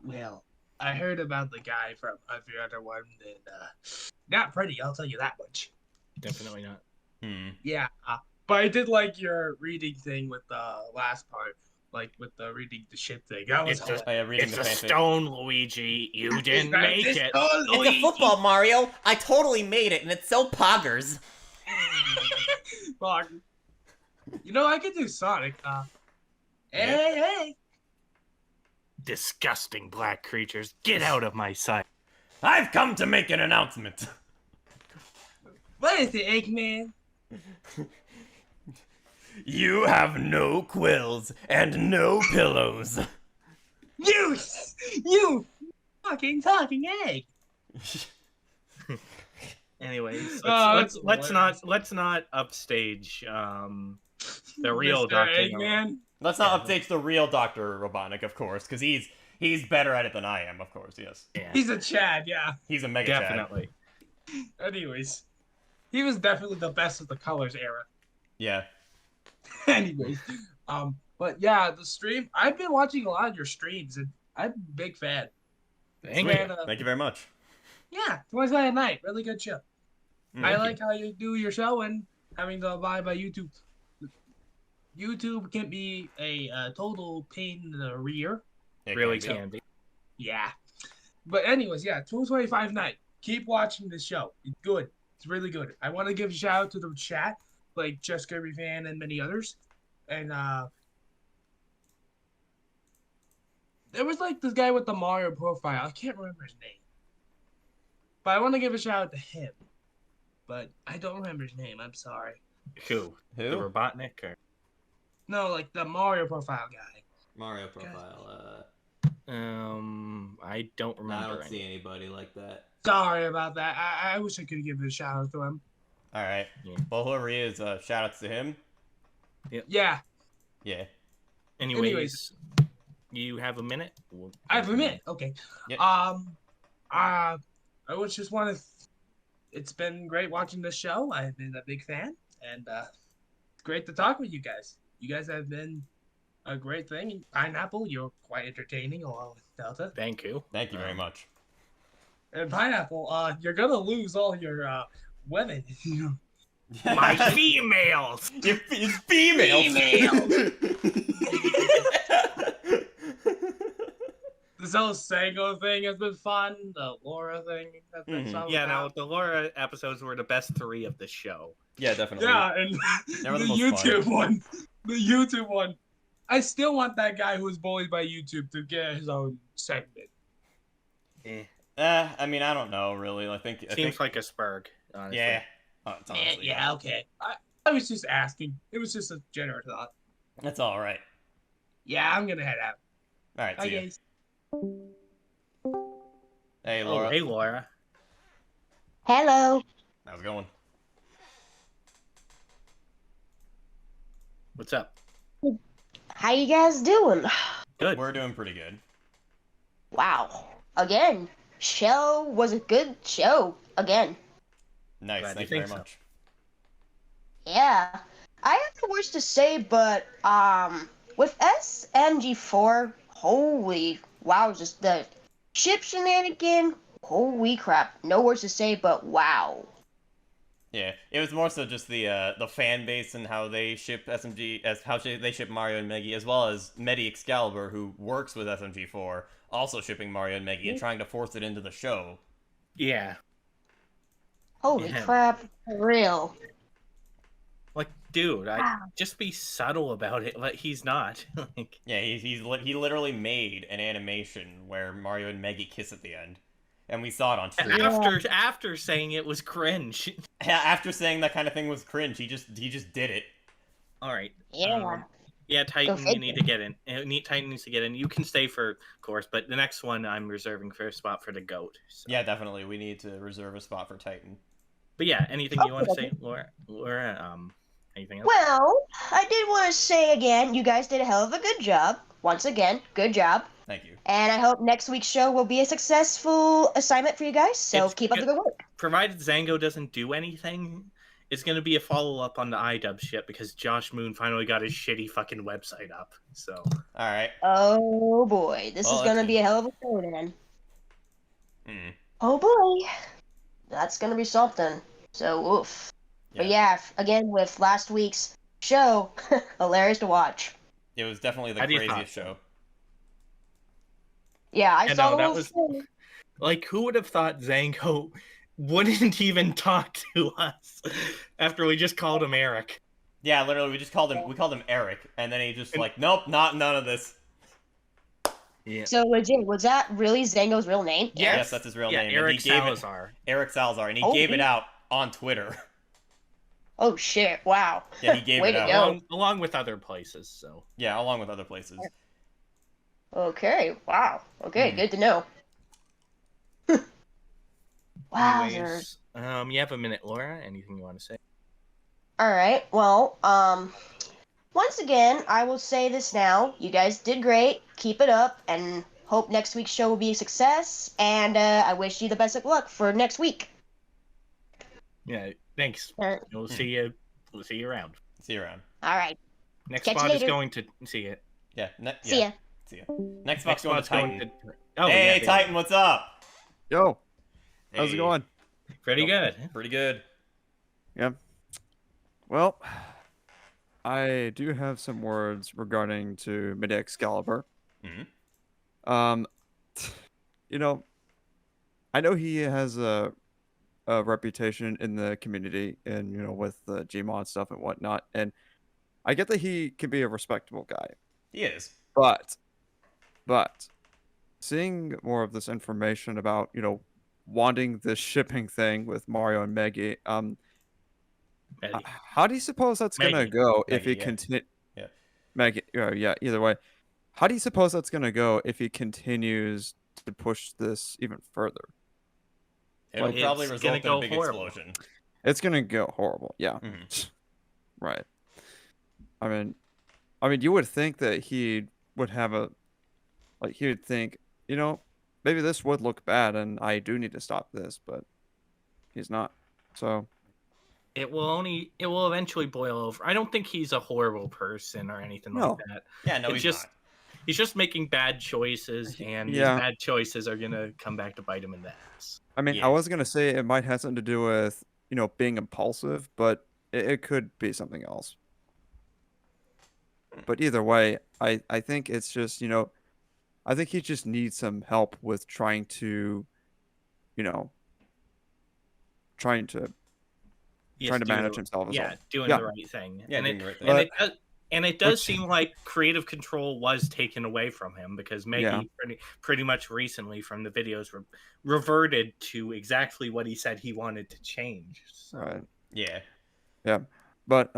Well, I heard about the guy from the other one, and not pretty. I'll tell you that much. Definitely not. Yeah, but I did like your reading thing with the last part, like with the reading the shit thing. That was It's a, reading it's the a fanfic. stone, Luigi. You didn't Right, make it's it. stone, It's a football, Mario. I totally made it, and it's so poggers. Well, you know, I could do Sonic. Hey. Disgusting black creatures. Get out of my sight. I've come to make an announcement. What is it, Eggman? You have no quills and no pillows. You fucking talking egg. Anyways, that's let's not upstage the real Mr. Dr. Eggman. Let's not update the real Dr. Robotnik, of course, because he's better at it than I am, of course, yes. Yeah. He's a Chad, yeah. He's a mega Chad. Definitely. Anyways, he was definitely the best of the Colors era. Yeah. Anyways, but yeah, the stream. I've been watching a lot of your streams, and I'm a big fan. Thank Sweet. you. Thank you very much. Yeah, Wednesday at night, really good show. I Thank like how you do your show and having to abide by YouTube. YouTube can be a total pain in the rear. It Really can be. can be. Yeah. But anyways, yeah, 225 night. Keep watching this show. It's good. It's really good. I want to give a shout out to the chat, like Jessica Every Fan and many others. And there was like this guy with the Mario profile. I can't remember his name. But I want to give a shout out to him. But I don't remember his name. I'm sorry. Who? The Robotnik or? No, like the Mario profile guy. Mario profile, I don't remember. I don't any. see anybody like that. Sorry about that. I wish I could give a shout out to him. Alright. Well, whoever he is, shout outs to him. Yeah. Yeah. Anyways, you have a minute? I have a minute. Okay. Yep. I would just want to. It's been great watching this show. I've been a big fan, and it's great to talk with you guys. You guys have been a great thing. Pineapple, you're quite entertaining along with Delta. Thank you. Thank you very much. And Pineapple, you're gonna lose all your women. My females. Your females. This whole Sango thing has been fun. The Laura thing has been fun. Yeah, no, the Laura episodes were the best 3 of the show. Yeah, definitely. Yeah, and Never the the most YouTube fun. one. The YouTube one. I still want that guy who was bullied by YouTube to get his own segment. I mean, I don't know, really. I think Seems like a spurg, honestly. Yeah. It's honestly, Yeah, okay. I was just asking. It was just a general thought. That's all right. Yeah, I'm gonna head out. All right, Bye, see ya. guys. Hey, Laura. Oh, hey, Laura. Hello. How's it going? What's up? How you guys doing? Good. We're doing pretty good. Wow. Again, show was a good show. Again. Nice. Glad Thank you you very think so. much. Yeah. I have the worst to say, but with SMG4, holy wow, just the ship shenanigan. Holy crap. No words to say, but wow. Yeah, it was more so just the fan base and how they ship SMG, as how they ship Mario and Meggy, as well as Medi Excalibur, who works with SMG4, also shipping Mario and Meggy and trying to force it into the show. Yeah. Holy Yeah. crap. For real. Like, dude, just be subtle about it. Like, he's not. Like, Yeah, he literally made an animation where Mario and Meggy kiss at the end, and we saw it on stream. after saying it was cringe. Yeah, after saying that kind of thing was cringe, he just did it. All right. Yeah. Yeah, Titan, figure. you need to get in. Titan needs to get in. You can stay for course, but the next one I'm reserving for a spot for the goat. So. Yeah, definitely. We need to reserve a spot for Titan. But yeah, anything you want to say, Laura? Anything else? Well, I did want to say again, you guys did a hell of a good job. Once again, good job. Thank you. And I hope next week's show will be a successful assignment for you guys. So keep up the good work. Provided Zango doesn't do anything, it's going to be a follow-up on the iDub shit because Josh Moon finally got his shitty fucking website up. So. All right. Oh boy, this is gonna be a hell of a show then. Oh boy, that's gonna be something. So oof. But yeah, again with last week's show, hilarious to watch. It was definitely the How do you craziest show. Yeah, I saw the that whole was thing. like, who would have thought Zango wouldn't even talk to us after we just called him Eric? Yeah, literally, we called him Eric, and then he just nope, none of this. Yeah. So legit, was that really Zango's real name? Yes, that's his real name. Eric and he gave Salazar. Eric Salazar, and he Oh, gave it out on Twitter. Oh shit! Wow. Yeah, he gave Way it to out. go. Along with other places, so. Yeah, along with other places. Okay. Wow. Okay. Good to know. Wow. Anyways, you have a minute, Laura. Anything you want to say? All right. Well, once again, I will say this now. You guys did great. Keep it up, and hope next week's show will be a success. And I wish you the best of luck for next week. Yeah. Thanks. Alright. We'll see you. We'll see you around. See you around. All right. Next Catch you spot is later. going to see it. Yeah. See ya. See ya. Next spot's going to spot's Titan. going to- Oh, hey, yeah, Titan, what's up? Yo. How's Hey. it going? Pretty good. Pretty good. Yeah. Well, I do have some words regarding to Medi Excalibur. You know, I know he has a reputation in the community and, you know, with the Gmod stuff and whatnot, and I get that he can be a respectable guy. He is. But seeing more of this information about, you know, wanting this shipping thing with Mario and Meggy, how do you suppose that's gonna Meggy. go if he Meggy, yeah. continue? Yeah. Meggy, yeah. Either way, how do you suppose that's gonna go if he continues to push this even further? It'll probably It's result in gonna a big go horrible. explosion. It's gonna go horrible. Yeah. Right. I mean, you would think that he would have he would think, you know, maybe this would look bad, and I do need to stop this, but he's not. So. It will eventually boil over. I don't think he's a horrible person or anything No. like that. Yeah, no, It's he's just not. he's just making bad choices, and Yeah. these bad choices are gonna come back to bite him in the ass. I mean, I was gonna say it might have something to do with, you know, being impulsive, but it could be something else. But either way, I think it's just, you know, I think he just needs some help with trying to, you know, trying to manage himself. Doing the right thing. Yeah, and doing the right thing. And it does seem like creative control was taken away from him because Meggy pretty much recently from the videos reverted to exactly what he said he wanted to change. So. Right. Yeah. Yeah. But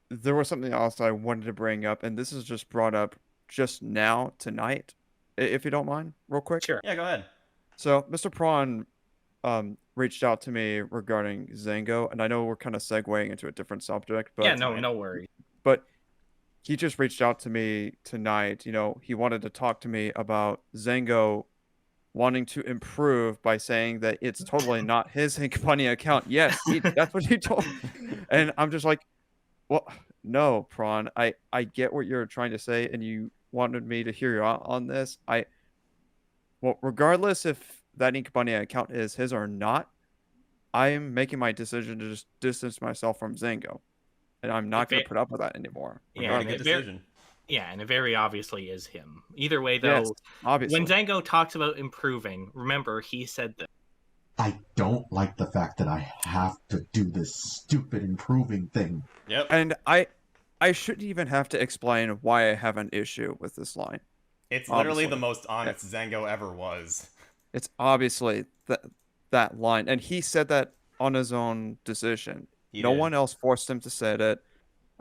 there was something else I wanted to bring up, and this is just brought up just now tonight, if you don't mind, real quick. Sure. Yeah, go ahead. So Mr. Prawn reached out to me regarding Zango, and I know we're kind of segueing into a different subject, but no worries. But he just reached out to me tonight. You know, he wanted to talk to me about Zango wanting to improve by saying that it's totally not his Hank Bunny account. Yes, that's what he told me. And I'm just like, well, no, Prawn. I get what you're trying to say, and you wanted me to hear you out on this. Well, regardless if that Ink Bunny account is his or not, I am making my decision to just distance myself from Zango. And I'm not going to put up with that anymore. Yeah, and good decision. And it very obviously is him. Either way, though, yes, obviously. When Zango talks about improving, remember, he said that. I don't like the fact that I have to do this stupid improving thing. Yep. And I shouldn't even have to explain why I have an issue with this line. It's literally the most honest Zango ever was. It's obviously that line. And he said that on his own decision. No one else forced him to say that.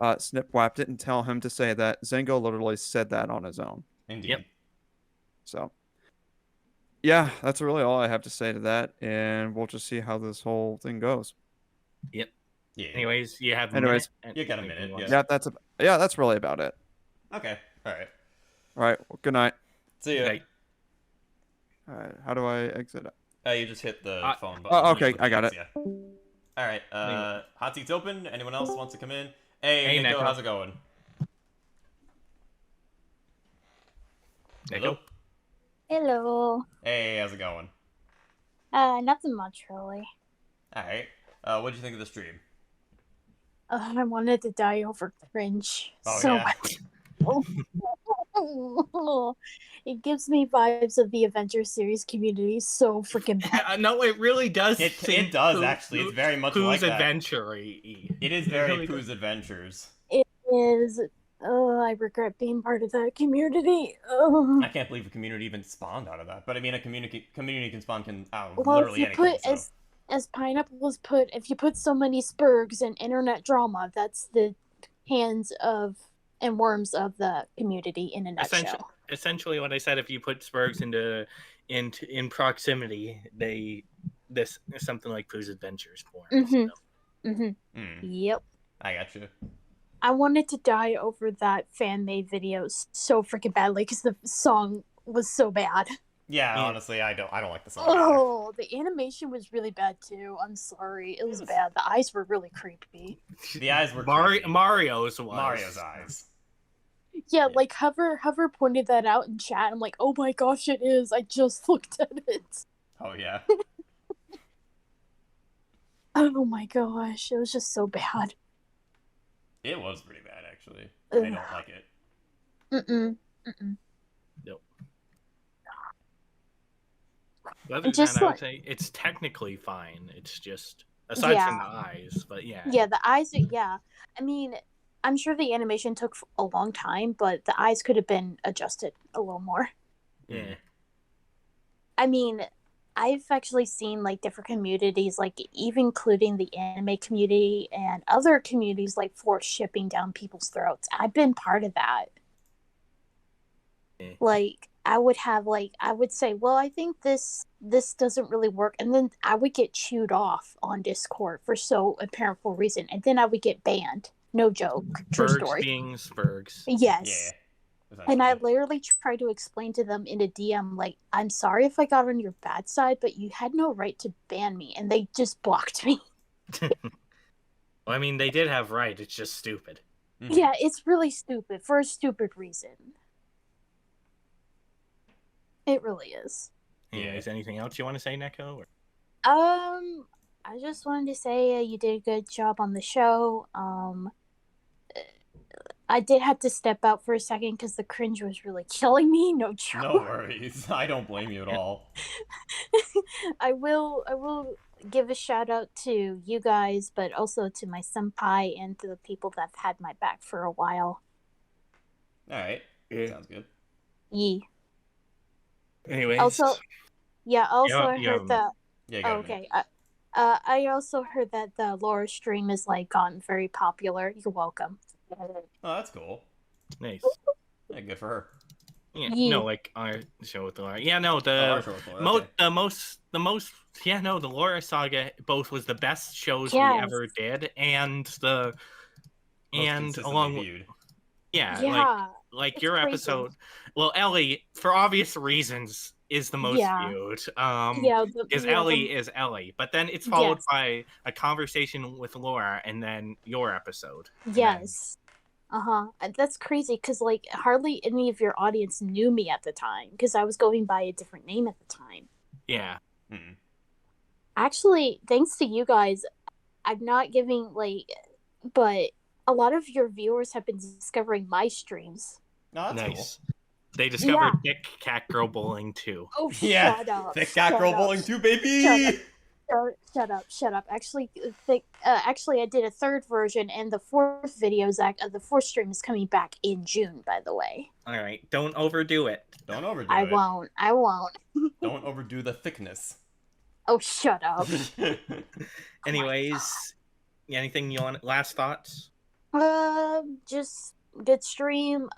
Snipwap didn't tell him to say that. Zango literally said that on his own. Indeed. Yep. So, yeah, that's really all I have to say to that, and we'll just see how this whole thing goes. Yep. Yeah. Anyways, you have. You got a minute. Yeah, that's really about it. Okay. All right. All right. Well, good night. See ya. All right. How do I exit? You just hit the phone button. Oh, okay. I got it. Yeah. All right. Hot seat's open. Anyone else wants to come in? Hey, Nico, how's it going? Nico? Hello. Hey, how's it going? Nothing much, really. All right. What'd you think of the stream? I wanted to die over cringe much. It gives me vibes of the Avengers series community so freaking bad. No, it really does. It does, actually. It's very much like that. Adventure-y. It is very Pooh's Adventures. It is. Oh, I regret being part of that community. I can't believe a community even spawned out of that. But I mean, a community can spawn literally anything. As Pineapple was put, if you put so many spurgs in internet drama, that's the hands of and worms of the community in a nutshell. Essentially, what I said, if you put spurgs in proximity, this is something like Pooh's Adventures form. Yep. I got you. I wanted to die over that fan-made video so freaking badly because the song was so bad. Yeah, honestly, I don't like the song. Oh, the animation was really bad too. I'm sorry, it was bad. The eyes were really creepy. The eyes were Mario's eyes. Yeah, like Hover pointed that out in chat. I'm like, oh my gosh, it is. I just looked at it. Oh yeah. Oh my gosh, it was just so bad. It was pretty bad, actually. I don't like it. Nope. Other than that, I would say it's technically fine. It's just aside from the eyes, but yeah. Yeah, the eyes. Yeah, I mean, I'm sure the animation took a long time, but the eyes could have been adjusted a little more. Yeah. I mean, I've actually seen like different communities, like even including the anime community and other communities, like force shipping down people's throats. I've been part of that. Like I would say, well, I think this doesn't really work, and then I would get chewed off on Discord for so apparent for reason, and then I would get banned. No joke, true story. Being Spurgs. Yes. Yeah. And I literally tried to explain to them in a DM, like, I'm sorry if I got on your bad side, but you had no right to ban me, and they just blocked me. Well, I mean, they did have right. It's just stupid. Yeah, it's really stupid for a stupid reason. It really is. Yeah. Is anything else you want to say, Neko? Or... I just wanted to say you did a good job on the show. I did have to step out for a second because the cringe was really killing me. No joke. No worries. I don't blame you at all. I will give a shout out to you guys, but also to my senpai and to the people that have had my back for a while. All right, sounds good. Yee. Anyways. Also, yeah. Also, I Yeah, heard that. Yeah, Oh, okay. I also heard that the Laura stream is like gotten very popular. You're welcome. Oh, that's cool. Nice. Yeah, good for her. Yeah, Yeah. no, like our show with Laura. Yeah, no, our show with Laura, okay. the most. Yeah, no, the Laura saga both was the best shows Yes. we ever did, and the Most and consistently along viewed. yeah, Yeah, like it's your crazy. episode. Well, Ellie, for obvious reasons, is the most Yeah. viewed. Yeah, Because Ellie is Ellie, but then it's followed by a conversation with Laura, and then your episode. Yes. That's crazy because like hardly any of your audience knew me at the time because I was going by a different name at the time. Yeah. Actually, thanks to you guys, I'm not giving but a lot of your viewers have been discovering my streams. No, that's nice. Cool. They discovered Thick Cat Girl Bowling too. Oh, yeah. shut up! Thick Cat Girl Bowling 2, baby. Shut up! Actually, I did a third version, and the fourth the fourth stream is coming back in June. By the way. All right, don't overdo it. Don't overdo I it. won't. I won't. Don't overdo the thickness. Oh, shut up. Anyways, anything you want? Last thoughts? Just good stream.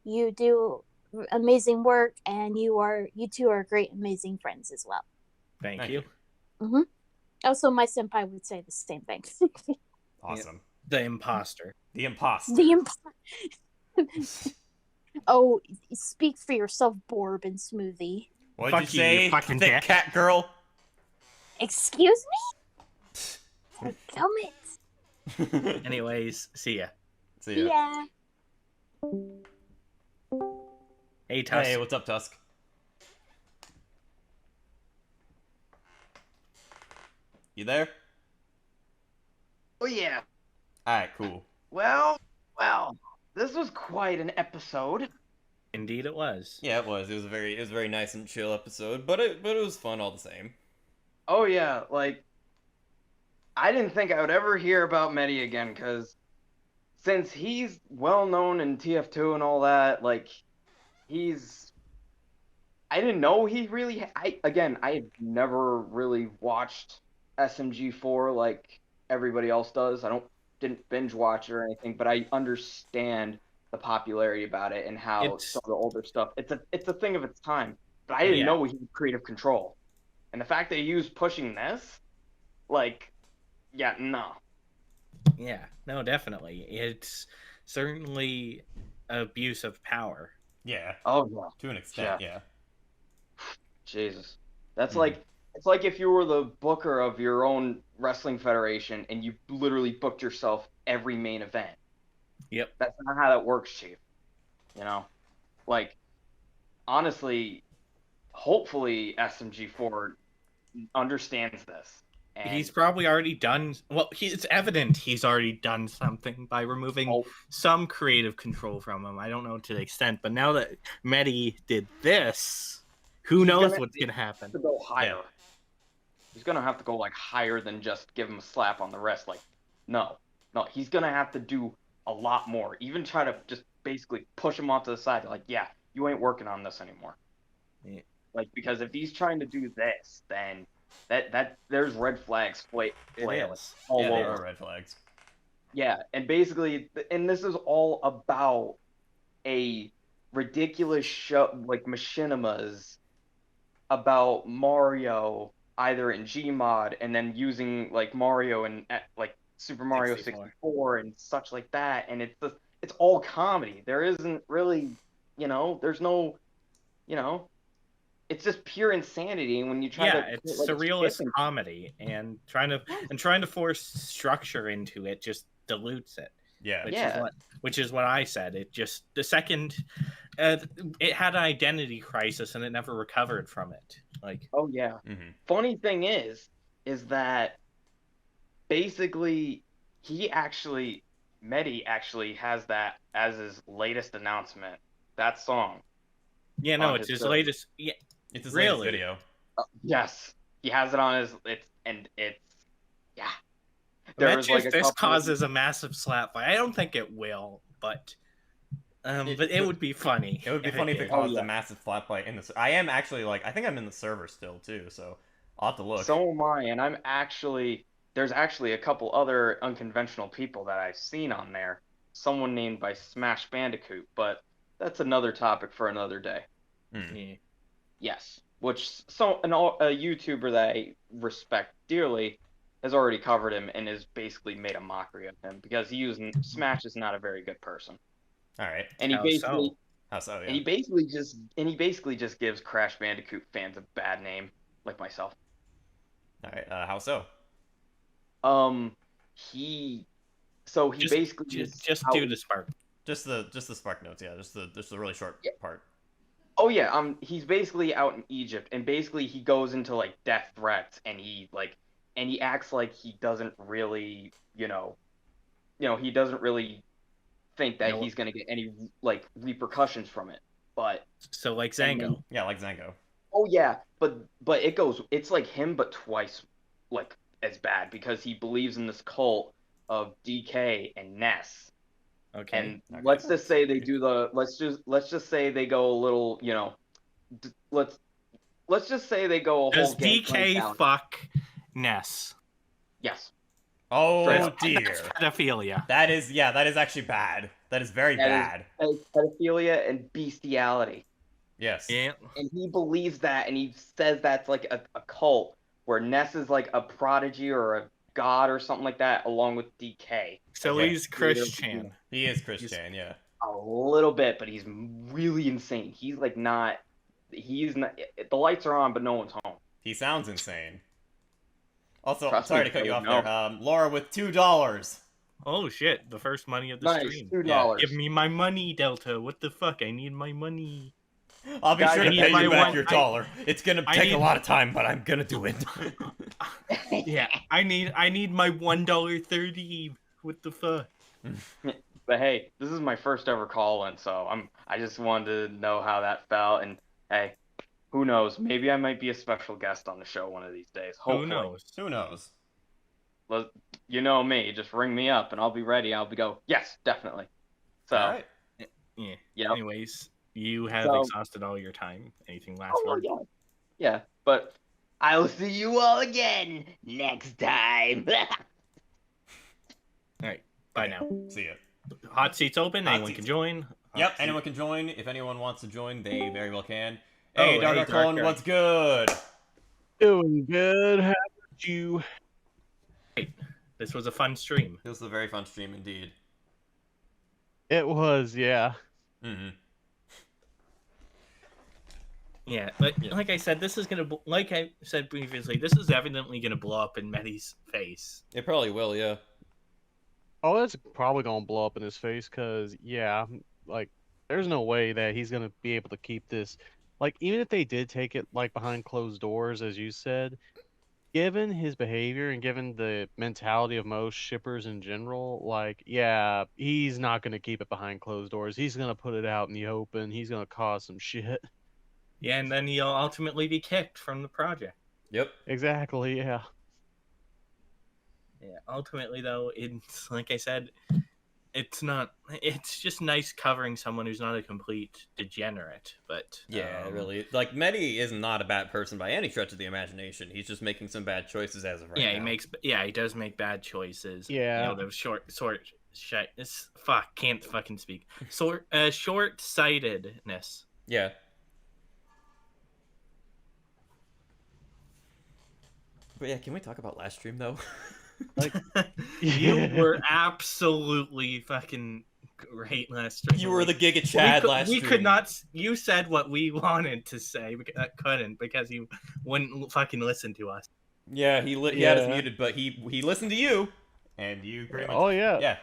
You do amazing work, and you two are great, amazing friends as well. Thank you. Also, my senpai would say the same thing. Awesome. The imposter. The imposter. Oh, speak for yourself, Borb and Smoothie. What did you say, fucking Thick Cat Girl? Excuse me? Tell me. Anyways, see ya. See ya. Yeah. Hey, Tusk. Hey, what's up, Tusk? You there? Oh, yeah. Alright, cool. Well, this was quite an episode. Indeed it was. Yeah, it was. It was a very nice and chill episode, but it was fun all the same. Oh, yeah, I didn't think I would ever hear about Medi again, because since he's well-known in TF2 and all that, I didn't know he really... I had never really watched SMG4 like everybody else does. Didn't binge watch it or anything, but I understand the popularity about it and how some of the older stuff. It's a thing of its time. But I didn't know he had creative control. And the fact that he was pushing this, no. Yeah, no, definitely. It's certainly abuse of power. Yeah. Oh, yeah. To an extent, yeah. Jesus. That's it's like if you were the booker of your own wrestling federation and you literally booked yourself every main event. Yep. That's not how that works, Chief. Honestly, hopefully SMG4 understands this. And he's probably already done... Well, it's evident he's already done something by removing some creative control from him. I don't know to the extent, but now that Medi did this, who knows what's going to happen. To go higher. He's going to have to go, higher than just give him a slap on the wrist. No, he's going to have to do a lot more. Even try to just basically push him off to the side. Yeah, you ain't working on this anymore. Yeah. Because if he's trying to do this, then that there's red flags all over. There are red flags. Yeah, and basically, and this is all about a ridiculous show like Machinimas about Mario either in Gmod and then using Mario and Super Mario 64 and such like that, and it's all comedy. There isn't really, there's no, it's just pure insanity. And when you try to it's surrealist comedy, and trying to force structure into it just dilutes it. Yeah, which is what I said. It just the second it had an identity crisis and it never recovered from it. Oh yeah. Funny thing is that basically Medi actually has that as his latest announcement. That song. Yeah, no, it's his latest. Yeah, it's his latest video. Yes. he has it on his yeah. Imagine like if this causes a massive slap fight. I don't think it will, but it would be funny. It would be funny if it caused a massive slap fight in this. I am actually I think I'm in the server still too, so I'll have to look. So am I, and there's actually a couple other unconventional people that I've seen on there. Someone named by Smash Bandicoot, but that's another topic for another day. Yeah. Yes, which a YouTuber that I respect dearly has already covered him and has basically made a mockery of him because Smash is not a very good person. All right. And he basically How so? Yeah. and he basically just gives Crash Bandicoot fans a bad name, like myself. All right. How so? He Just basically do the spark. Just the spark notes. Yeah. Just the really short part. Oh yeah. He's basically out in Egypt, and basically he goes into like death threats, and he acts like he doesn't really, he doesn't really think that he's gonna get any like repercussions from it. But so like Zango. Yeah, like Zango. Oh yeah, but it's like him, but twice like as bad because he believes in this cult of DK and Ness. Okay. And let's just say they do let's just say they go a little, let's just say they go a Does whole DK fuck Ness? Yes. Oh dear. That's pedophilia. That is actually bad. That is very bad. That is pedophilia and bestiality. Yes. Yeah. And he believes that, and he says that's like a cult where Ness is like a prodigy or a god or something like that, along with DK. So he's Christian. He is Christian, yeah. A little bit, but he's really insane. He's not. The lights are on, but no one's home. He sounds insane. Also, Trust sorry me, to cut you I off know. there. Laura with $2. Oh shit! The first money of the Nice, stream. $2. Give me my money, Delta. What the fuck? I need my money. I'll be sure to pay you back your $1. It's gonna take a lot of time, but I'm gonna do it. Yeah, I need my $1.30. What the fuck? But hey, this is my first ever call in, so I just wanted to know how that felt, and hey, who knows? Maybe I might be a special guest on the show one of these days. Hopefully. Who knows? You know me. Just ring me up, and I'll be ready. Go. Yes, definitely. So. All right. Yeah. Yep. Anyways, you have exhausted all your time. Anything last word? Yeah, but I will see you all again next time. All right. Bye now. See ya. Hot seats open. Anyone can join. Yep, anyone can join. If anyone wants to join, they very well can. Oh, Hey, Dark hey, Clone, Dark. what's good? Doing good. How about you? This was a fun stream. This was a very fun stream indeed. It was, yeah. Mm-hmm. Yeah, but like I said, this is gonna, like I said previously, this is evidently gonna blow up in Medi's face. It probably will, yeah. Oh, it's probably gonna blow up in his face, cause yeah, like there's no way that he's gonna be able to keep this. Like even if they did take it like behind closed doors, as you said, given his behavior and given the mentality of most shippers in general, like yeah, he's not gonna keep it behind closed doors. He's gonna put it out in the open. He's gonna cause some shit. Yeah, and then he'll ultimately be kicked from the project. Yep. Exactly. Yeah. Yeah. Ultimately, though, it's like I said, it's not. It's just nice covering someone who's not a complete degenerate. But Yeah, really. Like, Medi is not a bad person by any stretch of the imagination. He's just making some bad choices as of right now. he does make bad choices. Yeah. You know, those can't fucking speak. Short-sightedness. Yeah. But yeah, can we talk about last stream though? Like, You were absolutely fucking great last stream. You were the Giga Chad last We stream. could not. You said what we wanted to say, but couldn't because you wouldn't fucking listen to us. Yeah, he had us muted, but he listened to you, and you pretty much. Oh yeah. Yeah.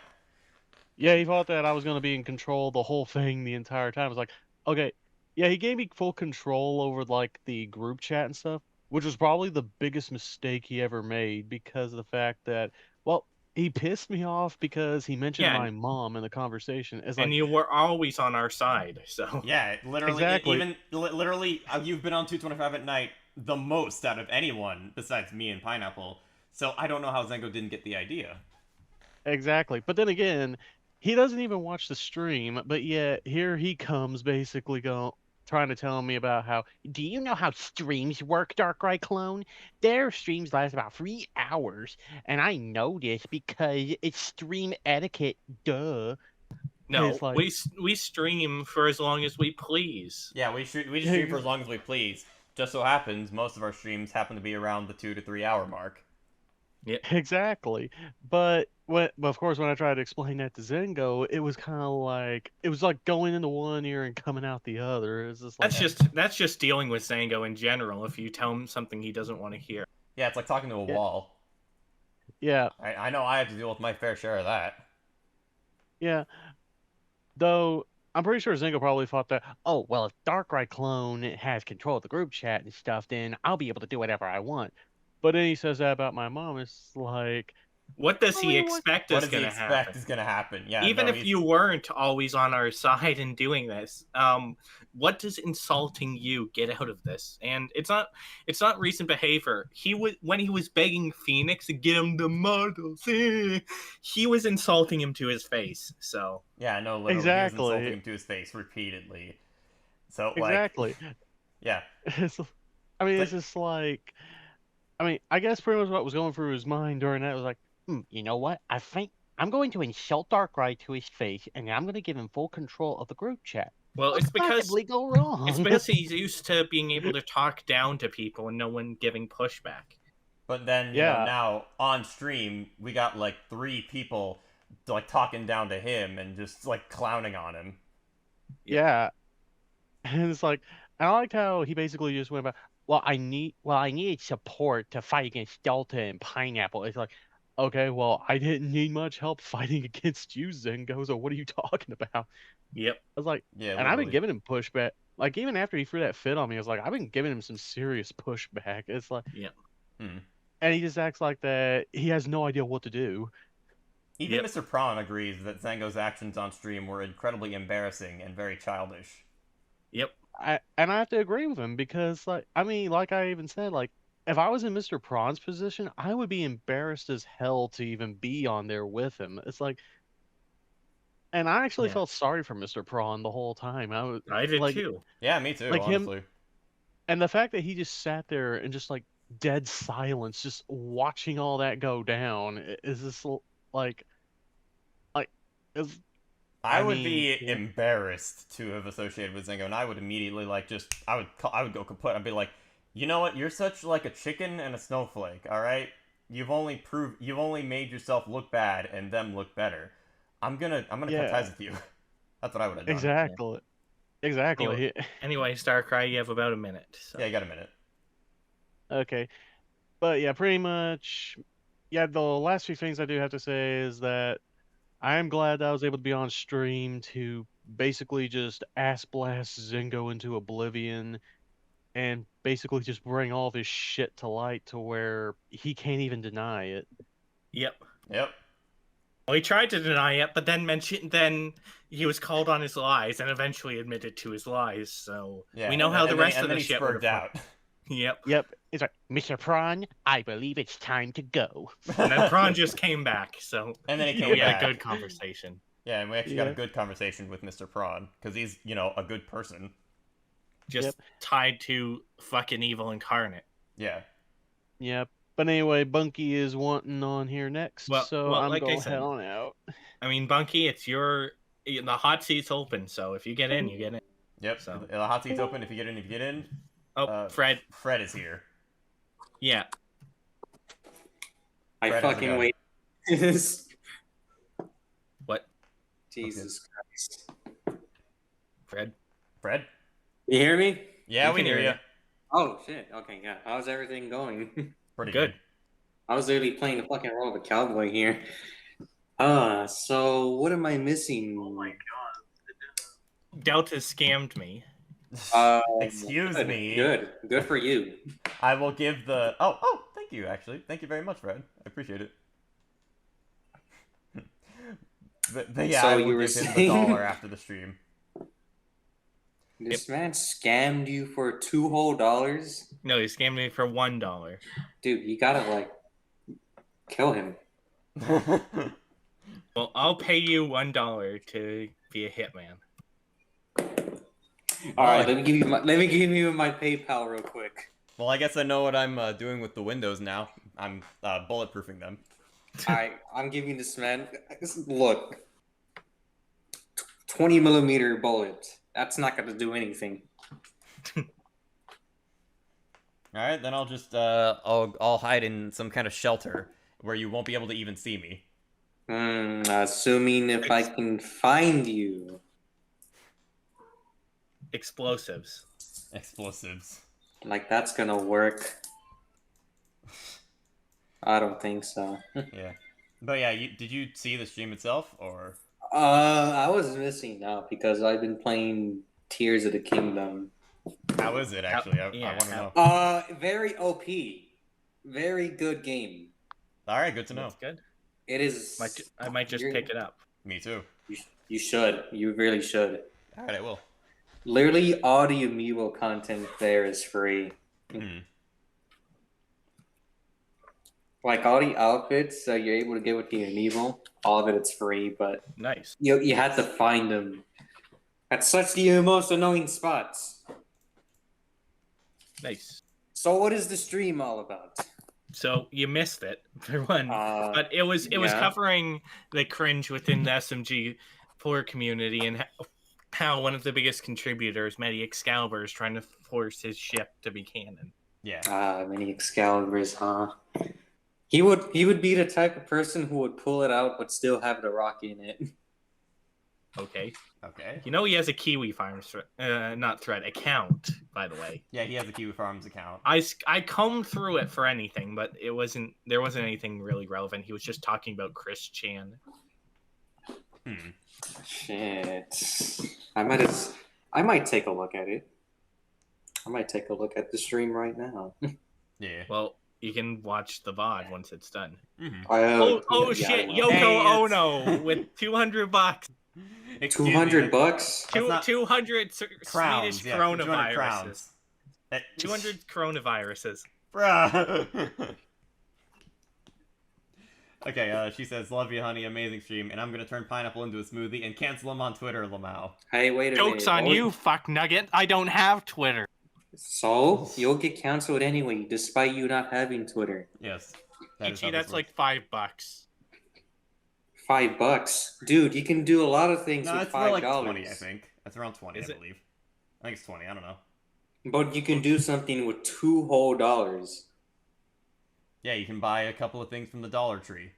Yeah, he thought that I was gonna be in control of the whole thing the entire time. I was like, okay, yeah, he gave me full control over like the group chat and stuff, which was probably the biggest mistake he ever made because of the fact that, well, he pissed me off because he mentioned Yeah. my mom in the conversation. It's And like, you were always on our side, so Yeah, literally. Exactly. Even literally, you've been on 225 at night the most out of anyone besides me and Pineapple. So I don't know how Zengo didn't get the idea. Exactly. But then again, he doesn't even watch the stream, but yet here he comes basically trying to tell me about how, do you know how streams work, Darkrai Clone? Their streams last about 3 hours, and I know this because it's stream etiquette, duh. No, It's like, we stream for as long as we please. Yeah, we just stream for as long as we please. Just so happens, most of our streams happen to be around the 2 to 3 hour mark. Yeah, exactly. But of course, when I tried to explain that to Zengo, it was kind of like going into one ear and coming out the other. It's just like that's just dealing with Zango in general. If you tell him something he doesn't want to hear. Yeah, it's like talking to a wall. Yeah. I know I have to deal with my fair share of that. Yeah. Though I'm pretty sure Zingo probably thought that, oh, well, if Darkrai Clone has control of the group chat and stuff, then I'll be able to do whatever I want. But then he says that about my mom. It's like, what does he expect is going to happen? Yeah, even if you weren't always on our side in doing this, what does insulting you get out of this? And it's not recent behavior. When he was begging Phoenix to get him the models, he was insulting him to his face. So yeah, no, literally, exactly. He was insulting him to his face repeatedly. So exactly, yeah. It's just like, I guess pretty much what was going through his mind during that was like, you know what? I think I'm going to insult Darkrai to his face, and I'm going to give him full control of the group chat. Well, What's it's because possibly go wrong? It's because he's used to being able to talk down to people and no one giving pushback. But then, you know, now on stream, we got like 3 people like talking down to him and just like clowning on him. Yeah, and it's like, I liked how he basically just went about, I needed support to fight against Delta and Pineapple. It's like, okay, well, I didn't need much help fighting against you, Zengo, so what are you talking about? Yep. I was like, yeah, and I've been giving him pushback. Like, even after he threw that fit on me, I was like, I've been giving him some serious pushback. It's like, yeah. And he just acts like that he has no idea what to do. Even Mr. Prawn agrees that Zango's actions on stream were incredibly embarrassing and very childish. Yep. I have to agree with him because, like I even said, like, if I was in Mr. Prawn's position, I would be embarrassed as hell to even be on there with him. It's like, and I actually felt sorry for Mr. Prawn the whole time. I did too. Yeah, me too, like honestly. And the fact that he just sat there and just like dead silence, just watching all that go down, is just like, I would be embarrassed to have associated with Zengo, and I would immediately I would go kaput. I'd be like, you know what? You're such like a chicken and a snowflake. All right, you've only made yourself look bad and them look better. I'm gonna cut ties with you. That's what I would have done. Exactly. Exactly. Anyway, Starcry, you have about a minute. So. Yeah, you got a minute. Okay, but yeah, pretty much. Yeah, the last few things I do have to say is that I am glad that I was able to be on stream to basically just ass blast Zengo into oblivion and basically just bring all this shit to light to where he can't even deny it. Yep. Well, he tried to deny it, but then he was called on his lies and eventually admitted to his lies. So we know how the rest of the shit worked out. Yep. It's like, Mr. Prawn, I believe it's time to go. And then Prawn just came back, so and then we had a good conversation. Yeah, and we actually got a good conversation with Mr. Prawn because he's, a good person. Just tied to fucking evil incarnate. Yeah. Yep. But anyway, Bunky is wanting on here next, so I'm going to head on out. I mean, Bunky, the hot seat's open, so if you get in, you get in. Yep. So the hot seat's open. If you get in. Oh, Fred is here. Yeah. I fucking wait. What? Jesus Christ. Fred? You hear me? Yeah, we can hear you. Oh, shit. Okay, yeah. How's everything going? Pretty good. I was literally playing the fucking role of a cowboy here. So what am I missing? Oh my god. Delta scammed me. Excuse me. Good for you. I will give the... Oh, thank you, actually. Thank you very much, Fred. I appreciate it. but yeah, so I will give him the $1 after the stream. This man scammed you for $2 whole. No, he scammed me for $1. Dude, you gotta like kill him. Well, I'll pay you $1 to be a hitman. All right, let me give you my PayPal real quick. Well, I guess I know what I'm doing with the windows now. I'm bulletproofing them. All right, I'm giving this man. Look, 20mm bullet. That's not gonna do anything. All right, then I'll just I'll hide in some kind of shelter where you won't be able to even see me. Assuming if I can find you. Explosives. Like that's gonna work. I don't think so. Yeah. But yeah, did you see the stream itself, or? I was missing out because I've been playing Tears of the Kingdom. How is it actually? I want to know. Very OP. Very good game. All right, good to know. That's good. It is. I might just pick it up. Me too. You should. You really should. All right, I will. Literally, all the amiibo content there is free. Like all the outfits that you're able to get with the amiibo, all of it's free. But nice. You had to find them at such the most annoying spots. Nice. So, what is the stream all about? So you missed it for one, but it was covering the cringe within the SMG4 community and how one of the biggest contributors, Medi Excalibur, is trying to force his ship to be canon. Yeah. Medi Excaliburs, huh? He would be the type of person who would pull it out but still have the rock in it. Okay. Okay. You know he has a Kiwi Farms account, by the way. Yeah, he has a Kiwi Farms account. I combed through it for anything, but there wasn't anything really relevant. He was just talking about Chris Chan. Shit. I might take a look at it. I might take a look at the stream right now. Yeah. Well, you can watch the VOD once it's done. Shit, Yoko Ono with $200. $200? 200 crowns, Swedish yeah, coronaviruses. 200 coronaviruses. Bruh. Okay, she says, love you, honey, amazing stream, and I'm gonna turn pineapple into a smoothie and cancel him on Twitter, Lamau. Hey, wait a minute. Joke's on you, fuck nugget. I don't have Twitter. So, you'll get canceled anyway, despite you not having Twitter. Yes. That's like $5. $5? Dude, you can do a lot of things no, with it's $5. more like 20, I think. That's around 20, I believe. I think it's 20, I don't know. But you can do something with $2 whole. Yeah, you can buy a couple of things from the Dollar Tree.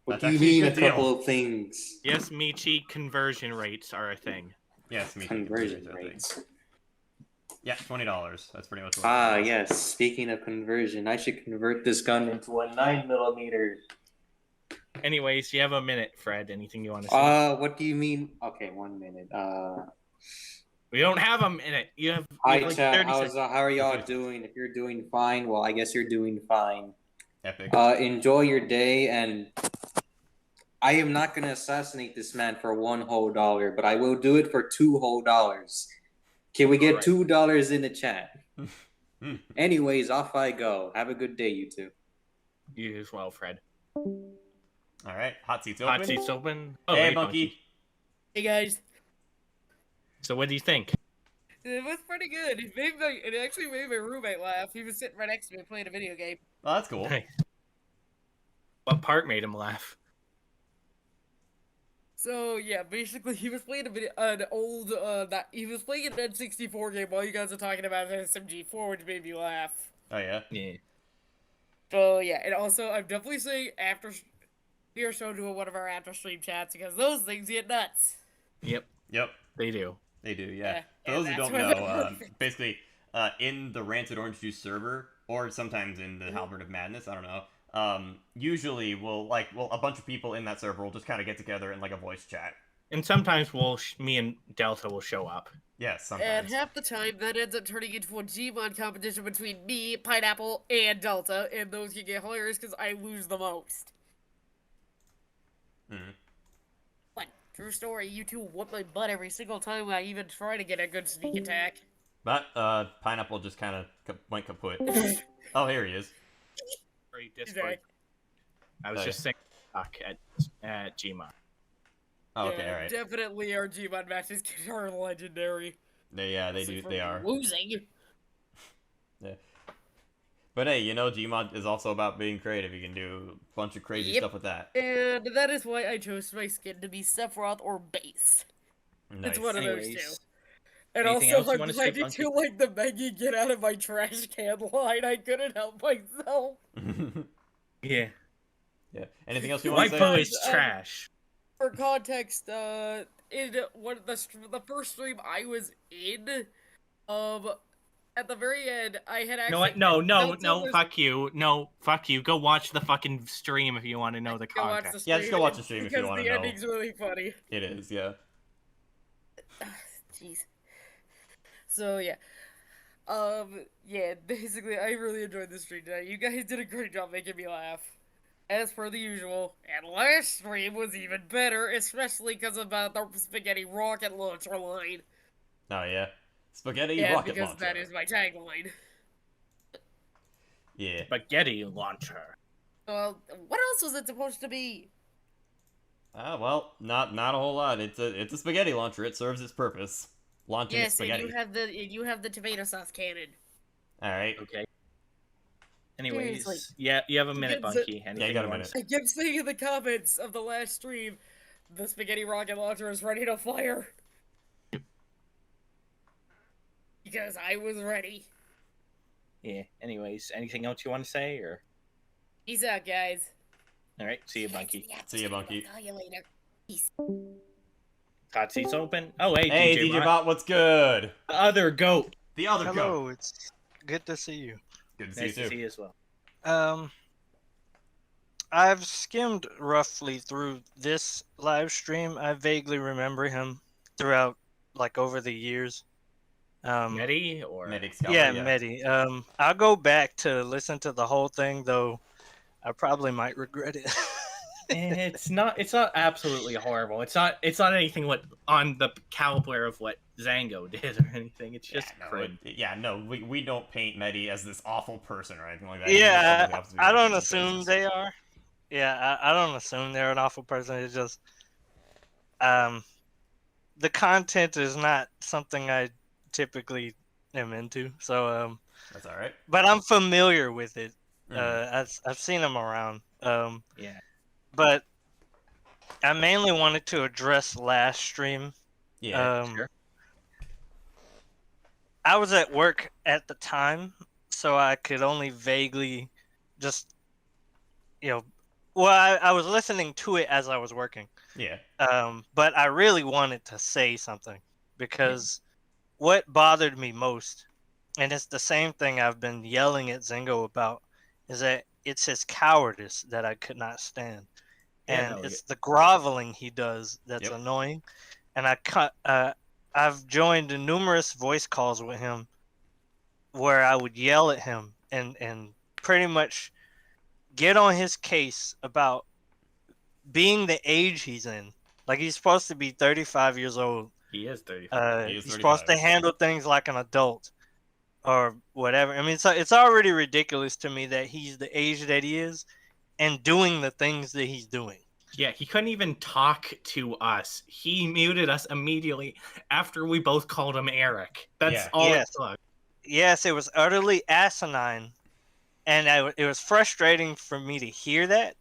What do you mean a couple of things? Yes, Michi, conversion rates are a thing. Yes, Michi. Conversion rates. Yeah, $20. That's pretty much what it is. Yes. Speaking of conversion, I should convert this gun into a 9mm. Anyways, you have a minute, Fred. Anything you want to say? What do you mean? Okay, 1 minute. We don't have a minute. You have Hi, like chat. 30 seconds. How are y'all doing? If you're doing fine, well, I guess you're doing fine. Epic. Enjoy your day, and I am not going to assassinate this man for $1 whole, but I will do it for $2 whole. Can we get $2 in the chat? Anyways, off I go. Have a good day, you two. You as well, Fred. All right, hot seats open. Hot seats open. Oh, hey, Monkey. Hey, guys. So what do you think? It was pretty good. It actually made my roommate laugh. He was sitting right next to me playing a video game. Oh, that's cool. Hey. What part made him laugh? So yeah, basically he was playing an old he was playing an N64 game while you guys are talking about SMG4, which made me laugh. Oh yeah. Yeah. So yeah, and also I'm definitely saying after we are so doing one of our after stream chats because those things get nuts. Yep. They do. They do, yeah. For and those who that's don't what- know, basically, in the Rancid Orange Juice server, or sometimes in the Halberd of Madness, I don't know, usually a bunch of people in that server will just kind of get together in like a voice chat. And sometimes me and Delta will show up. Yes, And sometimes. half the time, that ends up turning into a Gmon competition between me, Pineapple, and Delta, and those can get hilarious because I lose the most. Mm-hmm. 1, True story. You two whoop my butt every single time I even try to get a good sneak attack. But Pineapple just kind of went kaput. Oh, here he is. Sorry, Discord. I was just saying fuck at Gmod. Oh, okay, all right. Definitely our Gmod matches are legendary. They do. They are. Losing. Yeah. But hey, Gmod is also about being creative. You can do a bunch of crazy stuff with that. And that is why I chose my skin to be Sephiroth or Base. Nice. It's one of those two. And Anything also, else you I'm wanna say, glad to like the Meggy get out of my trash can line. I couldn't help myself. Yeah. Yeah. Anything else you want to say? My is trash. For context, in the first stream I was in, at the very end, I had actually No, fuck you. No, fuck you. Go watch the fucking stream if you want to know the context. Yeah, just go watch the stream if you want to know. Because the ending's really funny. It is, yeah. Jeez. So, yeah. Yeah, basically, I really enjoyed the stream tonight. You guys did a great job making me laugh. As per the usual. And last stream was even better, especially because of the spaghetti rocket launcher line. Oh, yeah. Spaghetti Yeah, rocket because launcher. that is my tagline. Yeah. Spaghetti launcher. Well, what else was it supposed to be? Well, not a whole lot. It's a spaghetti launcher. It serves its purpose. Launching Yes, spaghetti. and you have the tomato sauce cannon. All right. Okay. Anyways, Seriously. yeah, you have a minute, Because Bunky. Yeah, you got a minute. I kept saying in the comments of the last stream, the spaghetti rocket launcher is ready to fire. Because I was ready. Yeah. Anyways, anything else you want to say, or? Peace out, guys. All right. See you, Bunky. See you, Bunky. I'll you later. Peace. Hot seats open. Oh, hey, Hey, DJ Bot, what's good? The other goat. The other goat. Hello, it's good to see you. Good to see Nice you to too. see you as well. I've skimmed roughly through this live stream. I vaguely remember him throughout, like, over the years. Medi or Medi Excalibur, yeah, Medi. I'll go back to listen to the whole thing, though. I probably might regret it. It's not absolutely horrible. It's not anything on the caliber of what Zango did or anything. It's just cringe. We don't paint Medi as this awful person or anything like that. Yeah, I don't assume they are. Yeah, I don't assume they're an awful person. It's just, the content is not something I typically am into. So, that's all right. But I'm familiar with it. I've seen them around. Yeah. But I mainly wanted to address last stream. Yeah, sure. I was at work at the time, so I could only vaguely just, I was listening to it as I was working. Yeah. But I really wanted to say something because what bothered me most, and it's the same thing I've been yelling at Zingo about, is that it's his cowardice that I could not stand. And it's the groveling he does that's annoying. And I've joined numerous voice calls with him where I would yell at him and pretty much get on his case about being the age he's in. Like, he's supposed to be 35 years old. He is 35. He's supposed to handle things like an adult or whatever. I mean, it's already ridiculous to me that he's the age that he is and doing the things that he's doing. Yeah, he couldn't even talk to us. He muted us immediately after we both called him Eric. That's all it took. Yes, it was utterly asinine. And it was frustrating for me to hear that,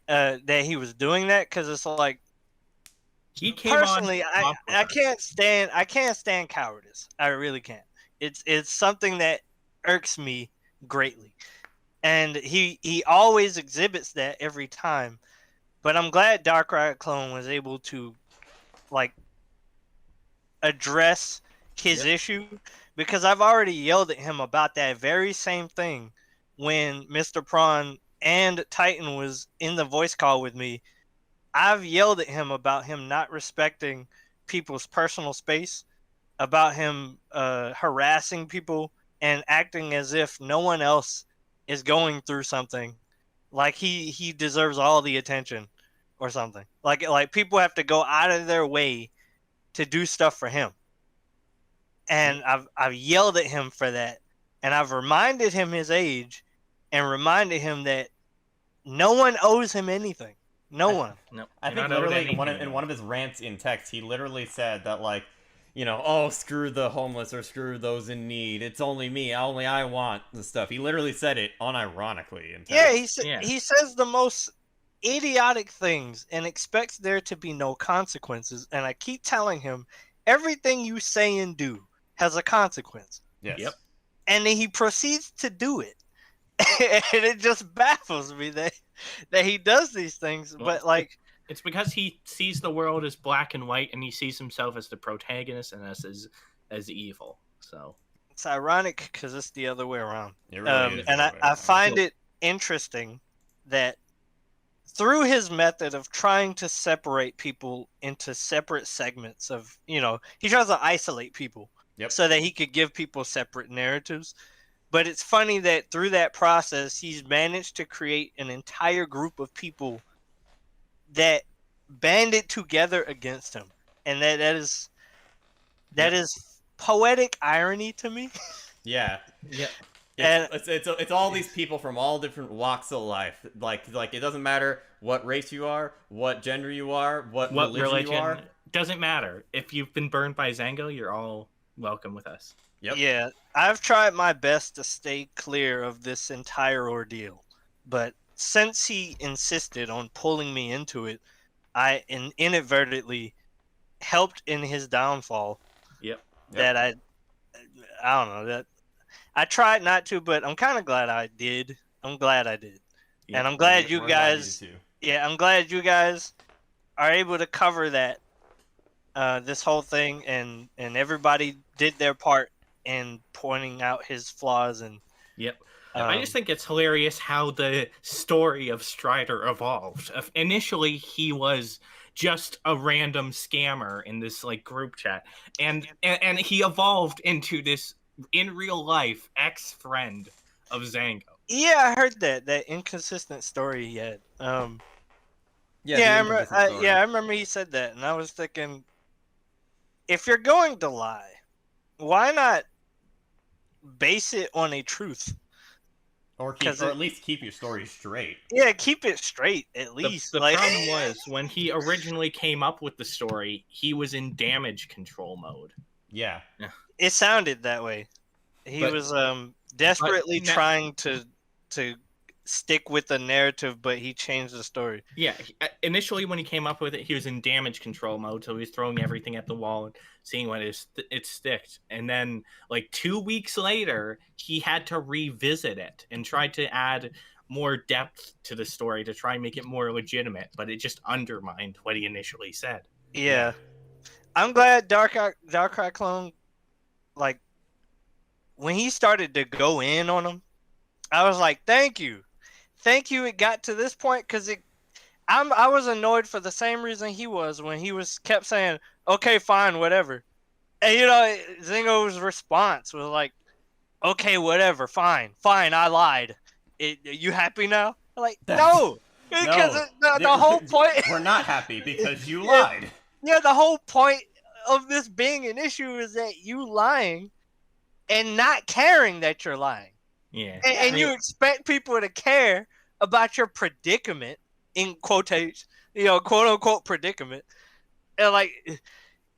that he was doing that, because it's like, he came personally, on I can't stand cowardice. I really can't. It's something that irks me greatly. And he always exhibits that every time. But I'm glad Dark Riot Clone was able to, like, address his issue, because I've already yelled at him about that very same thing when Mr. Prawn and Titan was in the voice call with me. I've yelled at him about him not respecting people's personal space, about him harassing people and acting as if no one else is going through something. Like he deserves all the attention or something. Like people have to go out of their way to do stuff for him. And I've yelled at him for that, and I've reminded him his age, and reminded him that no one owes him anything. No one. No. I think literally in one of his rants in text, he literally said that, like, you know, oh, screw the homeless or screw those in need. It's only me. Only I want the stuff. He literally said it unironically in text. Yeah, he says the most idiotic things and expects there to be no consequences. And I keep telling him, everything you say and do has a consequence. Yes. Yep. And then he proceeds to do it. And it just baffles me that he does these things. Well, But like, it's because he sees the world as black and white, and he sees himself as the protagonist and us as evil. So it's ironic because it's the other way around. It really is and the other way I around. find it interesting that through his method of trying to separate people into separate segments of, you know, he tries to isolate people so that he could give people separate narratives. But it's funny that through that process, he's managed to create an entire group of people that banded together against him. And that is poetic irony to me. Yeah. Yeah. It's all these people from all different walks of life. Like it doesn't matter what race you are, what gender you are, what religion you are. Doesn't matter. If you've been burned by Zango, you're all welcome with us. Yep. Yeah, I've tried my best to stay clear of this entire ordeal, but since he insisted on pulling me into it, I inadvertently helped in his downfall. Yep. That I don't know, that I tried not to, but I'm kind of glad I did. I'm glad I did. Yeah, and I'm glad you we're guys glad you do. Yeah, I'm glad you guys are able to cover that this whole thing, and everybody did their part in pointing out his flaws. And Yep. I just think it's hilarious how the story of Strider evolved. Initially, he was just a random scammer in this like group chat, and he evolved into this in real life ex-friend of Zango. Yeah, I heard that inconsistent story he had. I remember he said that, and I was thinking, if you're going to lie, why not base it on a truth? Or at least keep your story straight. Yeah, keep it straight at least. The problem was when he originally came up with the story, he was in damage control mode. Yeah. It sounded that way. He was desperately trying to stick with the narrative, but he changed the story. Yeah, initially when he came up with it, he was in damage control mode, so he was throwing everything at the wall and seeing what it sticked. And then, like 2 weeks later, he had to revisit it and try to add more depth to the story to try and make it more legitimate, but it just undermined what he initially said. Yeah. I'm glad Darkrai Clone, like, when he started to go in on him, I was like, thank you it got to this point, because I was annoyed for the same reason he was when he kept saying, okay, fine, whatever. And you know, Zingo's response was like, okay, whatever, fine, I lied. You happy now? I'm like, no, because the whole point. We're not happy because you lied. Yeah, the whole point of this being an issue is that you lying and not caring that you're lying. Yeah. And you expect people to care about your predicament, in quotation, quote unquote predicament. And like,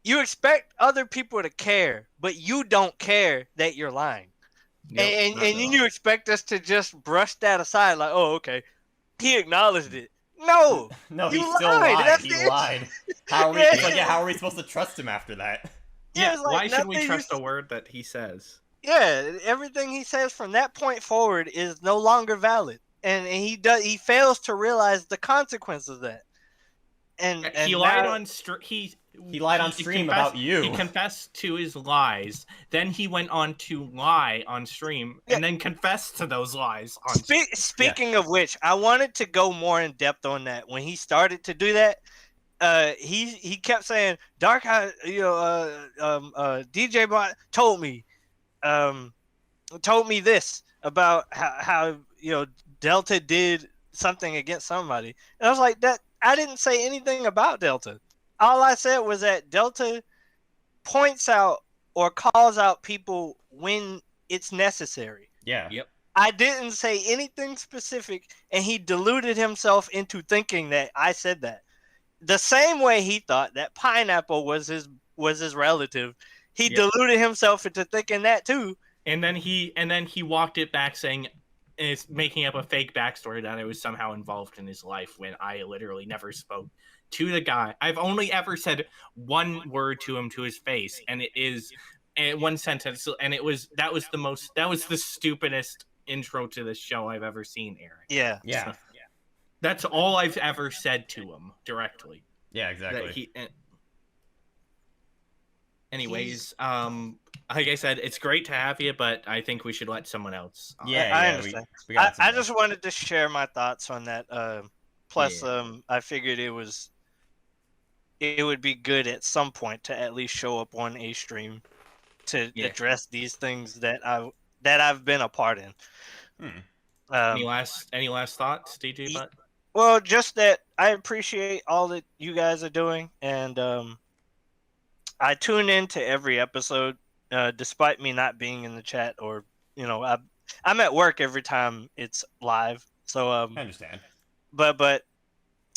you expect other people to care, but you don't care that you're lying. Yep, and you expect us to just brush that aside, like, oh, okay, he acknowledged it. No, he still lied. He lied. How are we supposed to trust him after that? Yeah, why should we trust a word that he says? Yeah, everything he says from that point forward is no longer valid, and he fails to realize the consequences of that. And he lied on he lied on stream about you. He confessed to his lies. Then he went on to lie on stream, and then confessed to those lies. Speaking of which, I wanted to go more in depth on that. When he started to do that, he kept saying, "Dark Eye, DJ Bot told me this about how Delta did something against somebody," and I was like, I didn't say anything about Delta. All I said was that Delta points out or calls out people when it's necessary. Yeah. Yep. I didn't say anything specific, and he deluded himself into thinking that I said that. The same way he thought that Pineapple was his relative, he deluded himself into thinking that too. And then he walked it back saying, is making up a fake backstory that I was somehow involved in his life when I literally never spoke to the guy. I've only ever said one word to him to his face, and it is one sentence, and that was the stupidest intro to the show I've ever seen, Eric. Yeah. So, that's all I've ever said to him directly. Yeah, exactly. Anyways, like I said, it's great to have you, but I think we should let someone else. I understand. I just wanted to share my thoughts on that. Plus, I figured it would be good at some point to at least show up on a stream to address these things that I've been a part in. Any last thoughts, DJ Butt? Well, just that I appreciate all that you guys are doing, and I tune into every episode, despite me not being in the chat, or I'm at work every time it's live. So I understand. But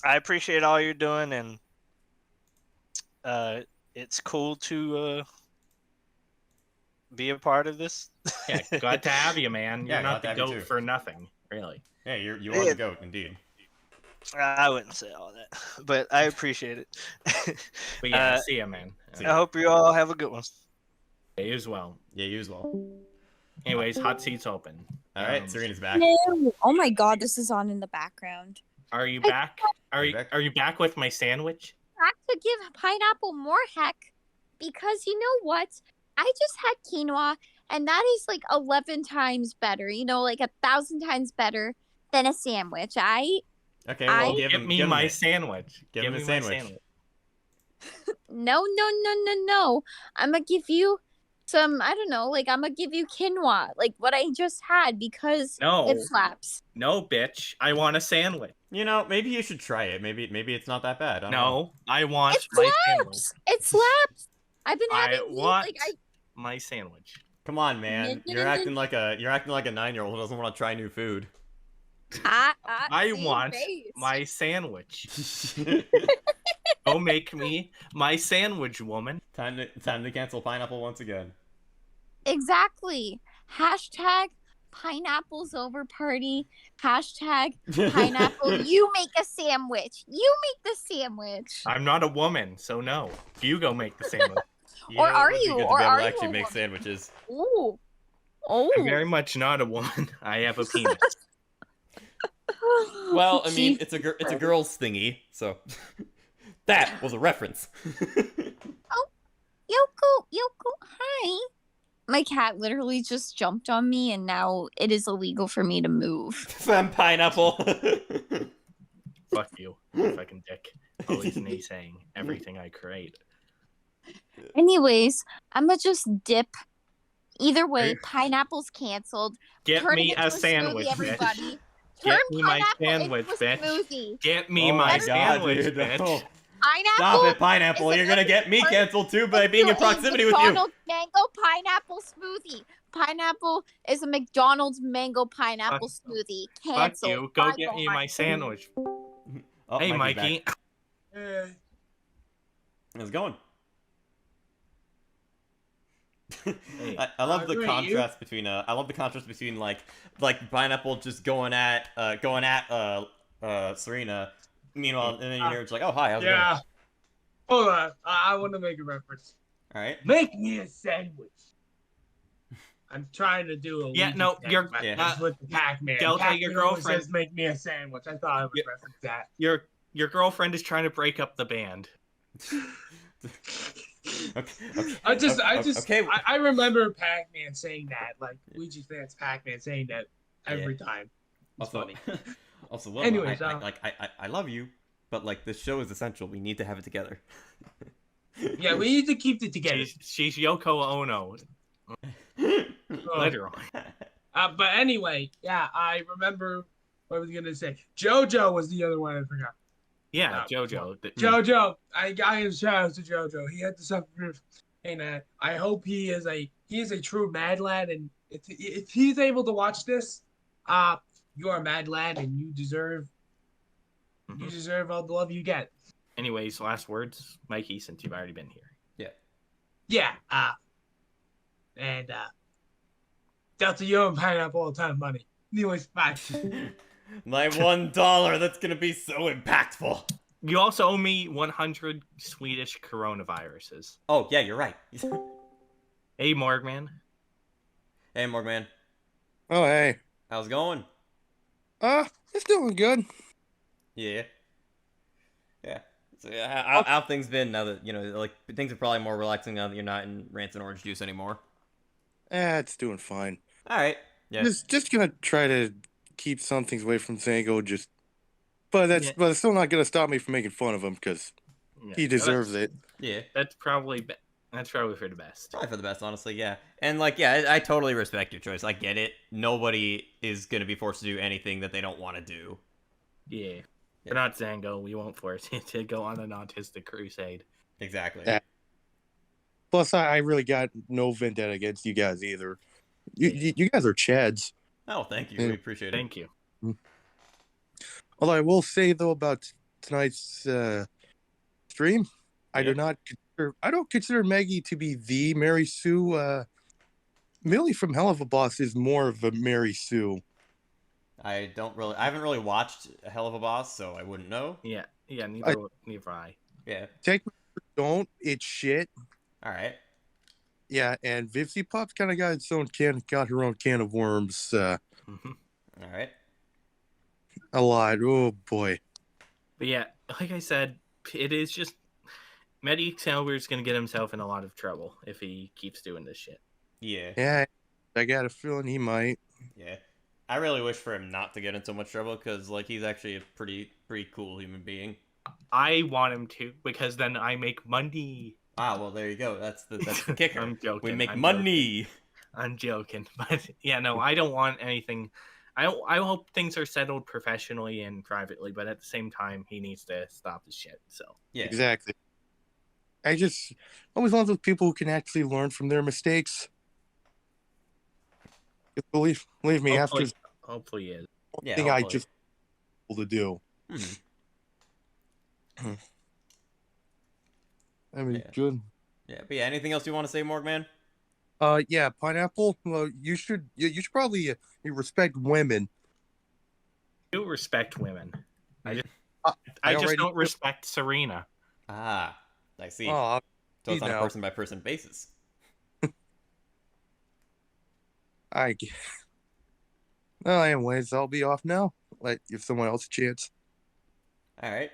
I appreciate all you're doing, and it's cool to be a part of this. Yeah, glad to have you, man. You're Yeah, not glad the to have you goat too. for nothing, really. Yeah, you are the goat, indeed. I wouldn't say all that, but I appreciate it. But yeah, see ya, man. I hope you all have a good one. Yeah, you as well. Yeah, you as well. Anyways, hot seats open. All right, Serena's back. No. Oh my god, this is on in the background. Are you back? Are you back with my sandwich? I have to give Pineapple more heck because you know what? I just had quinoa, and that is like 11 times better. Like 1,000 times better than a sandwich. Okay, well, give me my sandwich. Give him a sandwich. No. I'm gonna give you some, I don't know, like I'm gonna give you quinoa, like what I just had, because it slaps. No, bitch. I want a sandwich. Maybe you should try it. Maybe it's not that bad. I don't know. I want It my sandwich. slaps. It slaps. I've been having my sandwich. Come on, man. You're acting like a 9-year-old who doesn't want to try new food. I want my sandwich. Go make me my sandwich, woman. Time to cancel Pineapple once again. Exactly. Hashtag Pineapple's over party. Hashtag Pineapple. You make a sandwich. You make the sandwich. I'm not a woman, so no. You go make the sandwich. Or are you? Good to Or be able are to you actually a make woman? sandwiches. Ooh. I'm very much not a woman. I have a penis. Well, I mean, it's a girl's thingy, so that was a reference. Oh, Yoko, hi. My cat literally just jumped on me, and now it is illegal for me to move. From Pineapple. Fuck you, you fucking dick. Always naysaying everything I create. Anyways, I'm gonna just dip. Either way, Pineapple's canceled. Get Turn me it a into sandwich, smoothie, bitch. everybody. Get Turn me my Pineapple sandwich, into a bitch. smoothie. Get me Oh my my God, sandwich, dude. bitch. Oh. Pineapple. Stop it, Pineapple. You're gonna get me canceled too by being in proximity with you. McDonald's mango pineapple smoothie. Pineapple is a McDonald's mango pineapple smoothie. Fuck Cancel. you. Go get me my sandwich. Oh, Hey, Mikey's Mikey. How's it going? Hey. I love the Great, contrast between like Pineapple just going at Serena. Meanwhile, and then you hear it's like, oh hi, how's it going? Hold on. I want to make a reference. All right. Make me a sandwich. I'm trying to do a you're with the Pac-Man. Delta, Pac-Man your always girlfriend says, make me a sandwich. I thought I would reference that. Your girlfriend is trying to break up the band. I remember Pac-Man saying that, like Luigi fans Pac-Man saying that every time. It's funny. Also, well, anyways, I love you, but like this show is essential. We need to have it together. Yeah, we need to keep it together. She's Yoko Ono. Literally. But anyway, yeah, I remember what I was gonna say. JoJo was the other one I forgot. Yeah, JoJo. JoJo. I give shout out to JoJo. He had to suffer. Hey man, I hope he is a true mad lad, and if he's able to watch this, you are a mad lad, and you deserve all the love you get. Anyways, last words, Mikey, since you've already been here. Yeah. Delta, you owe Pineapple a ton of money. Anyways, bye. My $1, that's gonna be so impactful. You also owe me 100 Swedish coronaviruses. Oh, yeah, you're right. Hey, Morgman. Hey, Morgman. Oh, hey. How's it going? It's doing good. Yeah. Yeah. So, how have things been now that, like, things are probably more relaxing now that you're not in rancid orange juice anymore? It's doing fine. All right. Yeah. Just gonna try to keep some things away from Zango, but it's still not gonna stop me from making fun of him because he deserves it. Yeah. That's probably for the best. Probably for the best, honestly, yeah. And, like, yeah, I totally respect your choice. I get it. Nobody is going to be forced to do anything that they don't want to do. Yeah. We're not Zango. We won't force you to go on an autistic crusade. Exactly. Plus, I really got no vendetta against you guys either. You guys are Chads. Oh, thank you. We appreciate it. Thank you. Although I will say though about tonight's stream, I don't consider Meggy to be the Mary Sue. Millie from Hell of a Boss is more of a Mary Sue. I haven't really watched Hell of a Boss, so I wouldn't know. Yeah, neither I. Yeah. Technically, don't. It's shit. All right. Yeah, and Vivsy Pop's kind of got her own can of worms. All right. A lot. Oh boy. But yeah, like I said, it is just Medi Excalibur is gonna get himself in a lot of trouble if he keeps doing this shit. Yeah. Yeah, I got a feeling he might. Yeah. I really wish for him not to get in so much trouble because, like, he's actually a pretty cool human being. I want him to because then I make money. Ah, well, there you go. That's the kicker. I'm joking. We make money. I'm joking, but yeah, no, I don't want anything. I hope things are settled professionally and privately, but at the same time, he needs to stop the shit. So yeah, exactly. I just always love those people who can actually learn from their mistakes. Believe me, hopefully he is. Yeah, thing I just able to do. I mean, good. Yeah, but yeah, anything else you want to say, Morgman? Yeah, Pineapple. Well, you should probably respect women. I do respect women. I just don't respect Serena. Ah, I see. Oh, so it's on a person by person basis. Well, anyways, I'll be off now. Give someone else a chance. All right.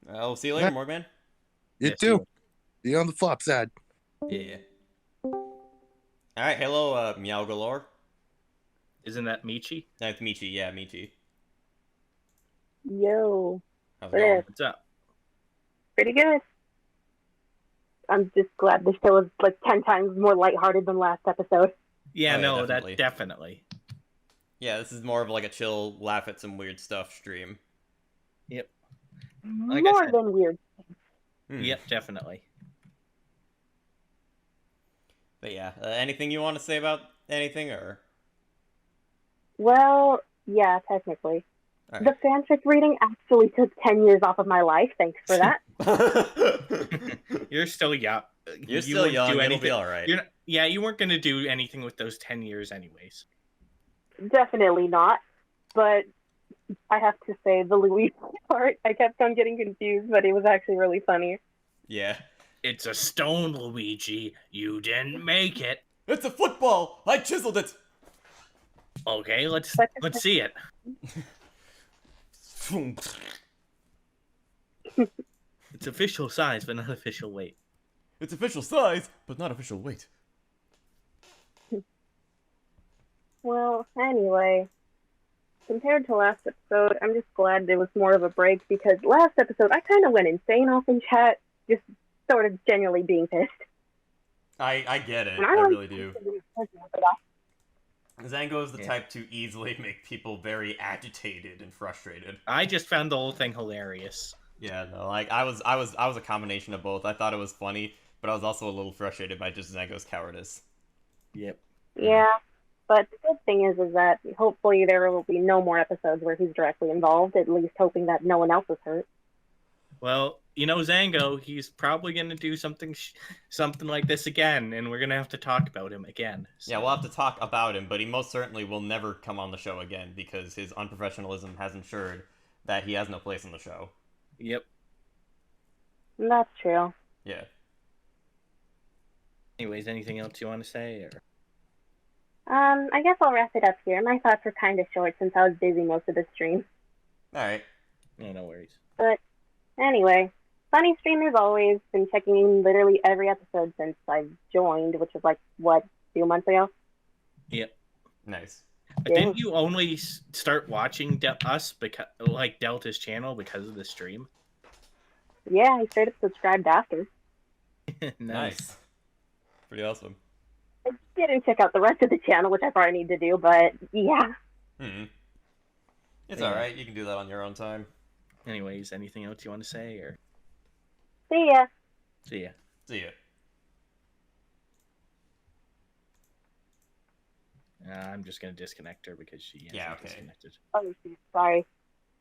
I'll see you later, Morgman. You too. See you on the flop side. Yeah. All right. Hello, Meow Galore. Isn't that Michi? That's Michi. Yeah, Michi. Yo. How's it going? What's up? Pretty good. I'm just glad this show is like 10 times more lighthearted than last episode. Yeah, Oh, yeah, that definitely. Yeah, this is more of like a chill, laugh at some weird stuff stream. Yep. Like more than weird. Yep, definitely. But yeah, anything you want to say about anything, or? Well, yeah, technically. Right. The fanfic reading actually took 10 years off of my life. Thanks for that. You're still young. You're still young. It'll be all right. You weren't going to do anything with those 10 years anyways. Definitely not. But I have to say, the Luigi part, I kept on getting confused, but it was actually really funny. Yeah. It's a stone, Luigi. You didn't make it. It's a football. I chiseled it. Okay, let's see it. It's official size, but not official weight. It's official size, but not official weight. Well, anyway, compared to last episode, I'm just glad there was more of a break because last episode I kind of went insane off in chat, just sort of genuinely being pissed. I get it. I really do. Zango is the type to easily make people very agitated and frustrated. I just found the whole thing hilarious. Yeah, no, like I was a combination of both. I thought it was funny, but I was also a little frustrated by just Zango's cowardice. Yep. Yeah, but the good thing is that hopefully there will be no more episodes where he's directly involved. At least hoping that no one else is hurt. Well, Zango, he's probably gonna do something like this again, and we're gonna have to talk about him again. So. Yeah, we'll have to talk about him, but he most certainly will never come on the show again because his unprofessionalism has ensured that he has no place on the show. Yep. That's true. Yeah. Anyways, anything else you want to say, or? I guess I'll wrap it up here. My thoughts were kind of short since I was busy most of the stream. All right. Yeah, no worries. But anyway, funny stream as always. Been checking in literally every episode since I've joined, which was like, what, 2 months ago? Yep. Nice. But didn't you only start watching us because, like, Delta's channel because of the stream? Yeah, I straight up subscribed after. Nice. Pretty awesome. I didn't check out the rest of the channel, which I probably need to do, but yeah. It's alright, you can do that on your own time. Anyways, anything else you want to say, or? See ya. See ya. See ya. I'm just gonna disconnect her because she hasn't disconnected. Oh, sorry.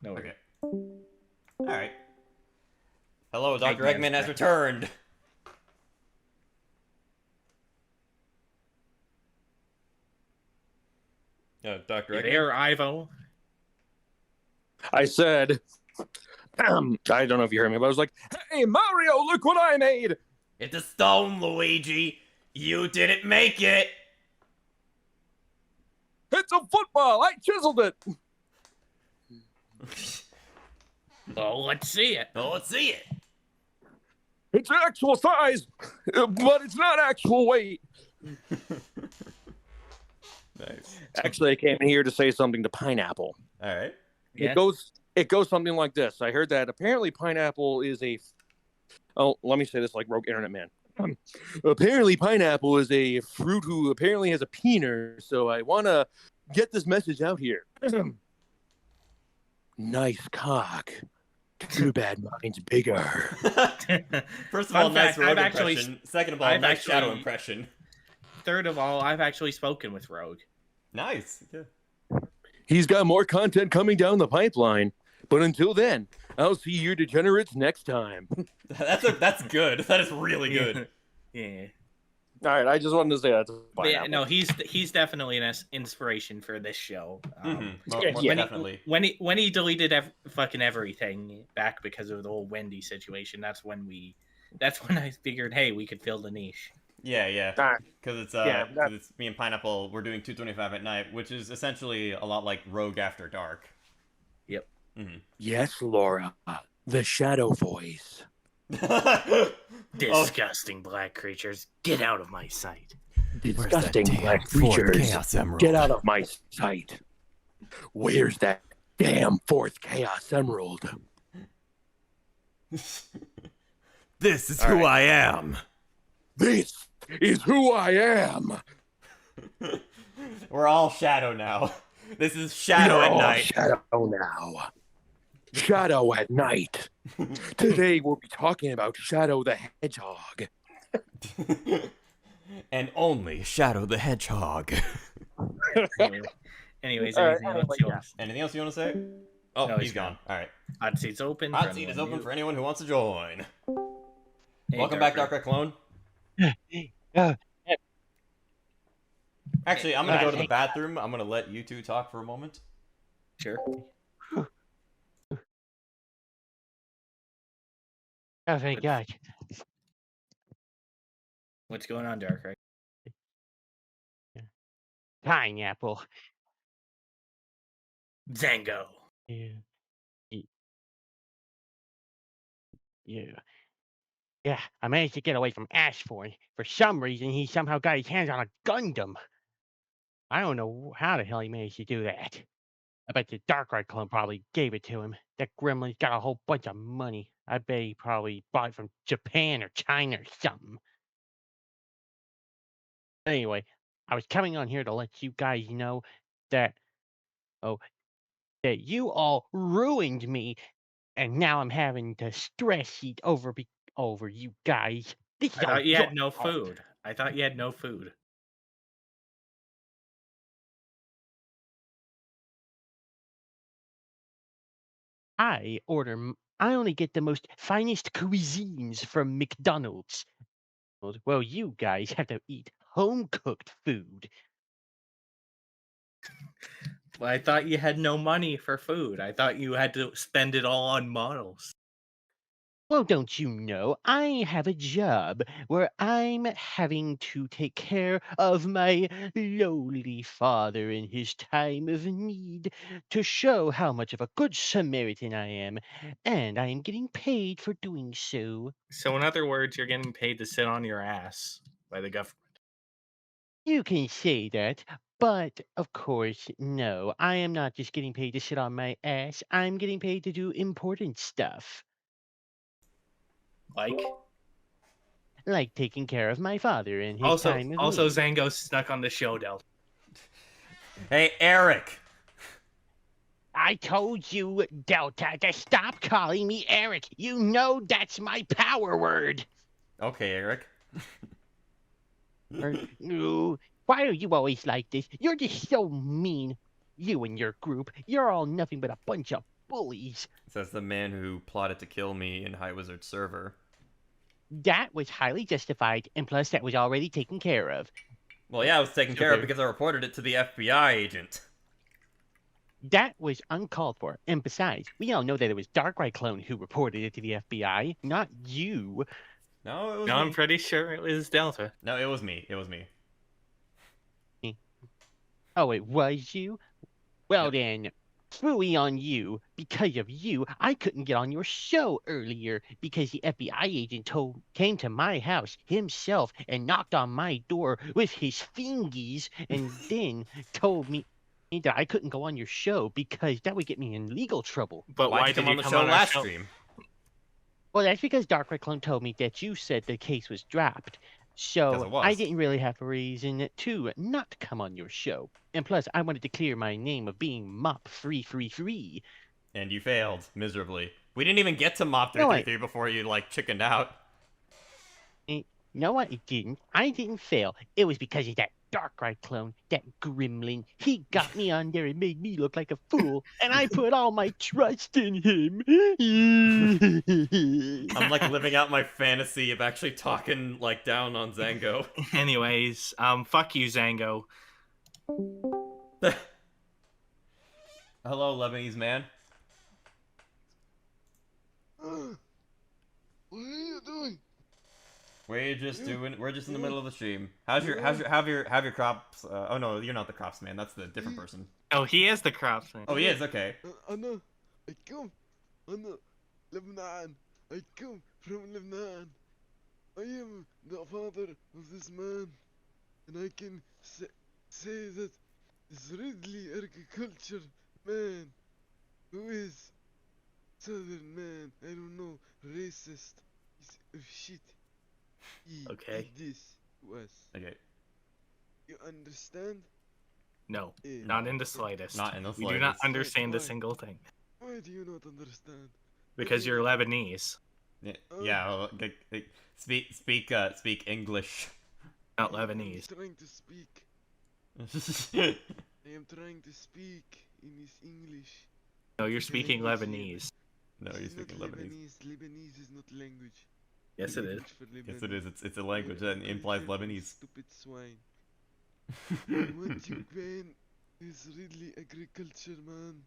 No worries. Alright. Hello, Dr. Eggman has returned! Dr. You Eggman? there, Ivo? I said, I don't know if you heard me, but I was like, hey, Mario, look what I made! It's a stone, Luigi! You didn't make it! It's a football! I chiseled it! Oh, let's see it. Oh, let's see it. It's actual size, but it's not actual weight. Nice. Actually, I came here to say something to Pineapple. All right. It goes something like this. I heard that apparently Pineapple is a... Oh, let me say this like Rogue Internet Man. Apparently Pineapple is a fruit who apparently has a peener, so I want to get this message out here. Nice cock. Too bad mine's bigger. First of all, nice Rogue I've impression. Second of all, nice Shadow impression. Third of all, I've actually spoken with Rogue. Nice. Yeah. He's got more content coming down the pipeline. But until then, I'll see your degenerates next time. That's good. That is really good. Yeah. All right, I just wanted to say that. Yeah, no, he's definitely an inspiration for this show. Definitely. When he deleted fucking everything back because of the whole Wendy situation, that's when I figured, hey, we could fill the niche. Yeah. Because it's it's me and Pineapple. We're doing 225 at night, which is essentially a lot like Rogue After Dark. Yep. Yes, Laura, the shadow voice. Disgusting black creatures, get out of my sight. Disgusting black creatures, get out of my sight. Where's that damn fourth Chaos Emerald? This is who I am. This is who I am. We're all Shadow now. This is Shadow at Night. Shadow now. Shadow at Night. Today we'll be talking about Shadow the Hedgehog. And only Shadow the Hedgehog. Anyways, anything else you want to say? Oh, no, he's gone. All right. Hot seat's open. Hot seat is open for anyone who wants to join. Hey, Welcome back, Dark Red Clone. Actually, I'm going to go to the bathroom. I'm going to let you two talk for a moment. Sure. Oh, thank God. What's going on, Dark Red? Pineapple. Zango. Yeah, I managed to get away from Ashford. For some reason, he somehow got his hands on a Gundam. I don't know how the hell he managed to do that. I bet the Dark Red Clone probably gave it to him. That gremlin's got a whole bunch of money. I bet he probably bought it from Japan or China or something. Anyway, I was coming on here to let you guys know that, that you all ruined me and now I'm having to stress eat over you guys. This is I all thought you your had no fault. food. I thought you had no food. I only get the most finest cuisines from McDonald's. Well, you guys have to eat home cooked food. Well, I thought you had no money for food. I thought you had to spend it all on models. Well, don't you know, I have a job where I'm having to take care of my lowly father in his time of need to show how much of a good Samaritan I am, and I am getting paid for doing so. So, in other words, you're getting paid to sit on your ass by the government. You can say that, but of course, no, I am not just getting paid to sit on my ass, I'm getting paid to do important stuff. Like taking care of my father in his time of Also, need. Zango snuck on the show, Del. Hey, Eric. I told you, Delta, to stop calling me Eric. You know that's my power word. Okay, Eric. No, why are you always like this? You're just so mean. You and your group, you're all nothing but a bunch of bullies. Says the man who plotted to kill me in High Wizard server. That was highly justified, and plus that was already taken care of. Well, yeah, it was taken care of because I reported it to the FBI agent. That was uncalled for, and besides, we all know that it was Darkrai Clone who reported it to the FBI, not you. No, it was No, me. I'm pretty sure it was Delta. No, it was me. It was me. Oh, it was you? Well then, phooey on you. Because of you, I couldn't get on your show earlier because the FBI agent came to my house himself and knocked on my door with his fingies and then told me that I couldn't go on your show because that would get me in legal trouble. But why did you come on the show last stream? Well, that's because Darkrai Clone told me that you said the case was dropped. So I didn't really have a reason to not come on your show. And plus, I wanted to clear my name of being Mop free. And you failed miserably. We didn't even get to Mop No, 333 before you, like, chickened out. No, I didn't. I didn't fail. It was because of that Darkrai Clone, that gremlin. He got me on there and made me look like a fool, and I put all my trust in him. I'm, like, living out my fantasy of actually talking, like, down on Zango. Anyways, fuck you, Zango. Hello, Lebanese man. What are you doing? We're just in the middle of the stream. Have your crops? Oh no, you're not the crops man. That's the different person. Oh, he is the crops man. Oh, he is. Okay. أنا Lebanon. I come from Lebanon. I am the father of this man, and I can say that this Ridley agriculture man, who is southern man, I don't know, racist, piece of shit. Okay. Did this to us. Okay. You understand? No, not in the slightest. Not in the We do not slightest. understand a single thing. Why do you not understand? Because you're Lebanese. Yeah. Well, speak English. Not Lebanese. I'm trying to speak. I am trying to speak in this English. No, you're speaking Lebanese. No, you're speaking Lebanese. Lebanese is not language. Yes, it is. Language for Yes, it is. It's a language that implies Lebanese. Stupid swine. What you ban is really agriculture, man.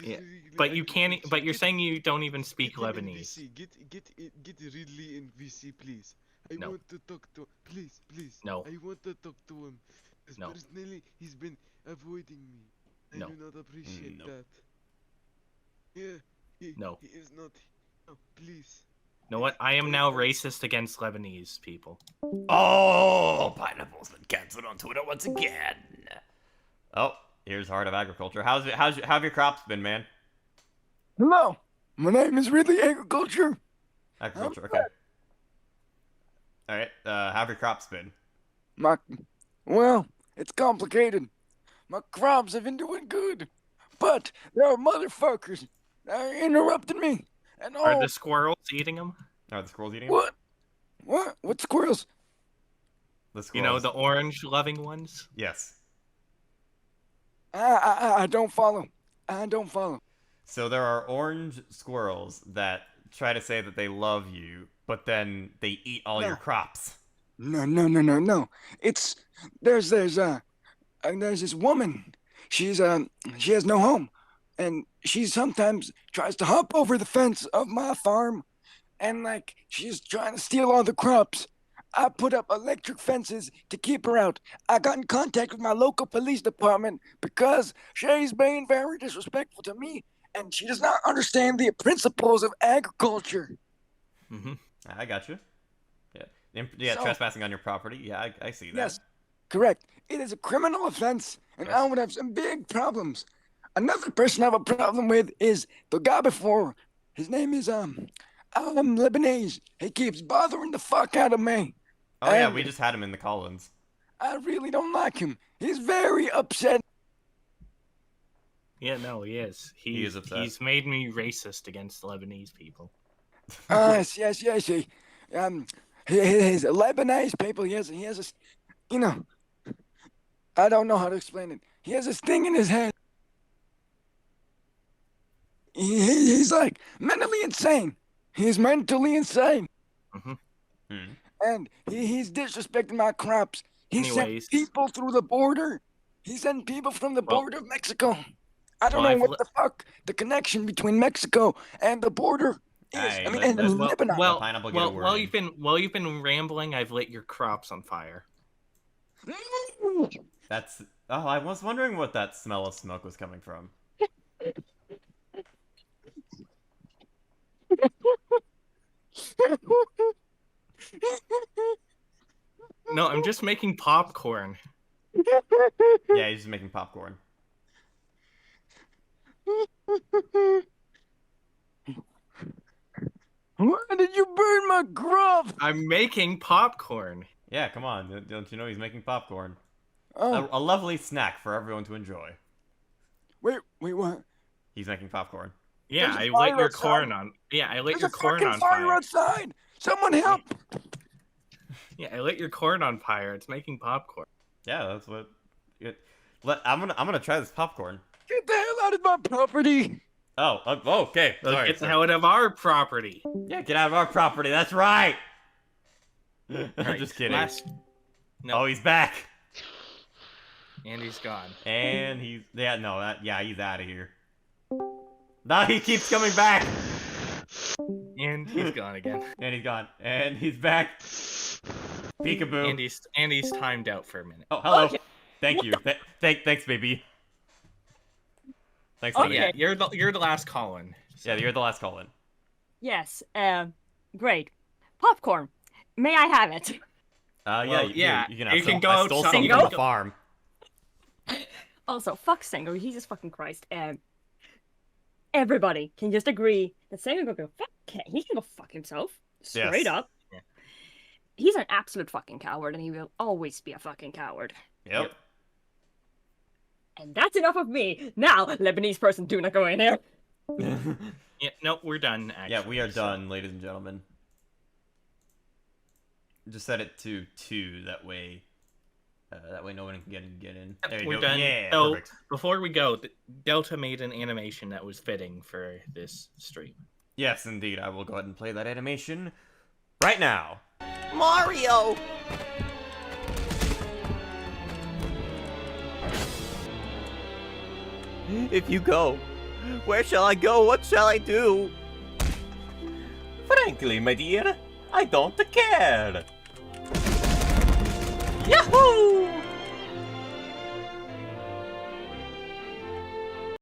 Yeah, but you can't. But you're saying you don't even speak Lebanese. Get Ridley in VC, please. I No. want to talk to. Please. No. I want to talk to him. Because No. personally, he's been avoiding me. I No. do not appreciate No. that. Yeah. No. He is not. No, please. You know what? I am now racist against Lebanese people. Oh, Pineapple's been cancelled on Twitter once again. Oh, here's Heart of Agriculture. How have your crops been, man? Hello, my name is Ridley Agriculture. Agriculture, okay. All right. How have your crops been? Well, it's complicated. My crops have been doing good, but there are motherfuckers that are interrupting me. And Are the squirrels eating them? Are the squirrels eating them? What? What squirrels? The squirrels. You know, the orange-loving ones? Yes. I don't follow. I don't follow. So there are orange squirrels that try to say that they love you, but then they eat all your crops. No. There's this woman. She has no home, and she sometimes tries to hop over the fence of my farm, and like she's trying to steal all the crops. I put up electric fences to keep her out. I got in contact with my local police department because she's being very disrespectful to me, and she does not understand the principles of agriculture. Mm-hmm. I got you. Yeah, So- trespassing on your property. Yeah, I see that. Yes, correct. It is a criminal offense, and I would have some big problems. Another person I have a problem with is the guy before. His name is Lebanese. He keeps bothering the fuck out of me. Oh yeah, And we just had him in the Collins. I really don't like him. He's very upset. Yeah, no, he is. He is upset. He's made me racist against Lebanese people. Yes. His Lebanese people. He has a, I don't know how to explain it. He has this thing in his head. He's like mentally insane. He's mentally insane. And he's disrespecting my crops. He Anyways. sent people through the border. He sent people from the border of Mexico. I don't Well, know what the fuck the connection between Mexico and the border is. Hey, and Lebanon. While you've been rambling, I've lit your crops on fire. That's. Oh, I was wondering what that smell of smoke was coming from. No, I'm just making popcorn. Yeah, he's just making popcorn. Why did you burn my crop? I'm making popcorn. Yeah, come on. Don't you know he's making popcorn? Oh. A lovely snack for everyone to enjoy. Wait, what? He's making popcorn. Yeah, There's a I fire lit your outside. corn on. Yeah, I lit There's your a corn fucking on fire fire. outside. Someone help! Yeah, I lit your corn on fire. It's making popcorn. Yeah, that's what. I'm gonna try this popcorn. Get the hell out of my property! Oh, okay. Sorry. Get out of our property. Yeah, get out of our property. That's right. I'm Right, just kidding. No. Oh, he's back. And he's gone. And he's he's out of here. No, he keeps coming back. And he's gone again. And he's gone. And he's back. Peekaboo. And he's timed out for a minute. Oh, hello. Thank you. Thanks, baby. Thanks, baby. Yeah, you're the last call-in. Yeah, you're the last call-in. Yes. Great. Popcorn. May I have it? Yeah, you can have you some. can go I stole outside. some from the farm. Also, fuck Sengo. Jesus fucking Christ. Everybody can just agree that Sengo can go fuck. He can go fuck himself. Straight Yes. up. Yeah. He's an absolute fucking coward, and he will always be a fucking coward. Yep. And that's enough of me. Now, Lebanese person, do not go in there. Yeah, nope, we're done. Actually, Yeah, we are done, ladies and gentlemen. Just set it to 2. That way no one can get in. There you We're go. done. Yeah, So, perfect. before we go, Delta made an animation that was fitting for this stream. Yes, indeed. I will go ahead and play that animation right now. Mario! If you go, where shall I go? What shall I do? Frankly, my dear, I don't care.